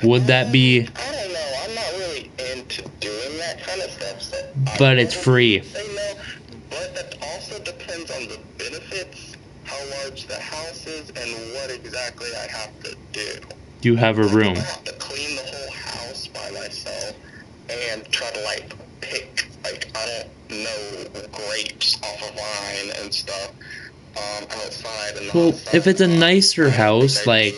Would that be? I don't know. I'm not really into doing that kind of stuff. So But it's free. say no, but that also depends on the benefits, how large the house is, and what exactly I have to do. You have a room. I have to clean the whole house by myself and try to like pick, like, I don't know, grapes off a vine and stuff outside. And Well, if it's a nicer house, like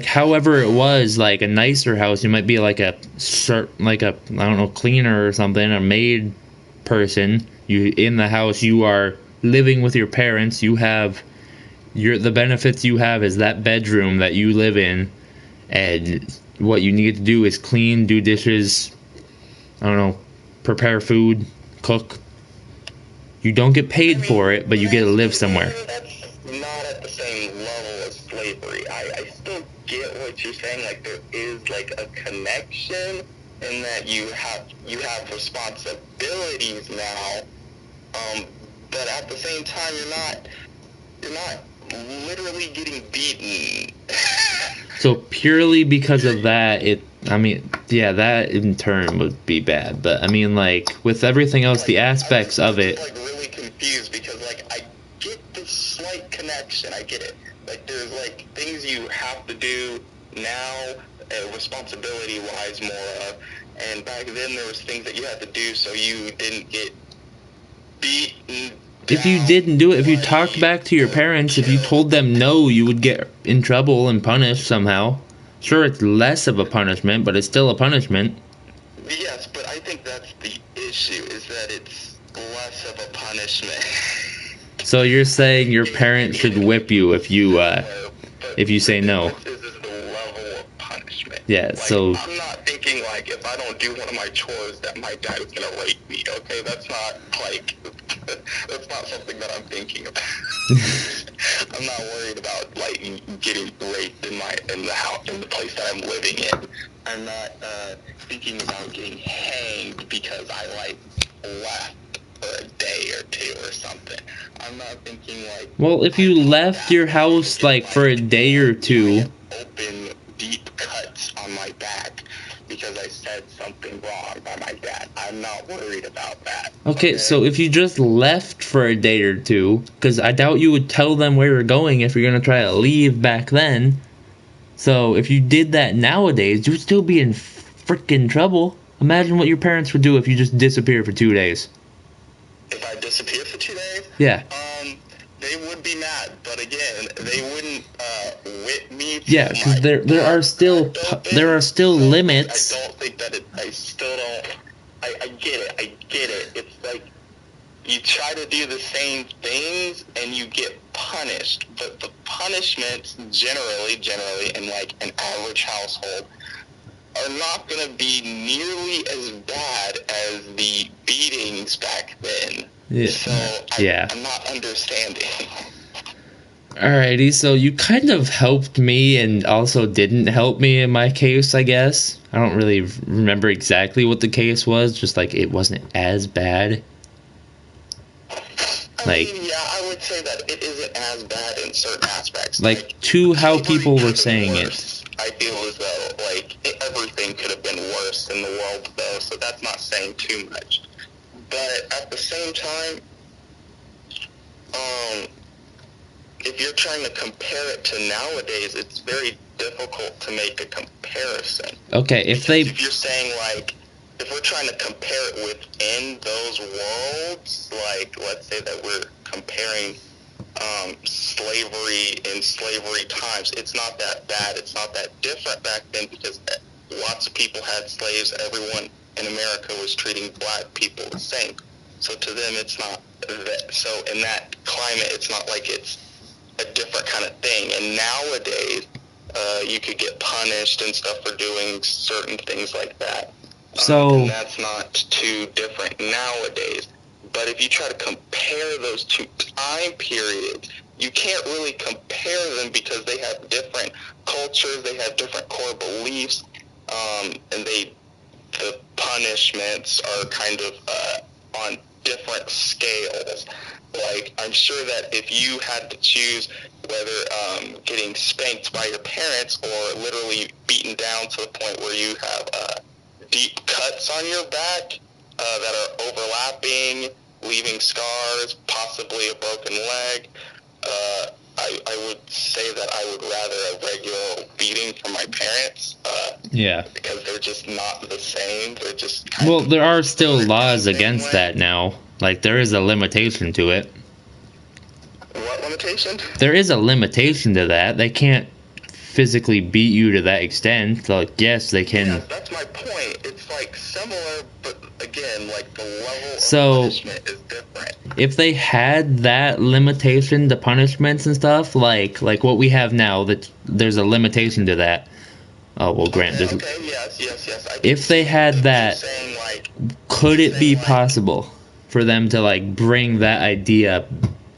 however it was, like a nicer house, you might be like a I don't know, cleaner or something, a maid person. You in the house, you are living with your parents. You have the benefits you have is that bedroom that you live in, and what you need to do is clean, do dishes, I don't know, prepare food, cook. You don't get paid for it, but you get to live somewhere. That's not at the same level as slavery. I still get what you're saying. Like, there is like a connection in that you have responsibilities now. But at the same time, you're not literally getting beaten. So purely because of that, that in turn would be bad. But I mean, like, with everything else, the aspects of it. I'm really confused because, like, I get the slight connection. I get it. Like, there's, like, things you have to do now, responsibility-wise more of. And back then, there was things that you had to do so you didn't get beaten. If you didn't do it, if you talked back to your parents, if you told them no, you would get in trouble and punished somehow. Sure, it's less of a punishment, but it's still a punishment. Yes, but I think that's the issue, is that it's less of a punishment. So you're saying your parents should whip you if you say no. This is the level of punishment. Yeah, like, so I'm not thinking, like, if I don't do one of my chores that my dad is gonna rape me, okay? That's not, like, that's not something that I'm thinking about. I'm not worried about, like, getting raped in the house, in the place that I'm living in. I'm not thinking about getting hanged because I, like, left for a day or two or something. I'm not thinking, like... Well, if you left your house, like, for a day or two... Open, deep cuts on my back because I said something wrong by my dad. I'm not worried about that. Okay, so if you just left for a day or two, because I doubt you would tell them where you're going if you're going to try to leave back then. So if you did that nowadays, you would still be in freaking trouble. Imagine what your parents would do if you just disappeared for 2 days. If I disappeared for 2 days? Yeah. They would be mad, but again, they wouldn't whip me. Yeah, because there are still limits. I don't think that I still don't. I get it. It's like you try to do the same things and you get punished, but the punishments generally in like an average household are not going to be nearly as bad as the beatings back then. Yeah. So I'm not understanding. Alrighty, so you kind of helped me and also didn't help me in my case, I guess. I don't really remember exactly what the case was, just like it wasn't as bad. I mean, yeah, I would say that it isn't as bad in certain aspects. Like to how people were saying it. I feel as though, like, everything could have been worse in the world, though, so that's not saying too much. But at the same time, if you're trying to compare it to nowadays, it's very difficult to make a comparison. Okay, if you're saying, like, if we're trying to compare it within those worlds, like, let's say that we're comparing slavery in slavery times, it's not that bad, it's not that different back then, because lots of people had slaves. Everyone in America was treating black people the same. So to them, it's not that. So in that climate, it's not like it's a different kind of thing. And nowadays, you could get punished and stuff for doing certain things like that. So and that's not too different nowadays. But if you try to compare those two time periods, you can't really compare them because they have different cultures, they have different core beliefs, and the punishments are kind of on different scales. Like, I'm sure that if you had to choose whether getting spanked by your parents or literally beaten down to the point where you have deep cuts on your back that are overlapping, leaving scars, possibly a broken leg, I would say that I would rather a regular beating from my parents. yeah. Because they're just not the same. They're just Well, there are still laws against that now. Like, there is a limitation to it. What limitation? There is a limitation to that. They can't physically beat you to that extent. Like, yes, they can. Yeah, that's my point. It's like similar, but again, like the level So, of punishment is different. If they had that limitation to punishments and stuff, like what we have now, that there's a limitation to that. Oh well, Grant. Okay, yes. If they had that, saying, like, could it be possible for them to like bring that idea,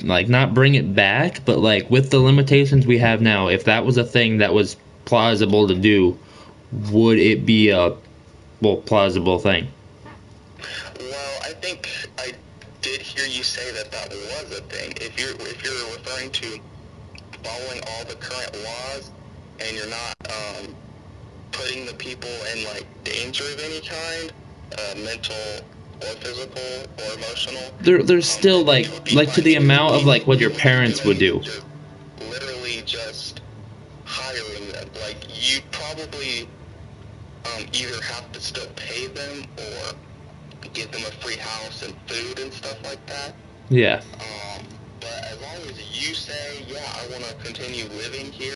like not bring it back, but like with the limitations we have now, if that was a thing that was plausible to do, would it be a plausible thing? Well, I think I did hear you say that that was a thing. If you're referring to following all the current laws and you're not putting the people in like danger of any kind, mental or physical or emotional. There's still like to the amount of like what your parents would do. Literally just hiring them. Like, you probably either have to still pay them or give them a free house and food and stuff like that. Yeah. But as long as you say, yeah, I want to continue living here.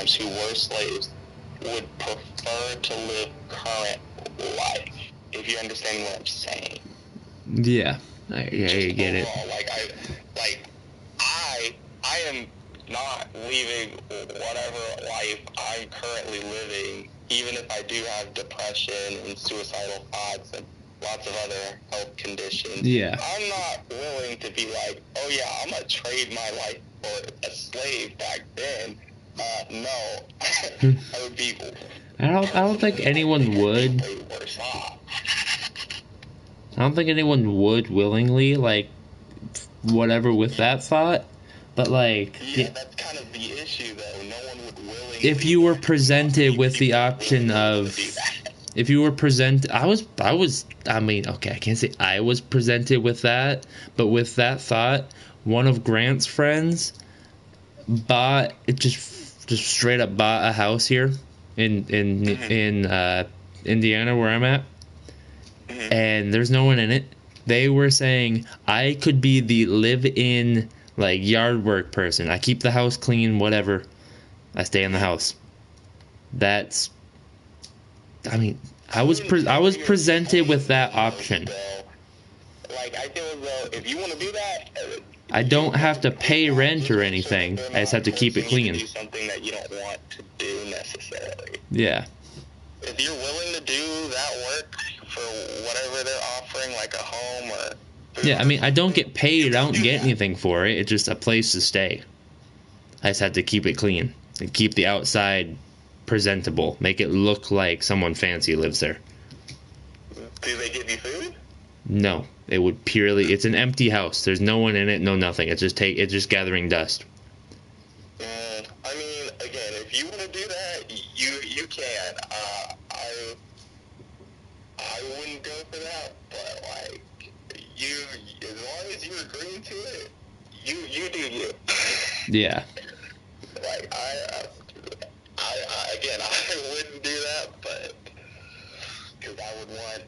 those who were slaves would prefer to live current life. If you understand what I'm saying. Yeah, I get it. I am not leaving whatever life I'm currently living, even if I do have depression and suicidal thoughts and lots of other health conditions. Yeah. I'm not willing to be like, oh yeah, I'm gonna trade my life for a slave back then. No, I would be. I don't think anyone would. Way worse off. I don't think anyone would willingly, like, whatever with that thought. But, like... Yeah, that's kind of the issue, though. No one would willingly... If you were presented with the option of... If you were presented... I mean, okay, I can't say I was presented with that. But with that thought, one of Grant's friends bought... Just straight up bought a house here in Indiana, where I'm at. And there's no one in it. They were saying, I could be the live-in, like, yard work person. I keep the house clean, whatever. I stay in the house. That's... I mean, I was presented with that option. Like, I feel as though if you want to do that... I don't have to pay rent or anything. I just have to keep it clean. Do something that you don't want to do necessarily. Yeah. If you're willing to do that work for whatever they're offering, like a home or... Yeah, I mean, I don't get paid. I don't get anything for it. It's just a place to stay. I just have to keep it clean and keep the outside presentable. Make it look like someone fancy lives there. Do they give you food? No, it would purely... It's an empty house. There's no one in it, no nothing. It's just gathering dust. I mean, again, if you want to do that, you can. I wouldn't go for that, but like as long as you're agreeing to it, you do you. Yeah. Like I wouldn't do that, but because I would want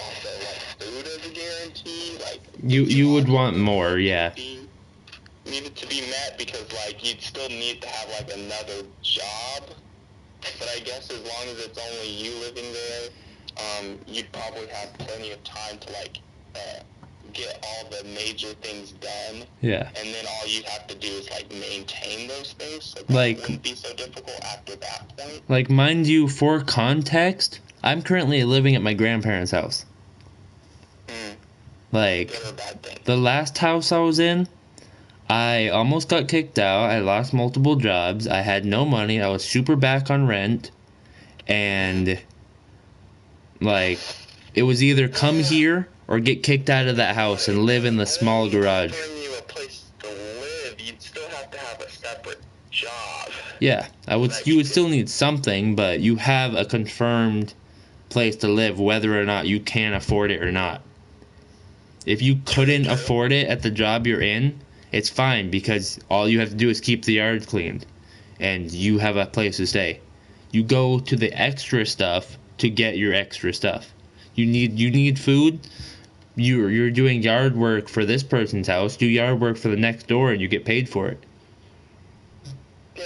also like food as a guarantee, like you would want more, yeah. Needed to be met because like you'd still need to have like another job, but I guess as long as it's only you living there, you'd probably have plenty of time to like get all the major things done. Yeah. And then all you'd have to do is like maintain those things, so that like, wouldn't be so difficult after that point. Like, mind you, for context, I'm currently living at my grandparents' house. Like, the last house I was in, I almost got kicked out. I lost multiple jobs. I had no money. I was super back on rent. And, like, it was either come here or get kicked out of that house and live in the small garage. Offering you a place to live, you'd still have to have a separate job. Yeah, you would still need something, but you have a confirmed place to live whether or not you can afford it or not. If you couldn't afford it at the job you're in, it's fine because all you have to do is keep the yard cleaned and you have a place to stay. You go to the extra stuff to get your extra stuff. You need food. You're doing yard work for this person's house. Do yard work for the next door, and you get paid for it. Yeah.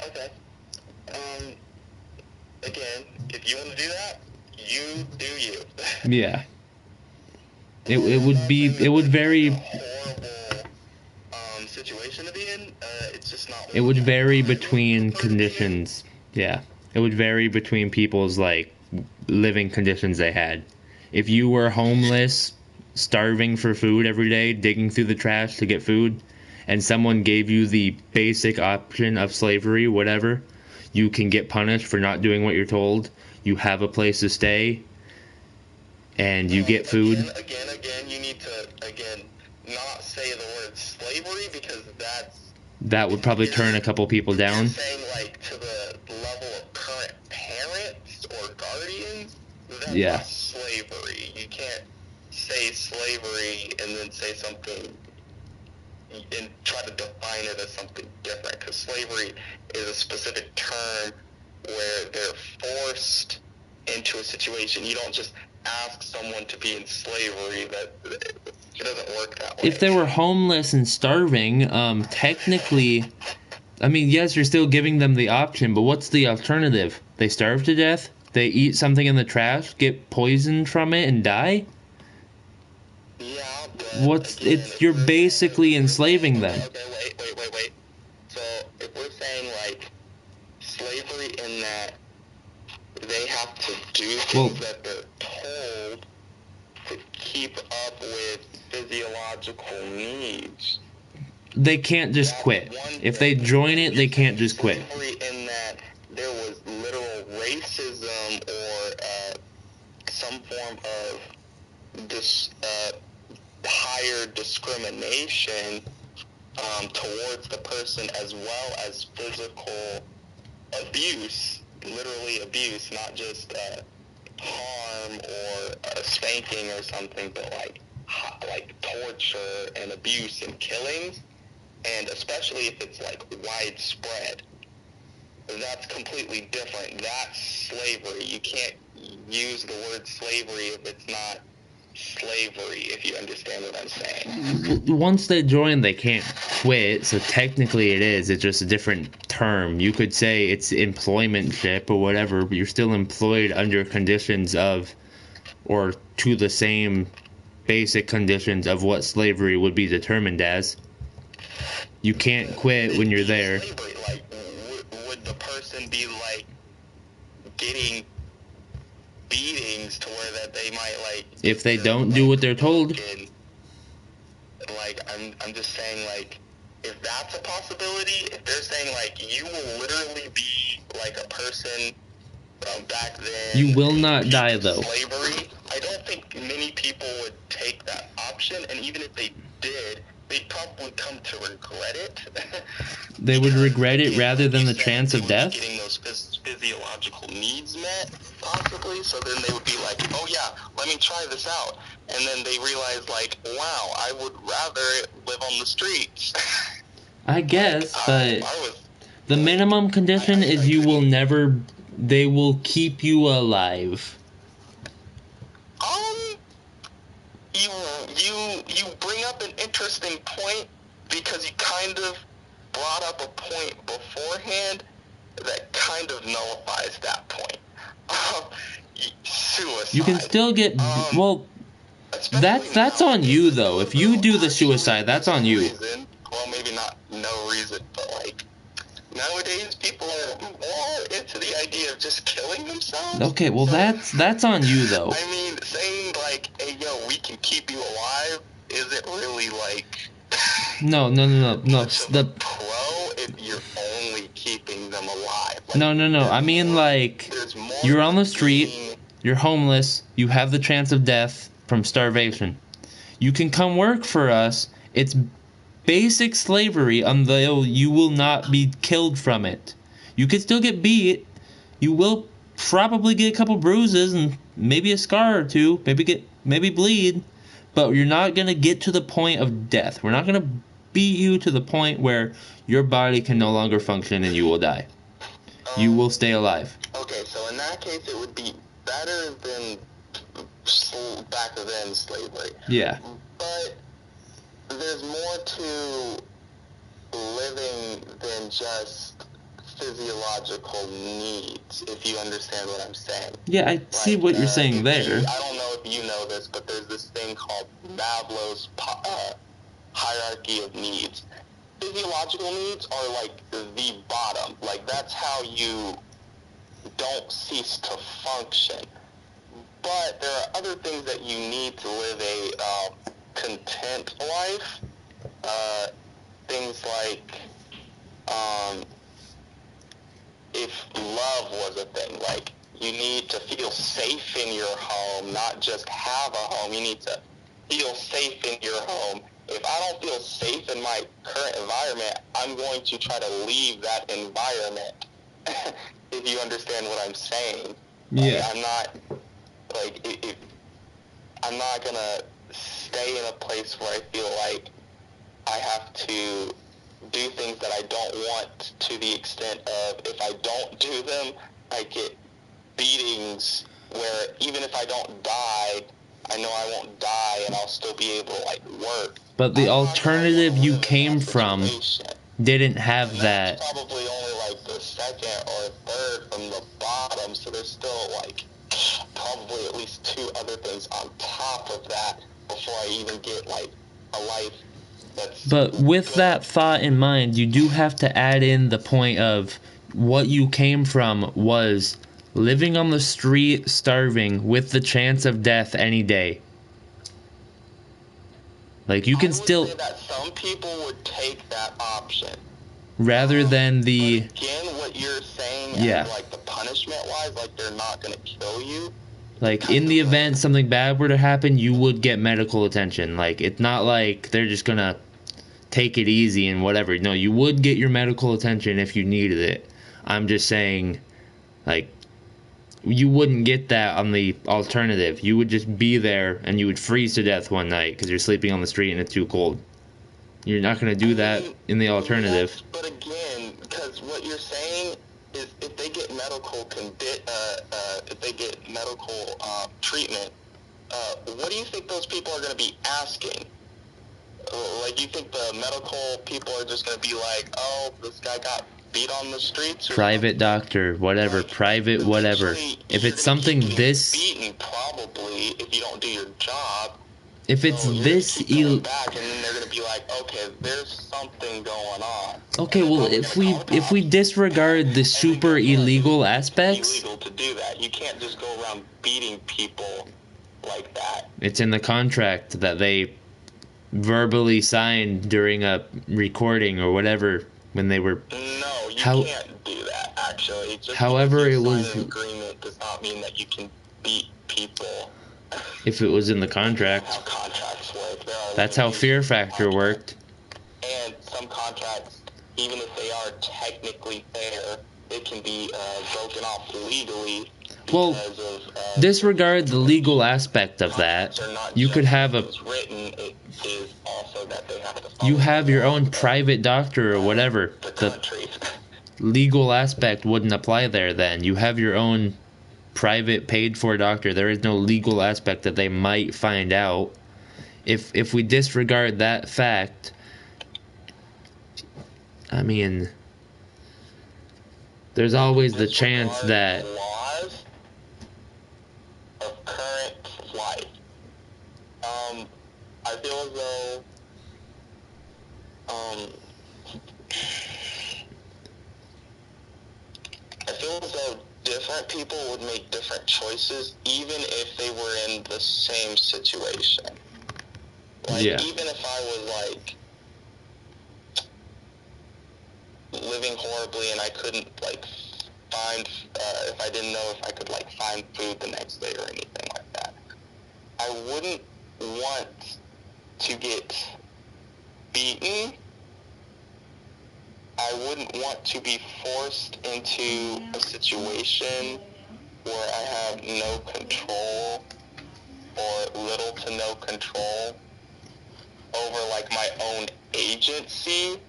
Okay. Again, if you want to do that, you do you. Yeah. It would vary. Horrible situation to be in. It's just not. It would vary between conditions. Yeah. It would vary between people's like living conditions they had. If you were homeless, starving for food every day, digging through the trash to get food, and someone gave you the basic option of slavery, whatever, you can get punished for not doing what you're told. You have a place to stay, and you get food. Again, you need to not say the word slavery because that would probably turn a couple people down. You're saying like to the level of current parents or guardians. That's not slavery. You can't say slavery and then say something and try to define it as something different, because slavery is a specific term where they're forced into a situation. You don't just ask someone to be in slavery. That it doesn't work that way. If they were homeless and starving, technically I mean, yes, you're still giving them the option, but what's the alternative? They starve to death? They eat something in the trash, get poisoned from it, and die? Yeah, but again, You're basically enslaving them. Okay, wait. So if we're saying like slavery in that they have to do things that they're told to keep up with physiological needs. They can't just quit. If they join it, they can't just quit. Slavery in that there was literal racism or some form of higher discrimination towards the person, as well as physical abuse, literally abuse, not just harm or spanking or something, but like torture and abuse and killings, and especially if it's like widespread. That's completely different. That's slavery. You can't use the word slavery if it's not slavery, if you understand what I'm saying. Once they join, they can't quit, so technically it is. It's just a different term. You could say it's employmentship or whatever, but you're still employed under conditions of, or to the same basic conditions of what slavery would be determined as. You can't quit when you're there. Slavery, like, would the person be, like, getting beatings to where that they might, like... If they don't do what they're told. Like, I'm just saying, like, if that's a possibility, if they're saying, like, you will literally be, like, a person back then... You will not die, though. Slavery, I don't think many people would take that option, and even if they did, they'd probably come to regret it. They would regret it rather than the chance of death? Getting those physiological needs met, possibly, so then they would be like, oh yeah, let me try this out. And then they realize, like, wow, I would rather live on the streets. I guess, but the minimum condition is you will never... They will keep you alive. You bring up an interesting point, because you kind of brought up a point beforehand that kind of nullifies that point. Suicide. You can still get... well, that's on you, though. If you do the suicide, that's on you. Well, maybe not no reason, but, like, nowadays people are more into the idea of just killing themselves. Okay, well, that's on you, though. I mean, saying, like, hey, yo, we can keep you alive isn't really, like... No. The pro if you're only keeping them alive. Like, No. I mean, like, you're on the street, you're homeless, you have the chance of death from starvation. You can come work for us. It's basic slavery until you will not be killed from it. You could still get beat. You will probably get a couple bruises and maybe a scar or two, maybe bleed, but you're not going to get to the point of death. We're not going to beat you to the point where your body can no longer function and you will die. You will stay alive. Okay, so in that case it would be better than back then slavery. Yeah. But there's more to living than just physiological needs, if you understand what I'm saying. Yeah, I see what you're saying there. I don't know if you know this, but there's this thing called Maslow's hierarchy of needs. Physiological needs are like the bottom. Like, that's how you don't cease to function. But there are other things that you need to live a content life. Things like if love was a thing, like, you need to feel safe in your home, not just have a home. You need to feel safe in your home. If I don't feel safe in my current environment, I'm going to try to leave that environment. If you understand what I'm saying. Yeah. I'm not gonna stay in a place where I feel like I have to do things that I don't want, to the extent of, if I don't do them, I get beatings where even if I don't die, I know I won't die and I'll still be able to, like, work. But the alternative you came from didn't have And that. that's probably only like the second or third from the bottom, so there's still like probably at least 2 other things on top of that before I even get like a life that's But with good. that thought in mind, you do have to add in the point of what you came from was living on the street, starving, with the chance of death any day. Like, you can I would still, say that some people would take that option. rather than the, But again, what you're saying Yeah. as like the punishment wise, like they're not gonna kill you. like, in the event something bad were to happen, you would get medical attention. Like, it's not like they're just gonna take it easy and whatever. No, you would get your medical attention if you needed it. I'm just saying, like, you wouldn't get that on the alternative. You would just be there and you would freeze to death one night because you're sleeping on the street and it's too cold. You're not going to do that in the alternative. Yes, but again, because what you're saying is if they get medical treatment, what do you think those people are going to be asking? Like, you think the medical people are just going to be like, oh, this guy got beat on the streets? Or Private something? doctor, whatever, Like, private whatever. eventually If you're it's gonna something keep getting this, beaten probably if you don't do your job. if it's So you're this, gonna keep going back, and then they're gonna be like, okay, there's something going on. okay, And they're well, probably if gonna we call the if we cops. disregard the And then super guess what? illegal It's aspects, illegal to do that. You can't just go around beating people like that. it's in the contract that they verbally signed during a recording or whatever when they were. No, you How- can't do that. Actually, just However, because it you was- sign an agreement does not mean that you can beat people. If it was in the That's contract, how contracts work. There are that's how limitations Fear to Factor contracts. worked. And some contracts, even if they are technically fair, it can be broken off legally Well, because of disregard the legal aspect of that. contracts are not You just could have that a, it's written, it is also that they have to follow you have the your laws own of private doctor or whatever. the The country. legal aspect wouldn't apply there then. You have your own private paid for doctor. There is no legal aspect that they might find out. If we disregard that fact, I mean, there's always the chance that Disregard the laws of current life. I feel as though different people would make different choices even if they were in the same situation. Like, Yeah. even if I was like living horribly and I couldn't like find if I didn't know if I could like find food the next day or anything like that, I wouldn't want to get beaten. I wouldn't want to be forced into a situation where I have no control or little to no control over like my own agency.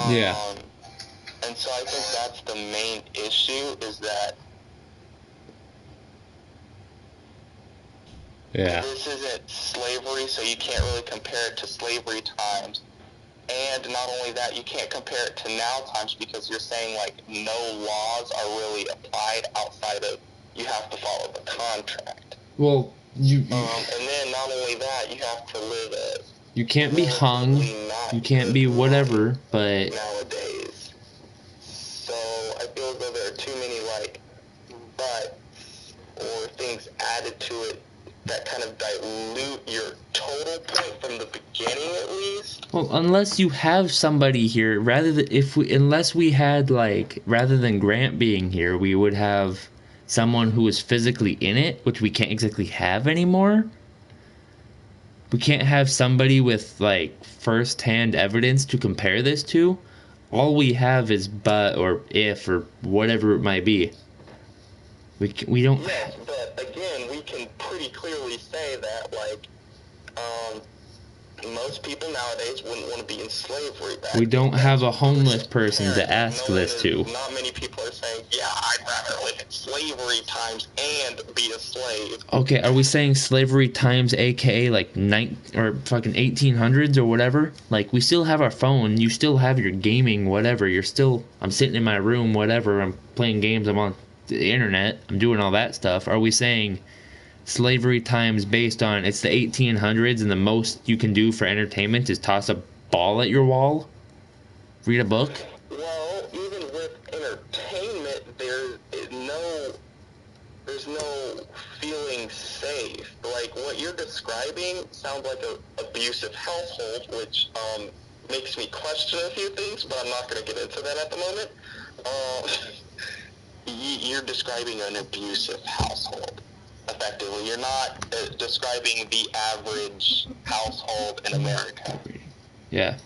Yeah. And so I think that's the main issue, is that Yeah. this isn't slavery, so you can't really compare it to slavery times. And not only that, you can't compare it to now times because you're saying like no laws are really applied outside of you have to follow the contract. Well, you And then not only that, you have to live a you can't be hung, relatively not you can't good be life whatever, but nowadays. So I feel as though there are too many like buts or things added to it that kind of dilute your total point from the beginning, at least. well, unless you have somebody here, unless we had like, rather than Grant being here, we would have someone who is physically in it, which we can't exactly have anymore. We can't have somebody with like first-hand evidence to compare this to. All we have is but or if or whatever it might be. We don't. Yes, but again, we can pretty clearly say that, like, most people nowadays wouldn't want to be in slavery back We don't then. have a homeless person to ask No one this is- to. Not many people are saying, yeah, I'd rather live in slavery times and be a slave. Okay, are we saying slavery times aka like fucking 1800s or whatever? Like, we still have our phone, you still have your gaming, whatever. I'm sitting in my room, whatever. I'm playing games, I'm on the internet, I'm doing all that stuff. Are we saying slavery times based on it's the 1800s and the most you can do for entertainment is toss a ball at your wall? Read a book? Well, even with entertainment, there's no feeling safe. Like, what you're describing sounds like an abusive household, which makes me question a few things, but I'm not going to get into that at the moment. You're describing an abusive household, effectively. You're not describing the average household in America. Yeah.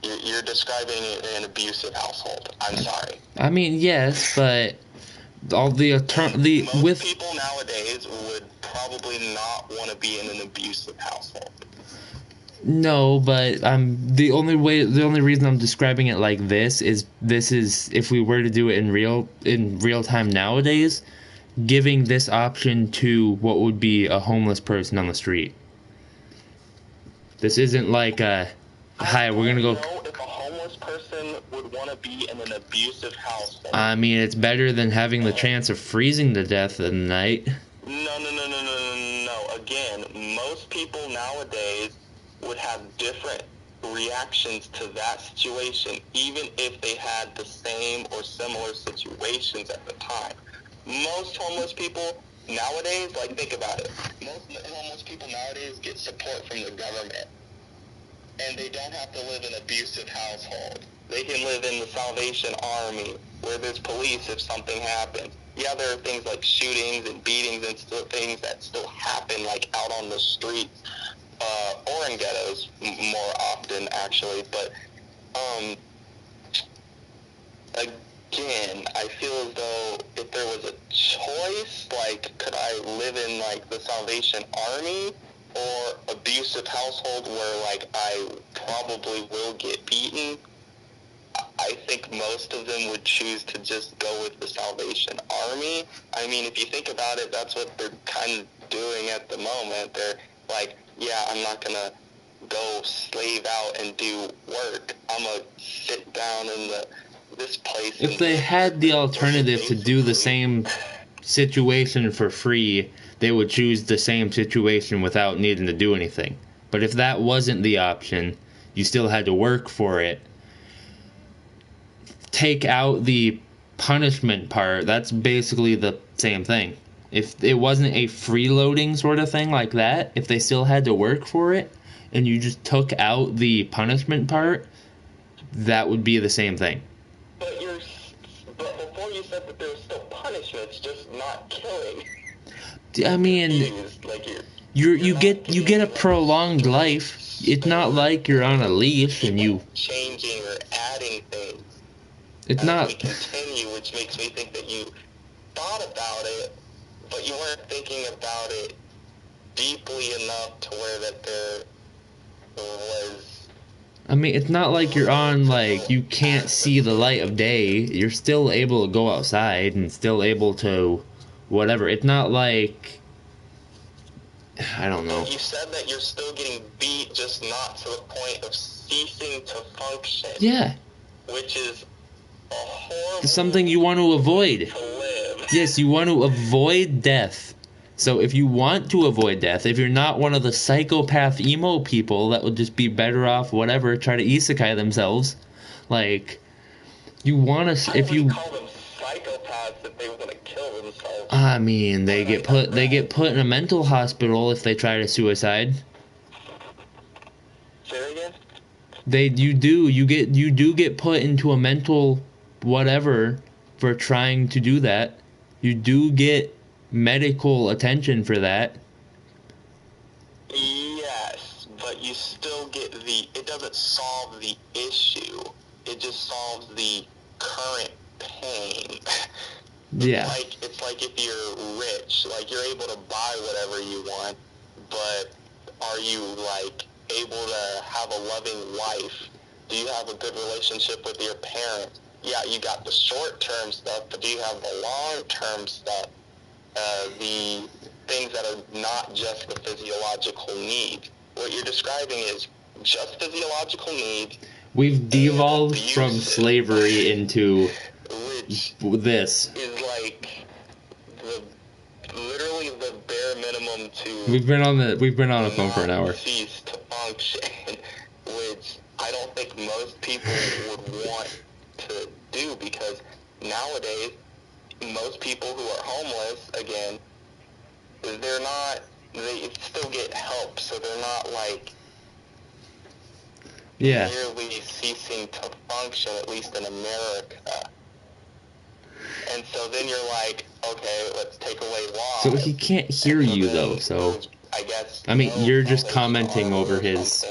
You're describing an abusive household. I'm sorry. I mean, yes, but Most people nowadays would probably not want to be in an abusive household. No, but the only reason I'm describing it like this is if we were to do it in real time nowadays, giving this option to what would be a homeless person on the street. This isn't like hi, we're gonna go. I don't know if a homeless person would want to be in an abusive household. I mean, it's better than having the chance of freezing to death at night. No. Again, most people nowadays would have different reactions to that situation, even if they had the same or similar situations at the time. Most homeless people nowadays, like, think about it. Most homeless people nowadays get support from the government. And they don't have to live in an abusive household. They can live in the Salvation Army, where there's police if something happens. Yeah, there are things like shootings and beatings and still things that still happen, like out on the streets, or in ghettos more often, actually. But again, I feel as though if there was a choice, like, could I live in like the Salvation Army or abusive household where, like, I probably will get beaten, I think most of them would choose to just go with the Salvation Army. I mean, if you think about it, that's what they're kind of doing at the moment. They're like, yeah, I'm not going to go slave out and do work. I'm going to sit down in this place. If they had the alternative to do the same situation for free, they would choose the same situation without needing to do anything. But if that wasn't the option, you still had to work for it. Take out the punishment part, that's basically the same thing. If it wasn't a freeloading sort of thing like that, if they still had to work for it, and you just took out the punishment part, that would be the same thing. But before you said that there was still punishments, just not killing. I mean, you get a prolonged life. It's not like you're on a leash and you changing or adding things. It's not. We continue, which makes me think that you thought about it, but you weren't thinking about it deeply enough to where that there was. I mean, it's not like you're on, like, you can't see the light of day. You're still able to go outside and still able to whatever. It's not like, I don't know. You said that you're still getting beat, just not to the point of ceasing to function. Yeah. Which is a horrible something you want to avoid. to live. Yes, you want to avoid death. So if you want to avoid death, if you're not one of the psychopath emo people that would just be better off, whatever, try to isekai themselves, like, you want to, if you call them psychopaths if they want to kill themselves. I mean, they get put in a mental hospital if they try to suicide. Say that again? You do get put into a mental whatever for trying to do that. You do get medical attention for that. Yes, but you still get it doesn't solve the issue. It just solves the current pain. Yeah. It's like if you're rich, like, you're able to buy whatever you want, but Are you, like, able to have a loving life? Do you have a good relationship with your parents? Yeah, you got the short-term stuff, but do you have the long-term stuff? The things that are not just the physiological needs. What you're describing is just physiological needs. We've devolved from slavery into which this. is like literally the bare minimum to. We've been on the phone for an hour. Cease to function, which I don't think most people would want to do, because nowadays most people who are homeless, again, they still get help, so they're not like nearly ceasing to function, at least in America. And so then you're like, okay, let's take away laws. So he can't hear you though, so I guess. I mean, you're just commenting over his.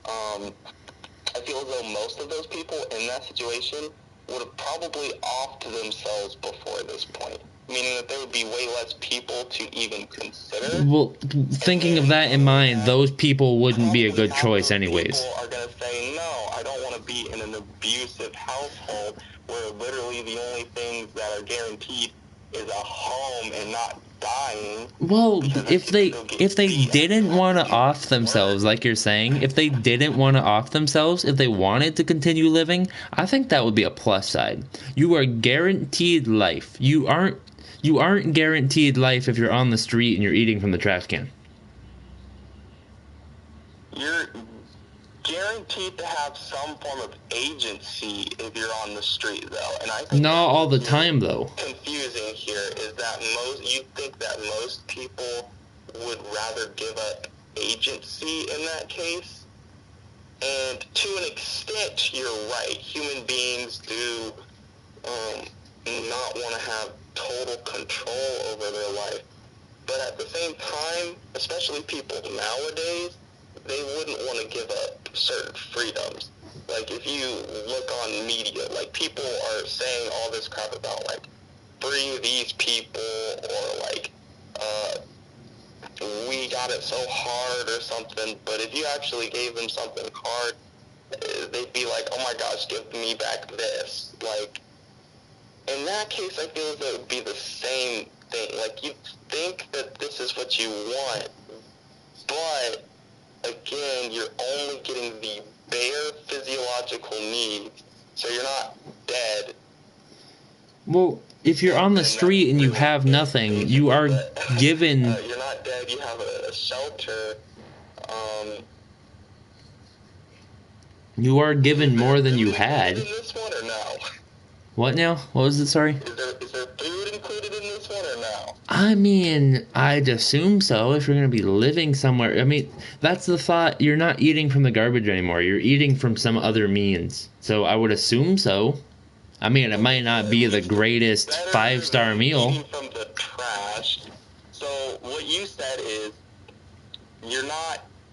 I feel as though most of those people in that situation would have probably offed themselves before this point. Meaning that there would be way less people to even consider. Well, thinking of that in mind, those people wouldn't be a good choice anyways. People are going to say, no, I don't want to be in an abusive household where literally the only things that are guaranteed is a home and not dying. Well, if they didn't want to off themselves, like you're saying, if they didn't want to off themselves, if they wanted to continue living, I think that would be a plus side. You are guaranteed life. You aren't guaranteed life if you're on the street and you're eating from the trash can. You're guaranteed to have some form of agency if you're on the street, though. And I think not all the time, though. Confusing here is that you think that most people would rather give up agency in that case. And to an extent, you're right. Human beings do not want to have total control over their life. But at the same time, especially people nowadays, they wouldn't want to give up certain freedoms. Like, if you look on media, like, people are saying all this crap about, like, free these people, or, like, we got it so hard or something. But if you actually gave them something hard, they'd be like, oh my gosh, give me back this. Like, in that case, I feel as though it would be the same thing. Like, you think that this is what you want, but again, you're only getting the bare physiological needs, so you're not dead. Well, if you're on the street and you have nothing, you are given. You're not dead. You have a shelter. You are given more than you had. In this one or no? What now? What was it? Sorry. Is there food included in this one or no? I mean, I'd assume so if you're going to be living somewhere. I mean, that's the thought. You're not eating from the garbage anymore. You're eating from some other means. So I would assume so. I mean, it might not be the greatest 5-star meal. Eating from the trash. So what you said is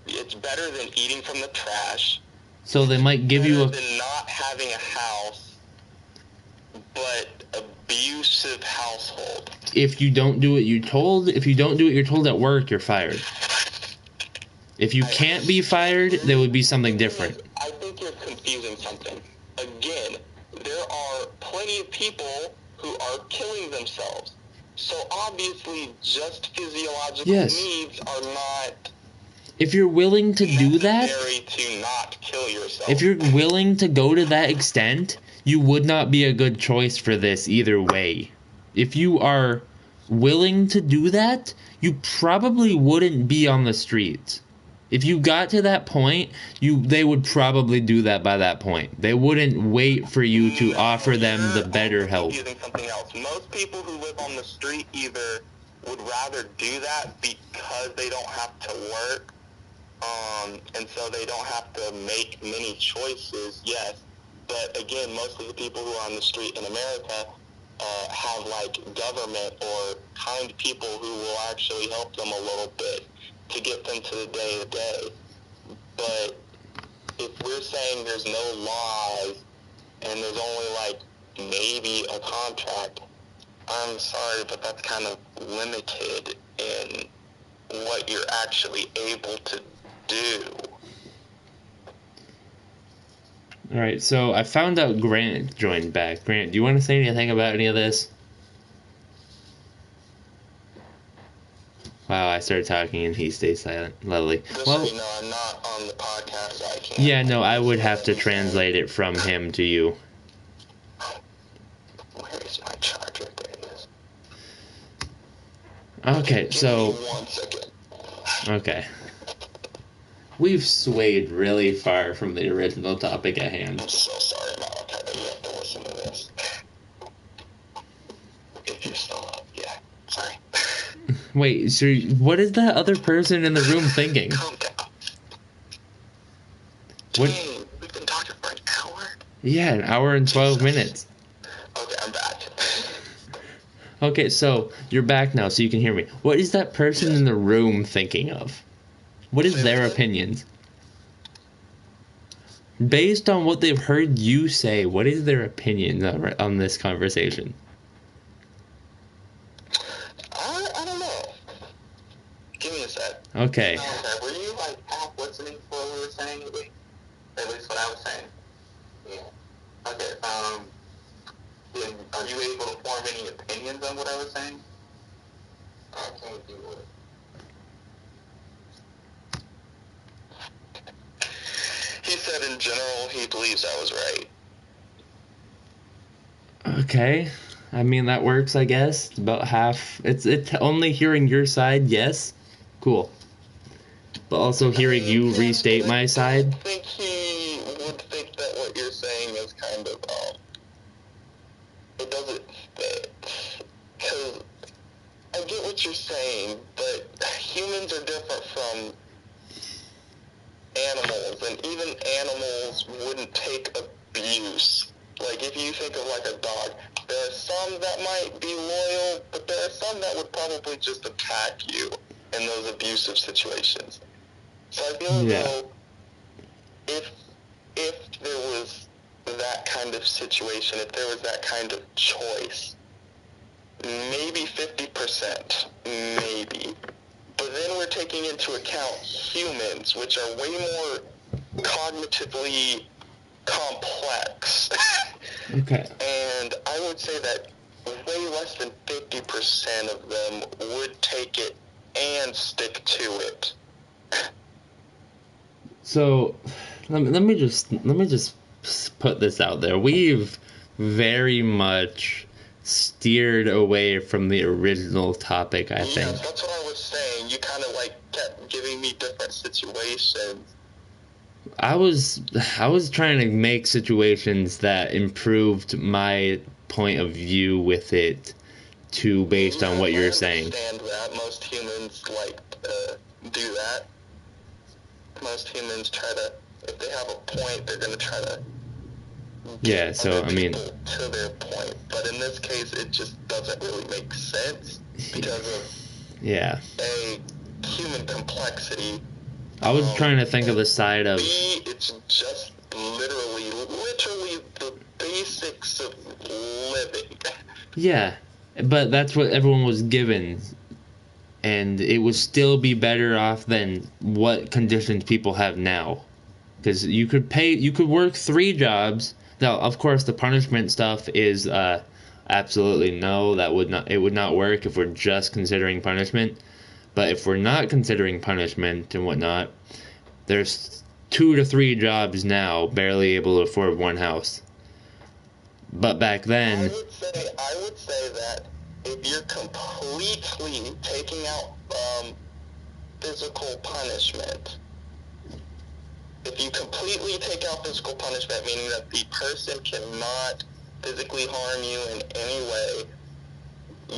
it's better than eating from the trash. So they might give you than not having a house, but abusive household. If you don't do what you're told at work, you're fired. If you can't be fired, there would be something different. I think you're confusing something. Again, there are plenty of people who are killing themselves. So obviously, just physiological needs are not. If you're willing to do that, to not kill yourself. If you're willing to go to that extent, you would not be a good choice for this either way. If you are willing to do that, you probably wouldn't be on the streets. If you got to that point, they would probably do that by that point. They wouldn't wait for you to offer them the better help. Something else. Most people who live on the street either would rather do that because they don't have to work, and so they don't have to make many choices, yes. But again, most of the people who are on the street in America have like government or kind people who will actually help them a little bit to get them to the day-to-day. But if we're saying there's no laws and there's only like maybe a contract, I'm sorry, but that's kind of limited in what you're actually able to do. Alright, so I found out Grant joined back. Grant, do you want to say anything about any of this? Wow, I started talking and he stays silent. Lovely. Just Well, so you know, I'm not on the podcast, so I can't. yeah, no, I would have to translate it from him to you. Where is my charger? There it is. Okay, so... Give me 1 second. Okay. We've swayed really far from the original topic at hand. I'm so sorry, Malachi, that you have to listen to this. If you're still up, yeah. Sorry. Wait, so what is that other person in the room thinking? Calm down. What? Dang, we've been talking for an hour? Yeah, an hour and 12 minutes. Okay, I'm back. Okay, so you're back now, so you can hear me. What is that person in the room thinking of? What is their opinions? Based on what they've heard you say, what is their opinion on this conversation? I don't know. Give me a sec. Okay. Okay, were you like half listening to what we were saying? At least what I was saying. Yeah. Okay. Are you able to form any opinions on what I was saying? I can't do it. He said in general he believes I was right. Okay. I mean, that works, I guess. It's about half. It's only hearing your side, yes. Cool. But also hearing you restate my side. I think he would think that what you're saying is kind of, it doesn't fit. Because I get what you're saying, but humans are different from animals, and even animals wouldn't take abuse. Like, if you think of like a dog, there are some that might be loyal, but there are some that would probably just attack you in those abusive situations. So I feel as though if there was that kind of situation, if there was that kind of choice, maybe 50%, maybe. But then we're taking into account humans, which are way more cognitively complex. Okay. And I would say that way less than 50% of them would take it and stick to it. So, let me just put this out there. We've very much steered away from the original topic, I think. Yes, that's what I was saying. You kind of like kept giving me different situations. I was trying to make situations that improved my point of view with it to based on what you're saying. I understand that. Most humans like to do that. Most humans try to, if they have a point, they're going to try to Yeah, so I mean, to their point. But in this case, it just doesn't really make sense because of yeah. A, human complexity. I was trying to think of the side of B, it's just literally the basics of living. yeah, but that's what everyone was given, and it would still be better off than what conditions people have now, because you could work 3 jobs. Now, of course, the punishment stuff is absolutely no. It would not work if we're just considering punishment. But if we're not considering punishment and whatnot, there's 2 to 3 jobs now, barely able to afford 1 house. But back then, I would say that if you're completely taking out physical punishment, if you completely take out physical punishment, meaning that the person cannot physically harm you in any way,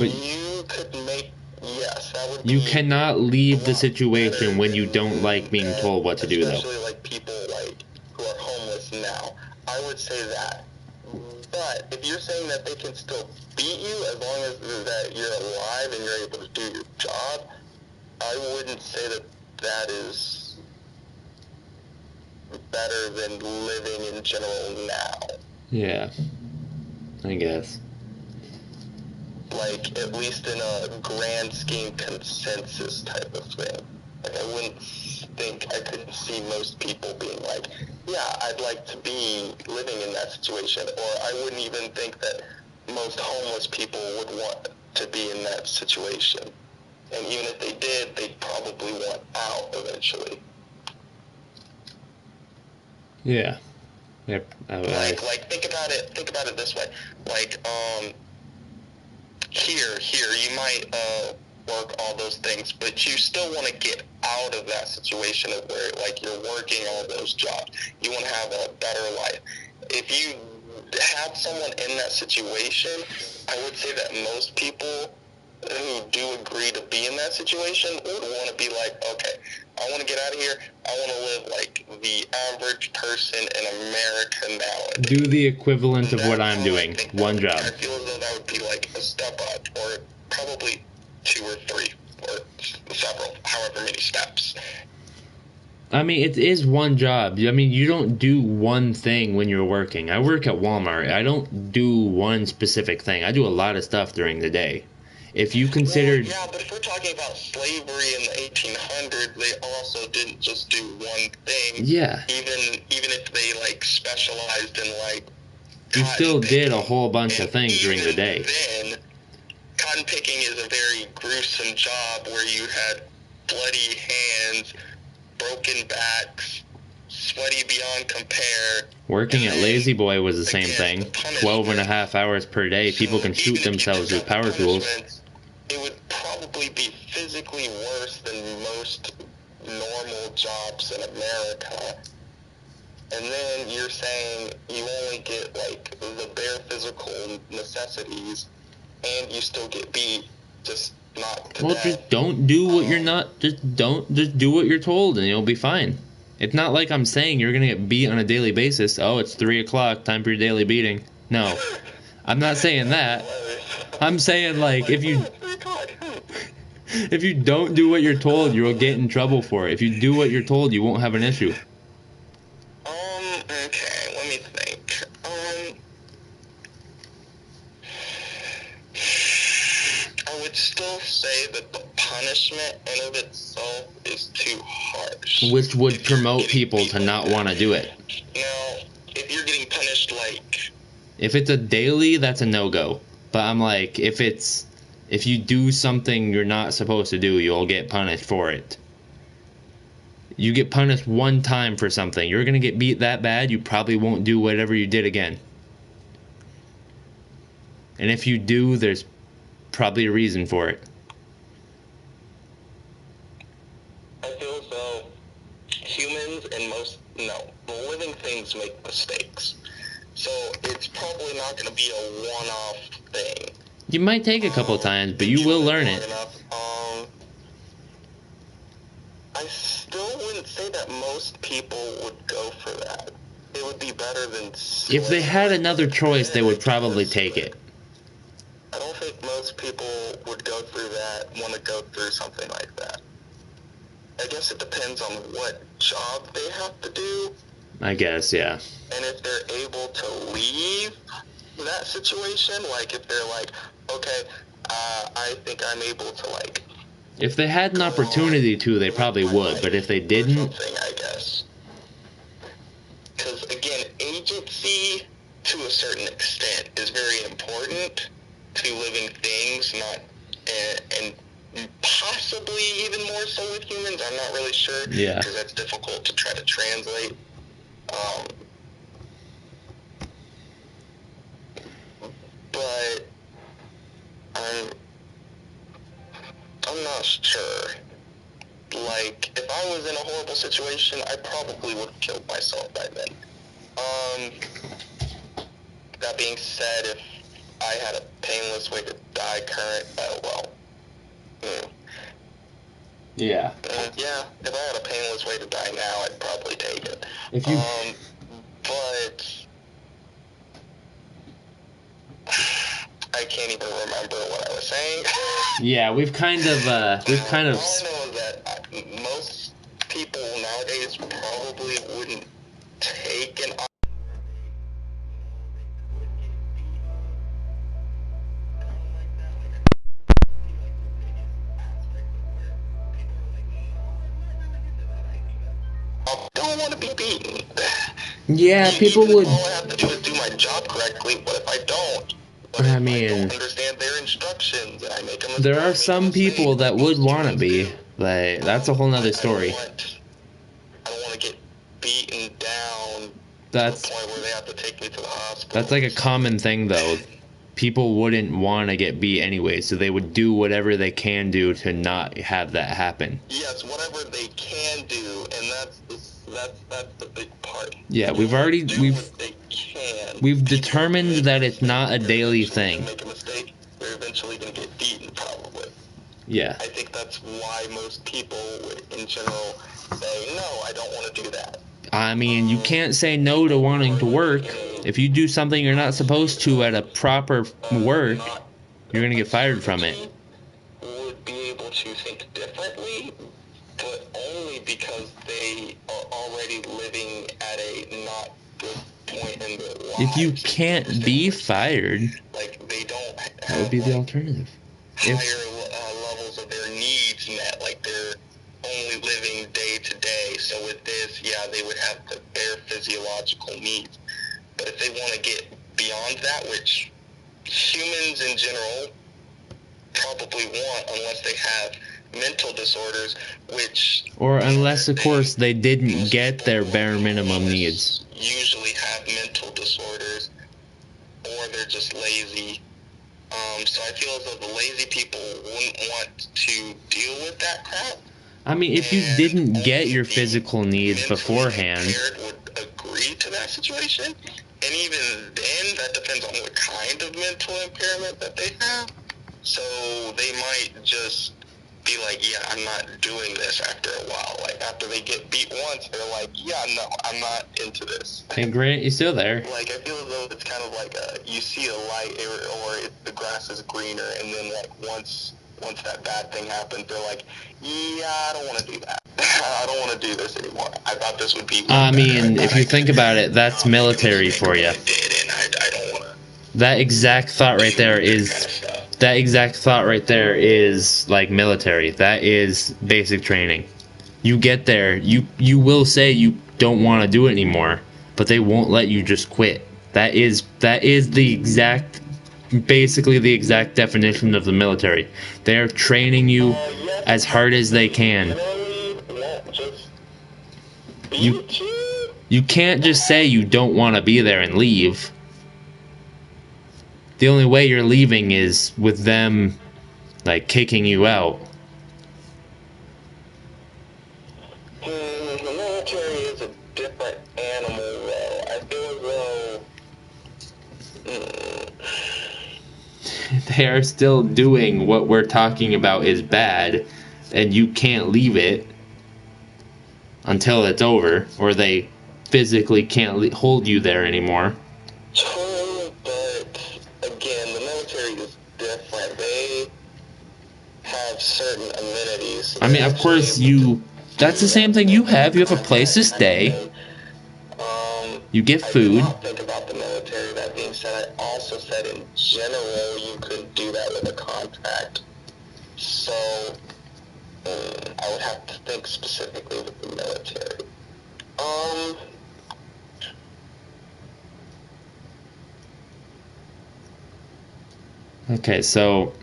you could make, yes, that would be... You cannot leave the situation when you don't like being told what to do, though. Especially like people like who are homeless now. I would say that. But if you're saying that they can still beat you as long as that you're alive and you're able to do your job, I wouldn't say that that is better than living in general now. Yeah, I guess. like, at least in a grand scheme consensus type of thing. Like, I wouldn't think, I could see most people being like, yeah, I'd like to be living in that situation, or I wouldn't even think that most homeless people would want to be in that situation. And even if they did, they'd probably want out eventually. Yeah. Yep. Like think about it this way. Like, here, you might, work all those things, but you still want to get out of that situation of where, like, you're working all those jobs. You want to have a better life. If you had someone in that situation, I would say that most people who do agree to be in that situation would want to be like, okay, I want to get out of here. I want to live like the average person in America nowadays. Do the equivalent of what I'm doing. One job. I feel as though that would be like a step up, or probably 2 or 3, or several, however many steps. I mean, it is one job. I mean, you don't do one thing when you're working. I work at Walmart. I don't do one specific thing. I do a lot of stuff during the day. If you considered... Well, yeah, but if we're talking about slavery in the 1800s, they also didn't just do one thing. Yeah. Even if they, like, specialized in, like, You still did a picking. whole bunch of things during the day. Then, cotton picking is a very gruesome job where you had bloody hands, broken backs, sweaty beyond compare. Working at Lazy Boy was the same thing. 12 and a half hours per day. People can shoot themselves with power tools. It would probably be physically worse than most normal jobs in America. And then you're saying you only get, like, the bare physical necessities, and you still get beat, just not to death. Just don't do what you're not... Just do what you're told, and you'll be fine. It's not like I'm saying you're gonna get beat on a daily basis. Oh, it's 3 o'clock, time for your daily beating. No. I'm not saying that. I'm saying, like, if you don't do what you're told, you'll get in trouble for it. If you do what you're told, you won't have an issue. Okay, let me think. I would still say that the punishment in of itself is too harsh. Which would promote people to not want to do it. Now, if you're getting punished, like... If it's a daily, that's a no-go. But I'm like, if you do something you're not supposed to do, you'll get punished for it. You get punished one time for something. You're going to get beat that bad, you probably won't do whatever you did again. And if you do, there's probably a reason for it. I feel as though humans and living things make mistakes. So it's probably not going to be a one-off thing. You might take a couple times, but you will learn it. I still wouldn't say that most people would go for that. It would be better than... If they had another choice, they would probably take it. I don't think most people would go through that, want to go through something like that. I guess it depends on what job they have to do. I guess, yeah. And if they're able to leave that situation, like if they're like, okay, I think I'm able to, like... If they had an opportunity to, they probably would, but if they didn't... Something, I guess. Because, again, agency, to a certain extent, is very important to living things, and possibly even more so with humans. I'm not really sure. Yeah. Because that's difficult to try to translate. But I'm not sure. Like, if I was in a horrible situation, I probably would have killed myself by then. That being said, if I had a painless way to die Yeah. yeah, if I had a painless way to die now, I'd probably take it. If you... But I can't even remember what I was saying. Yeah, we've kind of... All I know is that most people nowadays probably wouldn't take an... don't want to be beaten. Yeah, people Even would. if all I have to do is do my job correctly, what if I don't? What I if I don't mean, understand their instructions and I make a mistake? there are some people that would want to be. Like, that's a whole nother story. I don't want to get beaten down That's to the point where they have to take me to the hospital. that's like a common thing, though. People wouldn't want to get beat anyway, so they would do whatever they can do to not have that happen. Yes, whatever they can do, and that's the big part. Yeah, What they can. we've determined that it's not a daily thing. Make a mistake, they're eventually going to get beaten, probably. Yeah. I think that's why most people, in general, say, no, I don't want to do that. I mean, you can't say no to wanting to work. If you do something you're not supposed to at a proper work, you're going to get fired from it. Would be able to think differently, but only because they are already living at a not good point in their lives. If you can't be fired, like they don't have, that would be the alternative. Higher levels of their needs met, like they're only living day to day. So with this, yeah, they would have the bare physiological needs. But if they want to get beyond that, which humans in general probably want, unless they have mental disorders, or unless, of course, they didn't get their bare minimum needs. Usually have mental disorders, or they're just lazy. So I feel as though the lazy people wouldn't want to deal with that crap. I mean, if you didn't get your physical needs beforehand, would agree to that situation, and even then, that depends on what kind of mental impairment that they have. So they might just be like, yeah, I'm not doing this after a while. Like, after they get beat once, they're like, yeah, no, I'm not into this. Hey, Grant, you still there? Like, I feel as though it's kind of like you see a light, or the grass is greener, and then, like, once that bad thing happens, they're like, yeah, I don't want to do that. I don't want to do this anymore. I thought this would be I mean, if you think about it, that's military for you. I don't want to. That exact thought right there is like military. That is basic training. You get there, you will say you don't want to do it anymore, but they won't let you just quit. That is basically the exact definition of the military. They're training you as hard as they can. You can't just say you don't want to be there and leave. The only way you're leaving is with them, like, kicking you out. The military is a different animal, though. I feel as though... They are still doing what we're talking about is bad, and you can't leave it until it's over, or they physically can't hold you there anymore. True, but again, the military is different. They have certain amenities. I mean, of course, that's the same thing you have. You have a place to stay. You get food. I did not think about the military. That being said, I also said in general you could do that with a contract. So I would have to think specifically with the military. Okay, so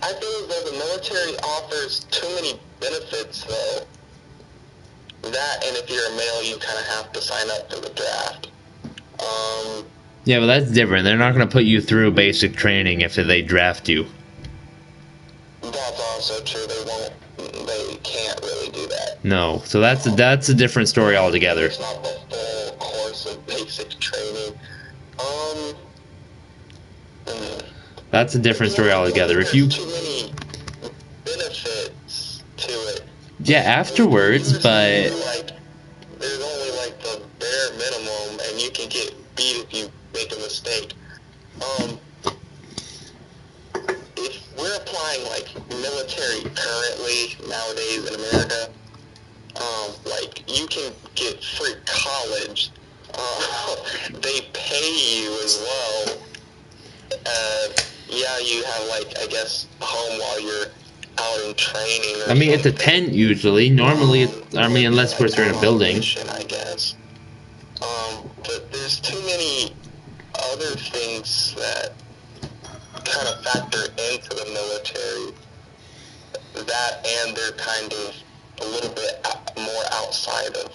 I feel as though the military offers too many benefits, though. That, and if you're a male, you kind of have to sign up for the draft. yeah, but that's different. They're not going to put you through basic training if they draft you. That's also true. They can't really do that. No, so that's a different story altogether. It's not the full course of basic training. That's a different story altogether. If you There's too many benefits to it. Yeah, afterwards, but Like, there's only like the bare minimum, and you can get beat if you make a mistake. If we're applying like military currently nowadays in America, like you can get free college. They pay you as well. Yeah, you have like, I guess, home while you're out in training or I mean, it's a something. tent usually. Normally, unless of course you're in a building. I guess. But there's too many other things that kind of factor into the military. That and they're kind of a little bit more outside of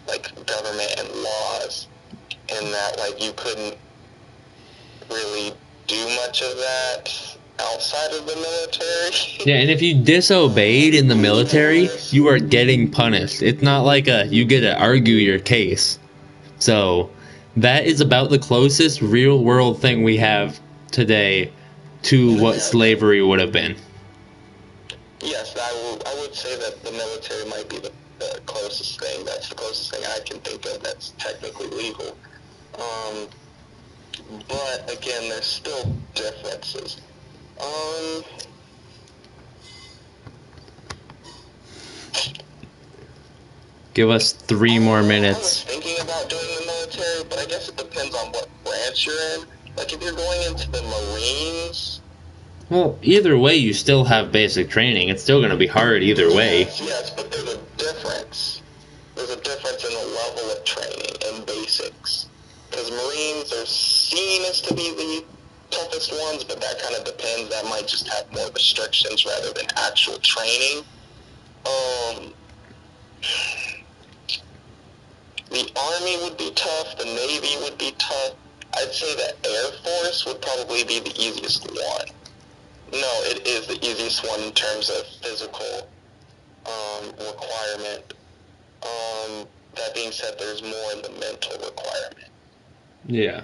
like government and laws, and that like you couldn't really do much of that outside of the military. Yeah, and if you disobeyed in the military, you are getting punished. It's not like you get to argue your case. So that is about the closest real world thing we have today to what slavery would have been. Yes, I would say that the military might be the closest thing. That's the closest thing I can think of that's technically legal. But again, there's still differences. Give us 3 more I was minutes. thinking about doing the military, but I guess it depends on what branch you're in. Like if you're going into the Marines. Well, either way, you still have basic training. It's still going to be hard either way. Yes, but there's a difference. There's a difference in the level of training and basics. Because Marines are seen as to be the toughest ones, but that kind of depends. That might just have more restrictions rather than actual training. The Army would be tough. The Navy would be tough. I'd say the Air Force would probably be the easiest one. No, it is the easiest one in terms of physical requirement. That being said, there's more in the mental requirement. Yeah.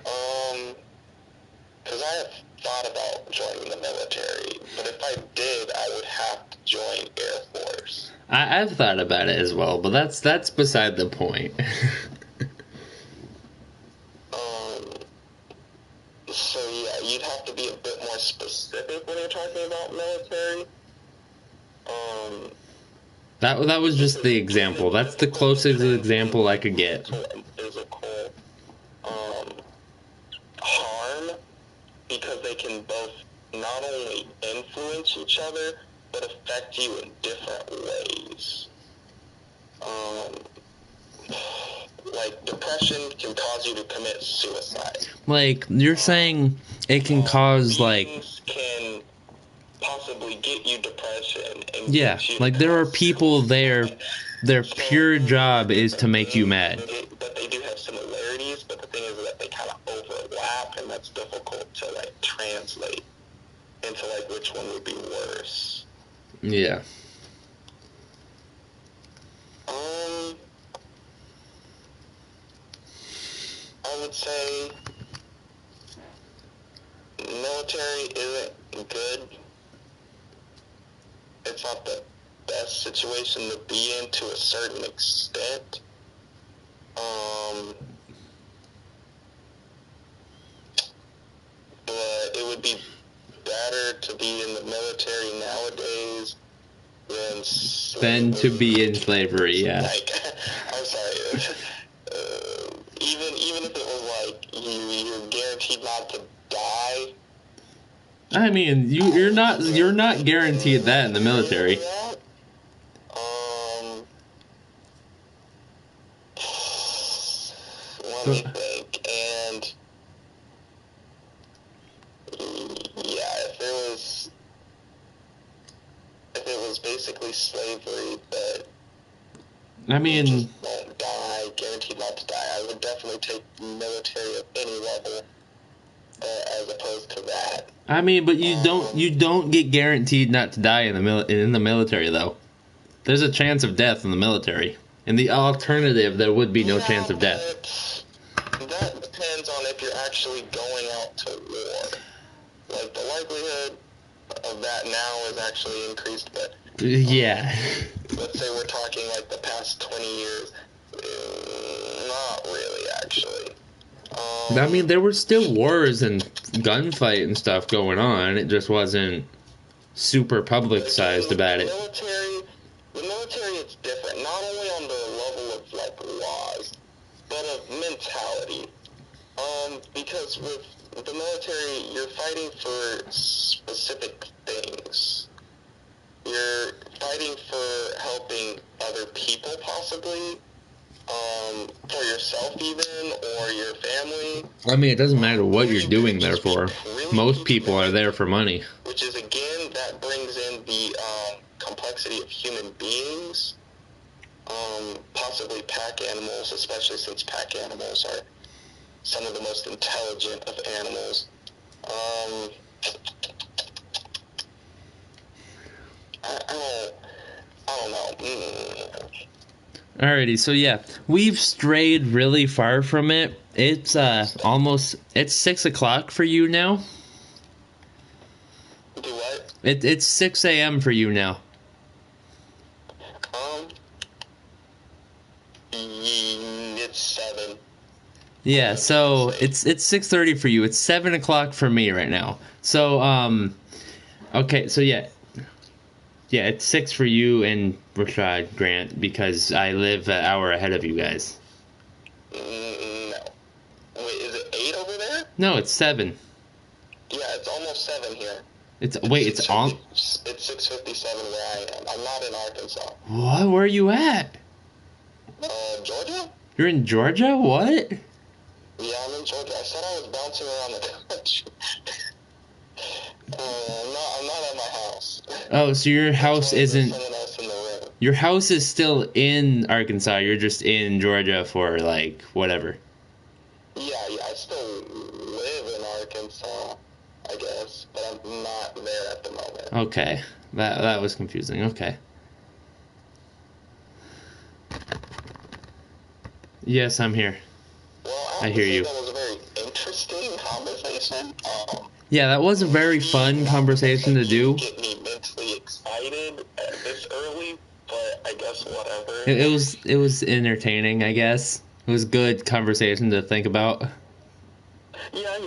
Because I have thought about joining the military, but if I did, I would have to join Air Force. I've thought about it as well, but that's beside the point. So yeah, you'd have to be a bit more specific when you're talking about military. That was just the example. That's the closest example I could get. Physical harm, because they can both not only influence each other, but affect you in different ways. Like depression can cause you to commit suicide. Like, you're saying it can cause, like... can possibly get you depression. And yeah, like, there are people there, their pure job is to make you mad. But they do have similarities, but the thing is that they kind of overlap, and that's difficult to, like, translate into, like, which one would be worse. Yeah. I would say military isn't good. It's not the best situation to be in to a certain extent. But it would be better to be in the military nowadays than to be in slavery, yeah. Like, I'm sorry. Even if it was like you're guaranteed not to die. I mean, you're not guaranteed that in the military. Let me think. And yeah, if it was basically slavery, but I mean, you just won't die, guaranteed not to die, I would definitely take military at any level as opposed to that. I mean, but you don't get guaranteed not to die in the military though. There's a chance of death in the military. In the alternative, there would be no chance of death. That depends on if you're actually going out to war. Like, the likelihood of that now is actually increased, but... yeah. Let's say we're talking, like, the past 20 years. Not really, actually. I mean, there were still wars and gunfight and stuff going on. It just wasn't super publicized about it. The military, it's different. Not only on the level of, like, laws, but of mentality. Because with the military, you're fighting for specific things. You're fighting for helping other people, possibly, for yourself even, or your family. I mean, it doesn't matter what you're Really, doing there just for. really Most people are there for money. which is, again, that brings in the complexity of human beings, possibly pack animals, especially since pack animals are some of the most intelligent of animals. I don't know. Alrighty, so yeah, we've strayed really far from it. It's it's 6 o'clock for you now. Do what? It's 6 a.m. for you now. It's 7. Yeah, so it's 6:30 for you. It's 7 o'clock for me right now. So okay, so yeah, it's 6 for you and Rashad Grant because I live an hour ahead of you guys. No. Wait, is it 8 over there? No, it's 7. Yeah, it's almost 7 here. It's It's on. It's 6:57 where I am. I'm not in Arkansas. What? Where are you at? Georgia? You're in Georgia? What? Yeah, I'm in Georgia. I said I was bouncing around the country. I'm not at my house. Oh, so your house isn't. Someone else in the room. Your house is still in Arkansas. You're just in Georgia for like whatever. Yeah, I still live in Arkansas, I guess, but I'm not there at the moment. Okay, that was confusing. Okay. Yes, I'm here. Well, I hear you. That was a very interesting conversation. Yeah, that was a very fun conversation to do. Get me mentally excited at this early, but I guess whatever. It was entertaining, I guess. It was good conversation to think about. Yeah.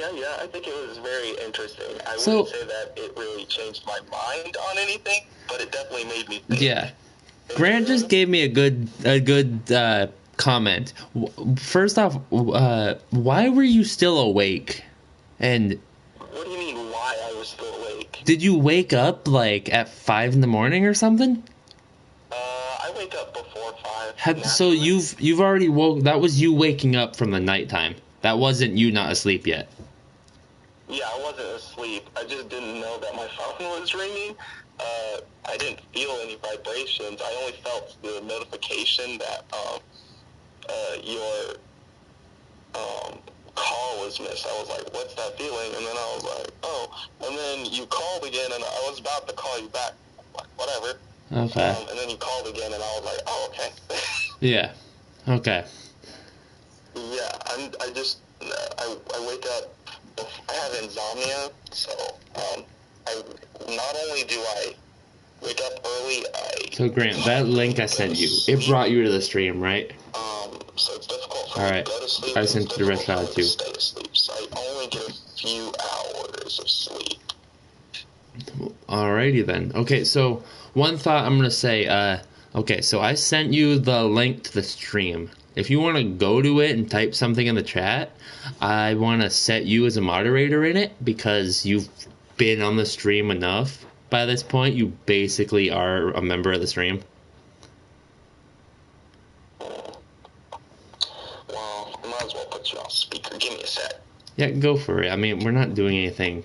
I think it was very interesting. I So, wouldn't say that it really changed my mind on anything, but it definitely made me think. Yeah. Grant just gave me a good comment. First off, why were you still awake? And What do you mean why I was still awake? did you wake up like at 5 in the morning or something? I wake up before 5. So you've already woke. That was you waking up from the nighttime. That wasn't you not asleep yet. Yeah, I wasn't asleep. I just didn't know that my phone was ringing. I didn't feel any vibrations. I only felt the notification that your call was missed. I was like, what's that feeling? And then I was like, oh. And then you called again, and I was about to call you back. Like, whatever. Okay. And then you called again, and I was like, oh, okay. Yeah. Okay. Yeah, I wake up. I have insomnia, so not only do I wake up early, So Grant, that link I sent you, it brought you to the stream, right? So it's difficult for All me right. to go to sleep. I sent you the rest of it too. Stay asleep, so I only get a few hours of sleep. Alrighty then. Okay, so one thought I'm gonna say. Okay, so I sent you the link to the stream. If you want to go to it and type something in the chat, I want to set you as a moderator in it because you've been on the stream enough by this point. You basically are a member of the stream. Well, I might as well put you on speaker. Give me a sec. Yeah, go for it. I mean, we're not doing anything,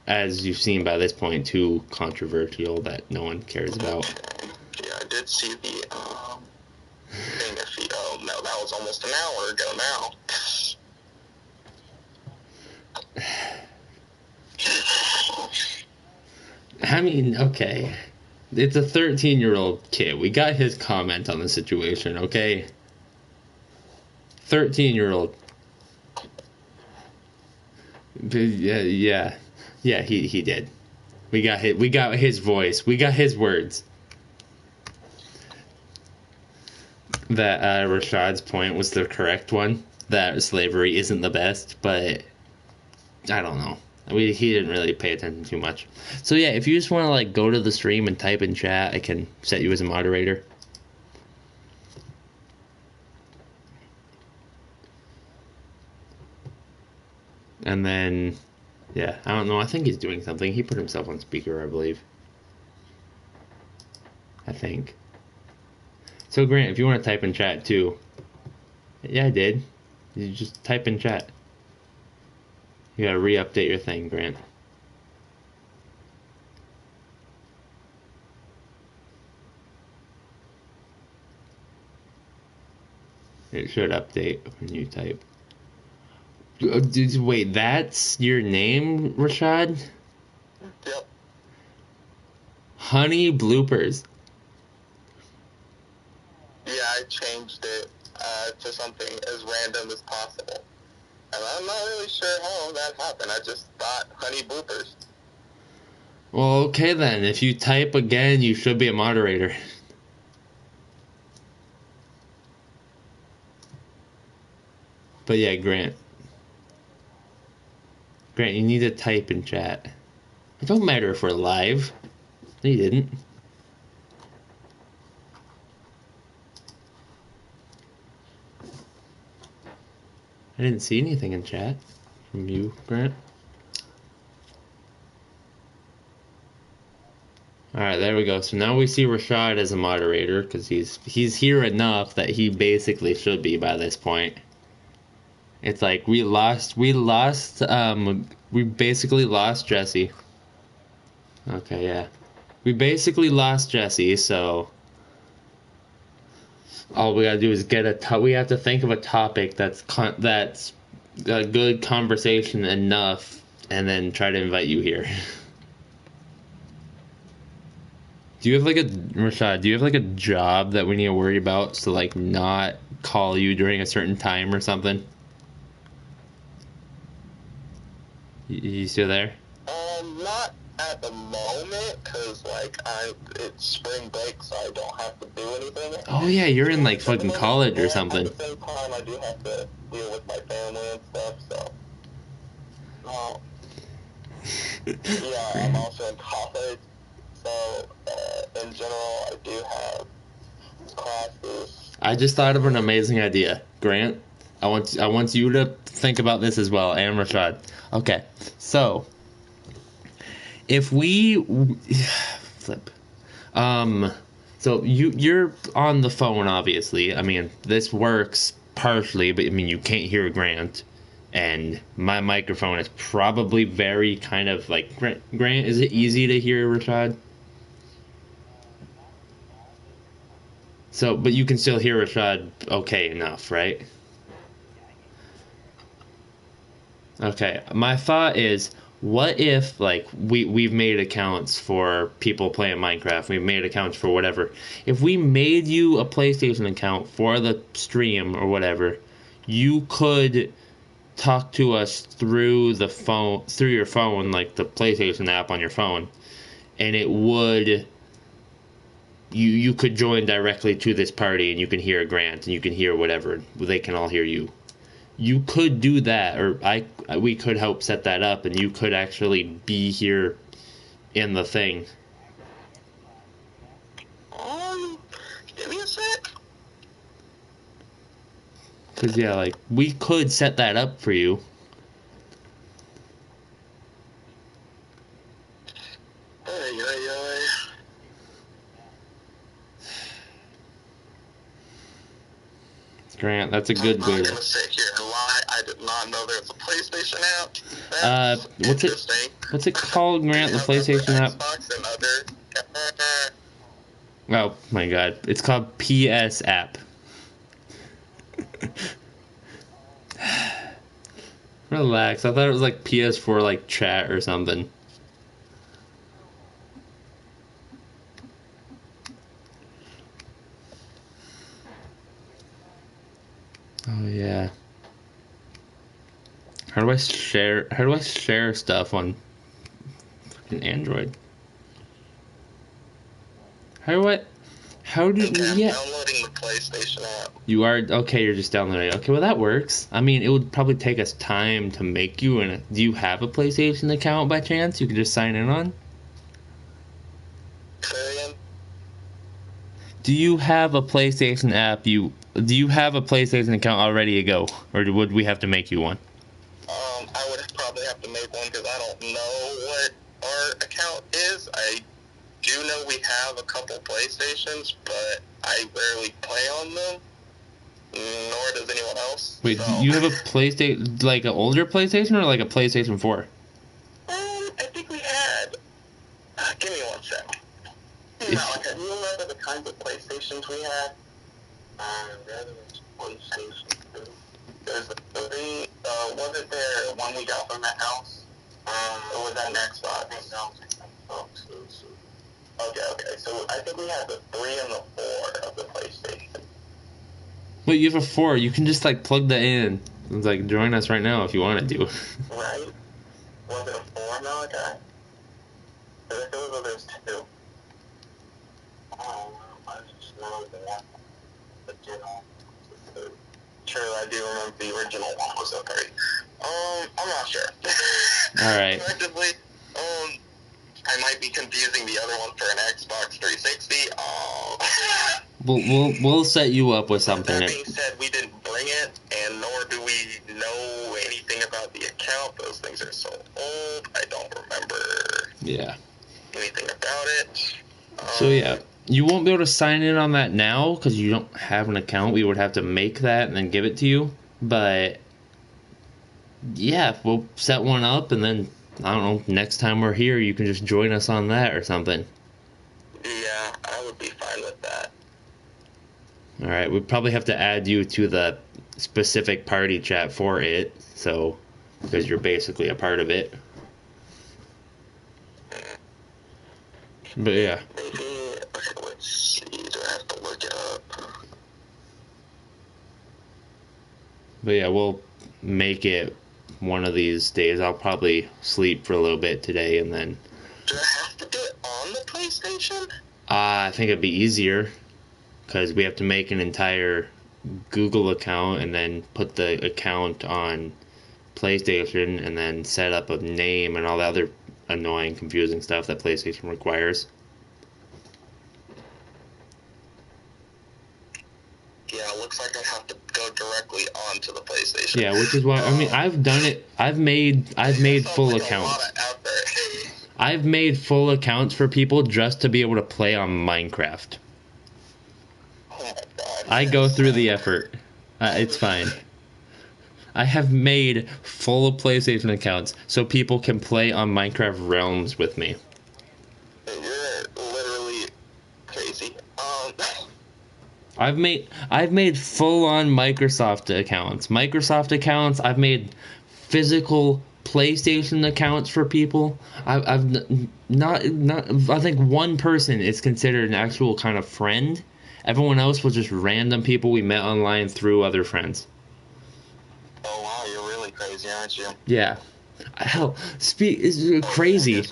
as you've seen by this point, too controversial that no one cares about. Yeah, I did see the thing. Oh no, that was almost an hour ago now. I mean, okay. It's a 13-year-old kid. We got his comment on the situation, okay? 13-year-old. Yeah, he did. We got his voice. We got his words. That Rashad's point was the correct one. That slavery isn't the best, but I don't know. He didn't really pay attention too much. So yeah, if you just want to like go to the stream and type in chat, I can set you as a moderator. And then, yeah, I don't know. I think he's doing something. He put himself on speaker, I believe. I think. So Grant, if you want to type in chat too. Yeah, I did. You just type in chat. You gotta re-update your thing, Grant. It should update when you type. Wait, that's your name, Rashad? Yep. Honey bloopers. Yeah, I changed it to something as random as possible. And I'm not really sure how that happened. I just thought honey bloopers. Well, okay then. If you type again, you should be a moderator. But yeah, Grant. Grant, you need to type in chat. It don't matter if we're live. No, you didn't. I didn't see anything in chat from you, Grant. Alright, there we go. So now we see Rashad as a moderator, because he's here enough that he basically should be by this point. It's like we basically lost Jesse. Okay, yeah. We basically lost Jesse, so all we gotta do is we have to think of a topic that's a good conversation enough, and then try to invite you here. Rashad, do you have like a job that we need to worry about to like not call you during a certain time or something? You still there? Not at the moment, because, like, it's spring break, so I don't have to do anything. Oh yeah, you're in like fucking college or something. At the same time, I do have to deal with my family and stuff, so. Yeah, I'm also in college, so, in general, I do have classes. I just thought of an amazing idea. Grant, I want you to think about this as well, and Rashad. Okay, so if we flip, so you're on the phone, obviously. I mean, this works partially, but I mean, you can't hear Grant, and my microphone is probably very kind of like Grant. Is it easy to hear Rashad? So, but you can still hear Rashad okay enough, right? Okay, my thought is, what if like we've made accounts for people playing Minecraft, we've made accounts for whatever. If we made you a PlayStation account for the stream or whatever, you could talk to us through your phone, like the PlayStation app on your phone, and it would you could join directly to this party, and you can hear Grant and you can hear whatever. They can all hear you. You could do that, or we could help set that up, and you could actually be here in the thing. Give me a sec. Cause yeah, like we could set that up for you. Grant, that's a good way. I'm not gonna sit here and lie. I did not know there's a PlayStation app. What's it called, Grant? The PlayStation app. Xbox and other. Oh my God, it's called PS app. Relax. I thought it was like PS4, like chat or something. Oh yeah. How do I share stuff on fucking Android? Yeah. I'm downloading the PlayStation app. You are okay, you're just downloading. Okay, well that works. I mean, it would probably take us time to make you do you have a PlayStation account by chance you could just sign in on? Do you have a PlayStation app? Do you have a PlayStation account all ready to go, or would we have to make you one? I would probably have to make one because I don't know what our account is. I do know we have a couple PlayStations, but I rarely play on them, nor does anyone else. Wait, so. you have a PlayStation, like an older PlayStation or like a PlayStation 4? I think we had. Give me one sec. No, okay. Do you remember the kinds of PlayStations we had? Rather than PlayStation 2. There's a 3. Wasn't there one we got from the house? Or was that an Xbox? No, Xbox. Okay. So I think we had the 3 and the 4 of the PlayStation. Wait, you have a 4. You can just like plug that in. It's like join us right now if you wanted to. Right? Was it a 4, Malachi? I think it was there's 2. Oh, I just know that the original. True, I do remember the original one was a 3. I'm not sure. Alright. Collectively, I might be confusing the other one for an Xbox 360. We'll set you up with something. That being said, we didn't bring it, and nor do we know anything about the account. Those things are so old. I don't remember anything about it. So yeah, you won't be able to sign in on that now because you don't have an account. We would have to make that and then give it to you. But yeah, we'll set one up, and then I don't know. Next time we're here, you can just join us on that or something. Yeah, I would be fine with that. All right, we'd probably have to add you to the specific party chat for it, so because you're basically a part of it. But yeah. Maybe, let's see, do I have to look it up? But yeah, we'll make it one of these days. I'll probably sleep for a little bit today and then. Do I have to do it on the PlayStation? I think it'd be easier because we have to make an entire Google account and then put the account on PlayStation and then set up a name and all the other annoying, confusing stuff that PlayStation requires. Yeah, it looks like I have to go directly onto the PlayStation. Yeah, which is why I've done it. I've made full like accounts. A lot of effort. I've made full accounts for people just to be able to play on Minecraft. Oh my god. I go through the effort. It's fine. I have made full PlayStation accounts so people can play on Minecraft Realms with me. You're literally crazy. I've made full on Microsoft accounts. Microsoft accounts. I've made physical PlayStation accounts for people. I've not. I think one person is considered an actual kind of friend. Everyone else was just random people we met online through other friends. Oh wow, you're really crazy, aren't you? Yeah. Hell, it's crazy.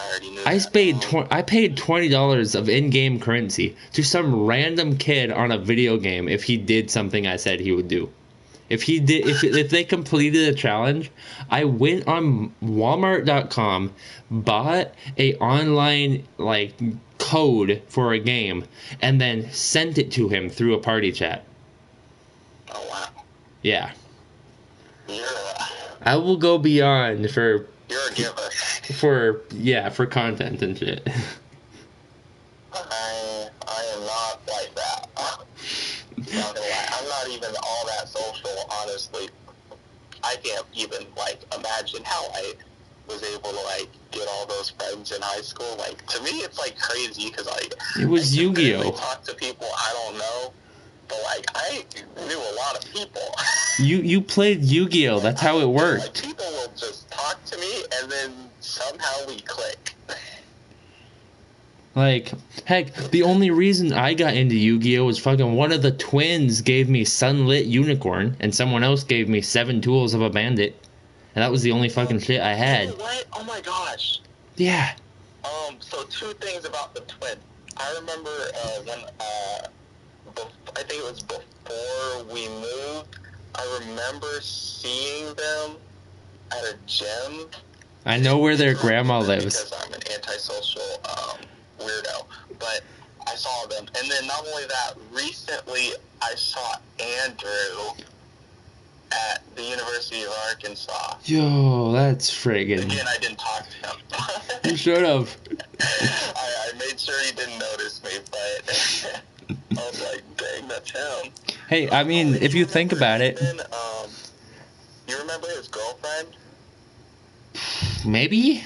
I paid $20 of in-game currency to some random kid on a video game if he did something I said he would do. If they completed a challenge, I went on Walmart.com, bought a online code for a game, and then sent it to him through a party chat. Oh wow. Yeah. I will go beyond for. You're a giver. For content and shit. I am not like that. Not gonna lie. I'm not even all that social, honestly. I can't even imagine how I was able to get all those friends in high school. To me, it's crazy because it was Yu-Gi-Oh. Talk to people I don't know, but I knew a lot of people. You played Yu-Gi-Oh. That's how it worked. People will just talk to me and then somehow we click. Heck, the only reason I got into Yu-Gi-Oh was fucking one of the twins gave me Sunlit Unicorn, and someone else gave me 7 Tools of a Bandit, and that was the only fucking shit I had. What? Oh my gosh. Yeah. So 2 things about the twin. I remember when I think it was before we moved. I remember seeing them at a gym. I know where their grandma lives. Because I'm an antisocial weirdo. But I saw them. And then not only that, recently I saw Andrew at the University of Arkansas. Yo, that's friggin'. Again, I didn't talk to him. You should have. I made sure he didn't notice me, but I was like, dang, that's him. Hey, I mean, if you think about it, you remember his girlfriend? maybe.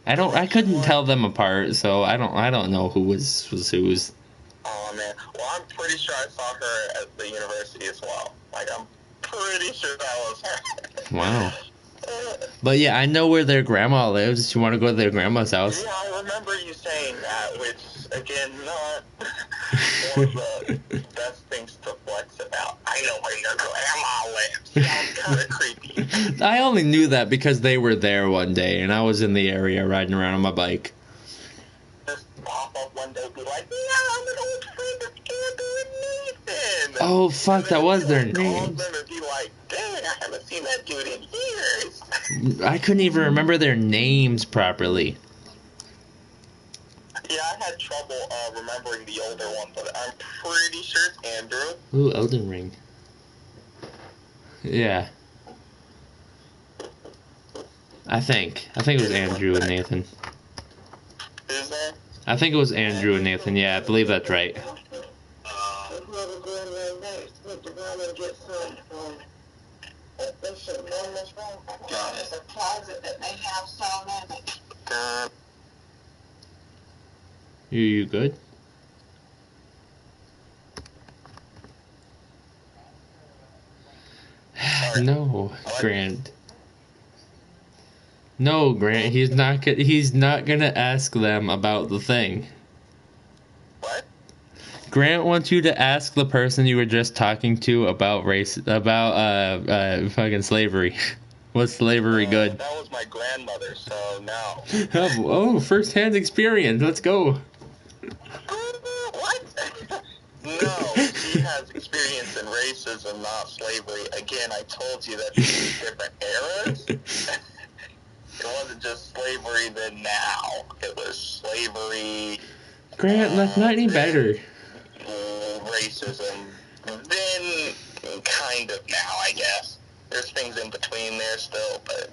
I couldn't tell them apart, so I don't know who was whose. Oh man, well I'm pretty sure I saw her at the university as well. Like I'm pretty sure that was her. Wow. But yeah, I know where their grandma lives. You want to go to their grandma's house? Yeah, I remember you saying that, which again, not one of the best things to flex about. I know where your grandma lives. Sounds kind of creepy. I only knew that because they were there one day, and I was in the area riding around on my bike. Just pop up one day, and be like, "Yeah, I'm an old friend of Andrew and Nathan." Oh fuck, that was their Call name. them and be like, "Dang, I haven't seen that dude in years." I couldn't even remember their names properly. Yeah, I had trouble remembering the older one, but I'm pretty sure it's Andrew. Ooh, Elden Ring. Yeah. I think it was Andrew and Nathan. Who's that? I think it was Andrew and Nathan. Yeah, I believe that's right. You good? No, Grant. No, Grant. He's not gonna ask them about the thing. What? Grant wants you to ask the person you were just talking to about fucking slavery. Was slavery good? That was my grandmother, so no. Oh, first-hand experience. Let's go. What? No, she has experience in racism, not slavery. Again, I told you that these are different eras. It wasn't just slavery then now. It was slavery. Grant, that's not any better. Racism. Then kind of now, I guess. There's things in between there still, but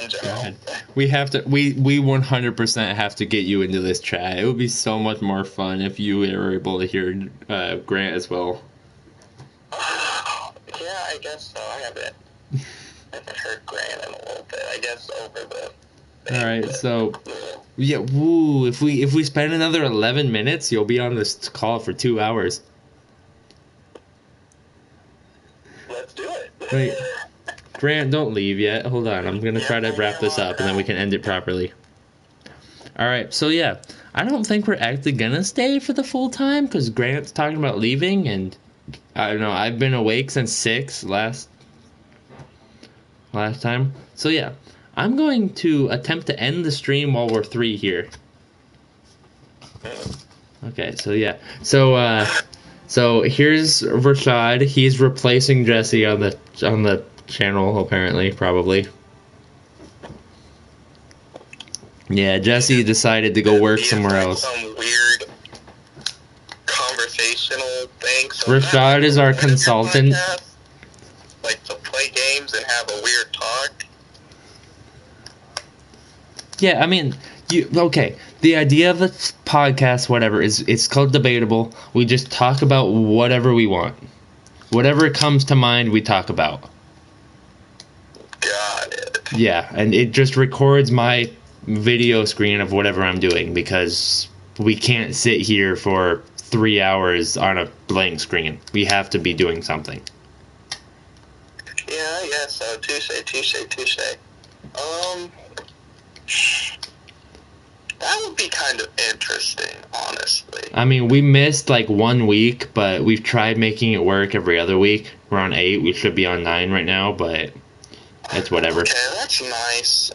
in general. God. We 100% have to get you into this chat. It would be so much more fun if you were able to hear Grant as well. Yeah, I guess so. I haven't heard Grant in a little bit. I guess over the thing, Alright, so yeah, woo, if we spend another 11 minutes, you'll be on this call for 2 hours. let's do it. Wait. Grant, don't leave yet. Hold on. I'm going to try to wrap this up and then we can end it properly. Alright, so yeah. I don't think we're actually going to stay for the full time because Grant's talking about leaving and I don't know. I've been awake since 6 last time. So yeah. I'm going to attempt to end the stream while we're 3 here. Okay, so yeah. So here's Rashad. He's replacing Jesse on the channel, apparently, probably. Yeah, Jesse decided to go work somewhere else. Some weird conversational thing. So Rashad is our consultant. Podcast, like to play games and have a weird talk. Yeah, I mean, okay. The idea of the podcast, whatever, is it's called Debatable. We just talk about whatever we want. Whatever comes to mind, we talk about. Got it. Yeah, and it just records my video screen of whatever I'm doing because we can't sit here for 3 hours on a blank screen. We have to be doing something. Yeah, I guess so. Touche. That would be kind of interesting, honestly. I mean, we missed like 1 week, but we've tried making it work every other week. We're on 8. We should be on 9 right now, but it's whatever. Okay, that's nice.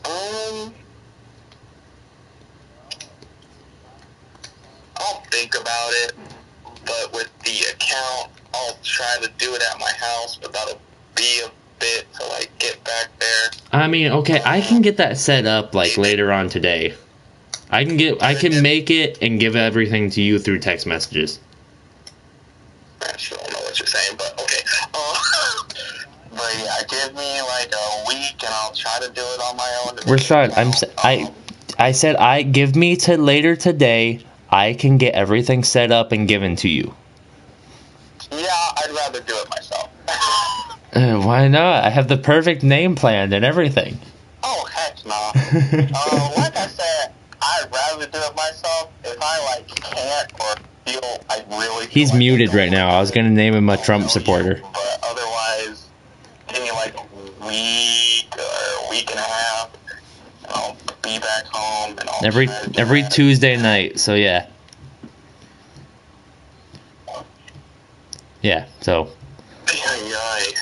I'll think about it, but with the account, I'll try to do it at my house, but that'll be a bit to like get back there. I mean, okay, I can get that set up like later on today. I can make it and give everything to you through text messages. I still don't know what you're saying, but okay. But yeah, give me like a week and I'll try to do it on my own. Rashad, I said I give me to later today. I can get everything set up and given to you. Yeah, I'd rather do it myself. Why not? I have the perfect name planned and everything. Oh, heck no. Like I said, I'd rather do it myself if I, like, can't or feel I really He's feel like muted I don't right now. wanna I was do it. gonna name him a I'll Trump tell supporter. you, but otherwise, give me like a week or a week and a half, and I'll be back home and I'll Every try to do every that. Tuesday night. So yeah. Yeah. So. Ay.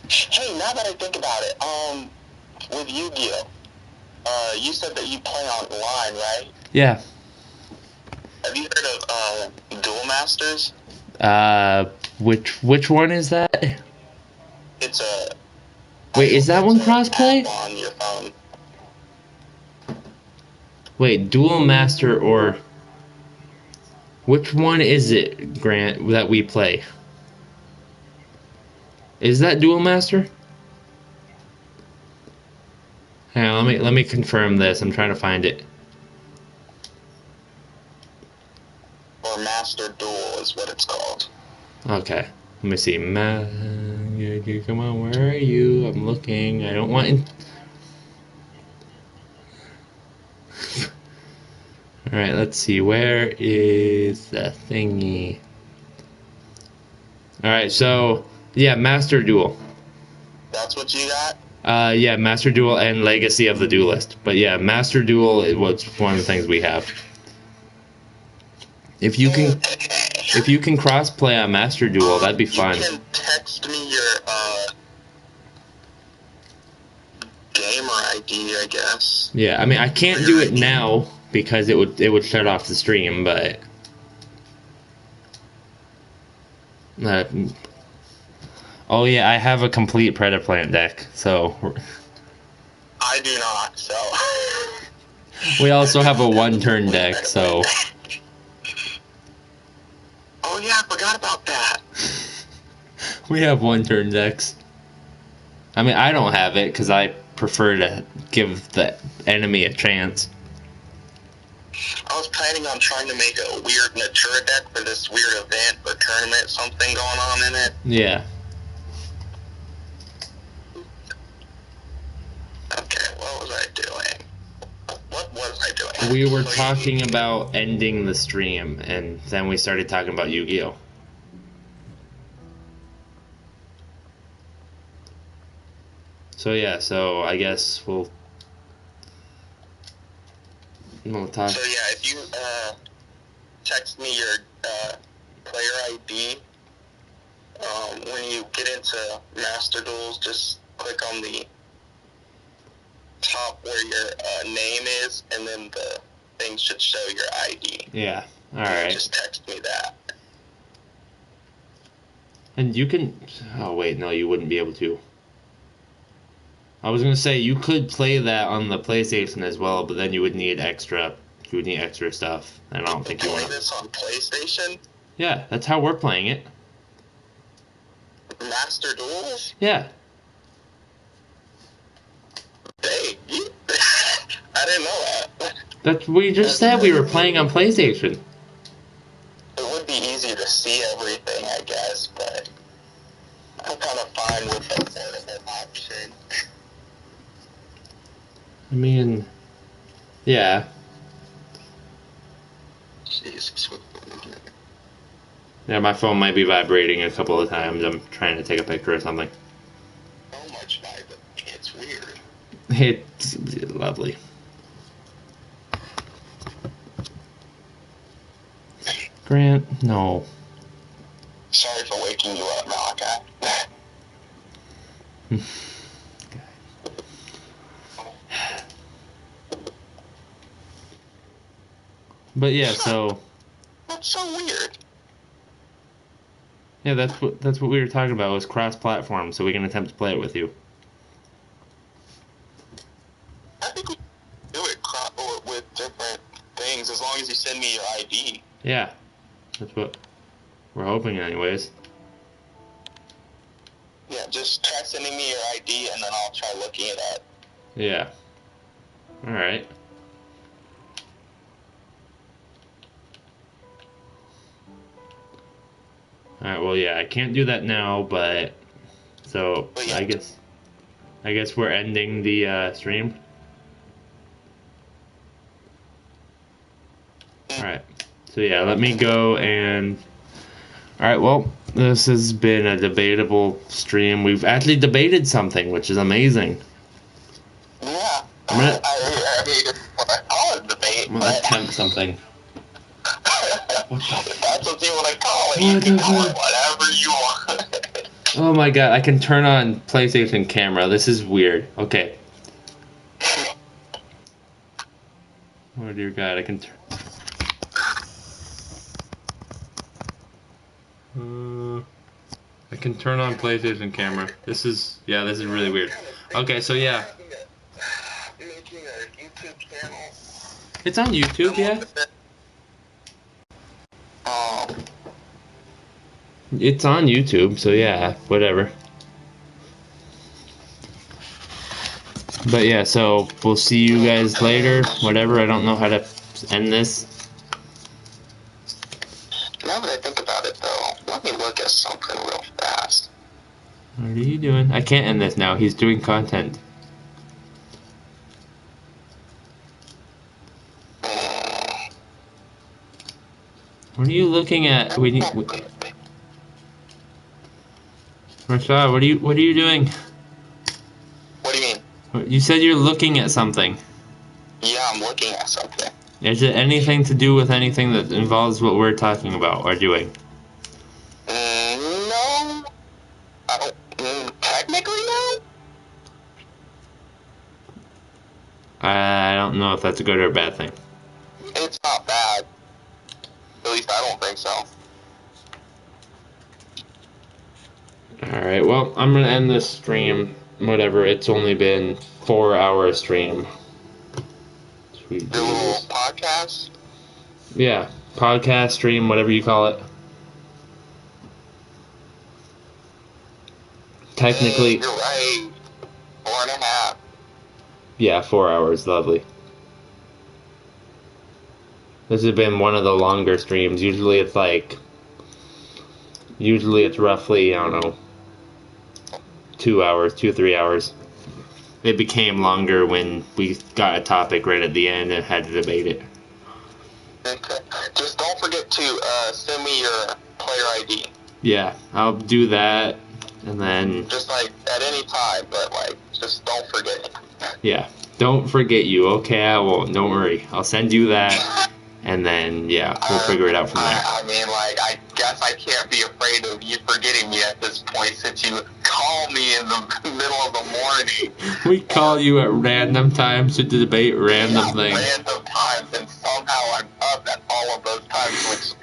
Hey, now that I think about it, with Yu-Gi-Oh, you said that you play online, right? Yeah. Have you heard of Duel Masters? Which one is that? It's a Wait, is that one it's an crossplay? app on your phone. Wait, Duel Master or which one is it, Grant, that we play? Is that Duel Master? Hang on, let me confirm this. I'm trying to find it. Or Master Duel is what it's called. Okay. Let me see. Come on, where are you? I'm looking. I don't want. All right, let's see. Where is the thingy? All right, so yeah, Master Duel. That's what you got? Yeah, Master Duel and Legacy of the Duelist. But yeah, Master Duel was one of the things we have. If you can cross play on Master Duel, that'd be fun. You can text me your gamer ID, I guess. Yeah, I mean I can't do it now because it would shut off the stream, but oh yeah, I have a complete Predaplant deck, so I do not, so we also have a one-turn deck, so oh yeah, I forgot about that. we have one-turn decks. I mean, I don't have it because I prefer to give the enemy a chance. I was planning on trying to make a weird Natura deck for this weird event or tournament, something going on in it. Yeah. Okay, what was I doing? What was I doing? We were talking about ending the stream, and then we started talking about Yu-Gi-Oh! So yeah, so I guess we'll talk. So yeah, if you text me your player ID, when you get into Master Duels, just click on the top where your name is, and then the thing should show your ID. Yeah, alright. Just text me that. And you can... Oh wait, no, you wouldn't be able to. I was gonna say, you could play that on the PlayStation as well, but then you would need extra stuff. And I don't think you want to play this on PlayStation? Yeah, that's how we're playing it. Master Duels? Yeah. Hey, I didn't know that. We just said we were playing on PlayStation. It would be easier to see everything, I guess, but I'm kind of fine with the portable option. I mean, yeah. Jesus. Yeah, my phone might be vibrating a couple of times. I'm trying to take a picture or something. So much vibe. It's weird. It's lovely. Grant, no. Sorry for waking you up, Malachi. But yeah, so That's so weird. yeah, that's what we were talking about was cross-platform, so we can attempt to play it with you. I think we can do it with different things as long as you send me your ID. Yeah, that's what we're hoping, anyways. Yeah, just try sending me your ID and then I'll try looking it up. Yeah. Alright. Alright, well, yeah, I can't do that now, but... So, But yeah. I guess we're ending the stream. Alright. So, yeah, let me go and... Alright, well, this has been a debatable stream. We've actually debated something, which is amazing. Yeah. I'm gonna... I mean, it's what I call it a debate. I'm gonna attempt something. What the If that's what you want to call it, What you can the call it fuck? whatever you want. Oh my god, I can turn on PlayStation camera. This is weird. Okay. Oh dear god, I can turn... I can turn on PlayStation camera. This is really weird. Okay, so yeah. Making a YouTube channel. It's on YouTube, yeah? It's on YouTube, so yeah, whatever. But yeah, so we'll see you guys later. Whatever, I don't know how to end this. Now that I think about it, though, let me look at something real fast. What are you doing? I can't end this now. He's doing content. What are you looking at? Rashad, what are you doing? What do you mean? You said you're looking at something. Yeah, I'm looking at something. Is it anything to do with anything that involves what we're talking about or doing? No. I don't. Technically, no. I don't know if that's a good or a bad thing. It's not bad. At least I don't think so. Alright, well, I'm gonna end this stream. Whatever, it's only been 4-hour stream. Sweet The little Jesus. podcast. Yeah, podcast, stream, whatever you call it. Technically, You're right. 4.5. yeah, 4 hours, lovely. This has been one of the longer streams. Usually it's roughly, I don't know, 2 hours, 2-3 hours. It became longer when we got a topic right at the end and had to debate it. Okay. Just don't forget to send me your player ID. Yeah, I'll do that, and then... Just like at any time, but like, just don't forget it. Yeah, don't forget you. Okay, I won't. Don't worry. I'll send you that, and then, yeah, we'll figure it out from there. I mean, like, I guess I can't be afraid of you forgetting me at this point since you call me in the middle of the morning. We call you at random times to debate random things. Random times, and somehow I'm up at all of those times, which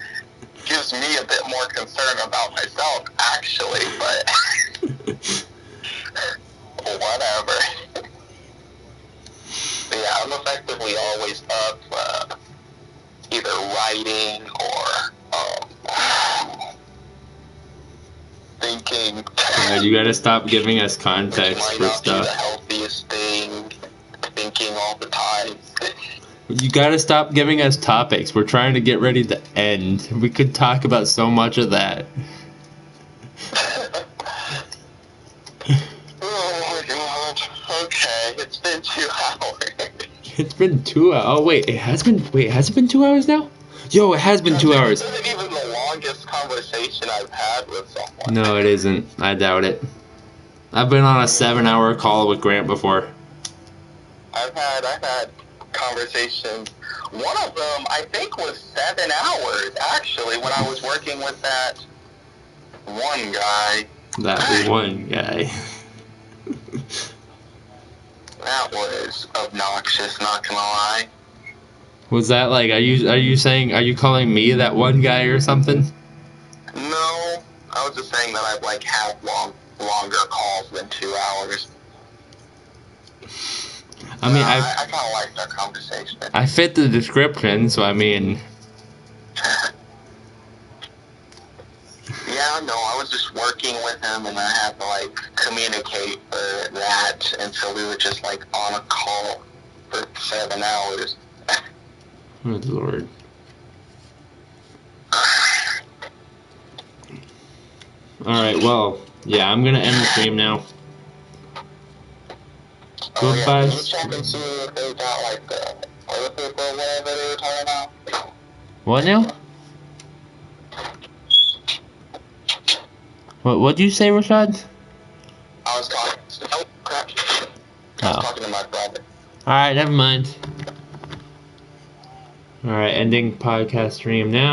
gives me a bit more concern about myself, actually, but whatever. But yeah, I'm effectively always up, either writing or thinking. You gotta stop giving us context Might for not be the stuff. healthiest thing, thinking all the time. You gotta stop giving us topics. We're trying to get ready to end. We could talk about so much of that. Oh my god. Okay, it's been 2 hours. It's been 2 hours. Oh wait, has it been 2 hours now? Yo, it has been 2 hours. This isn't even the longest conversation I've had with someone. No, it isn't. I doubt it. I've been on a 7-hour call with Grant before. I've had conversations. One of them, I think, was 7 hours, actually, when I was working with that one guy. That one guy. That was obnoxious, not gonna lie. Was that like, are you calling me that one guy or something? No, I was just saying that I've, like, had longer calls than 2 hours. I mean, I kind of liked our conversation. I fit the description, so I mean... Yeah, no, I was just working with him, and I had to, like, communicate for that, and so we were just, like, on a call for 7 hours. Good lord. Alright, well, yeah, I'm gonna end the stream now. Goodbye. Yeah, can you check and see if they got, like, the toilet paper or whatever they were talking about? What now? What'd you say, Rashad? I was talking. Oh, crap. I was talking to my brother. Alright, never mind. Alright, ending podcast stream now.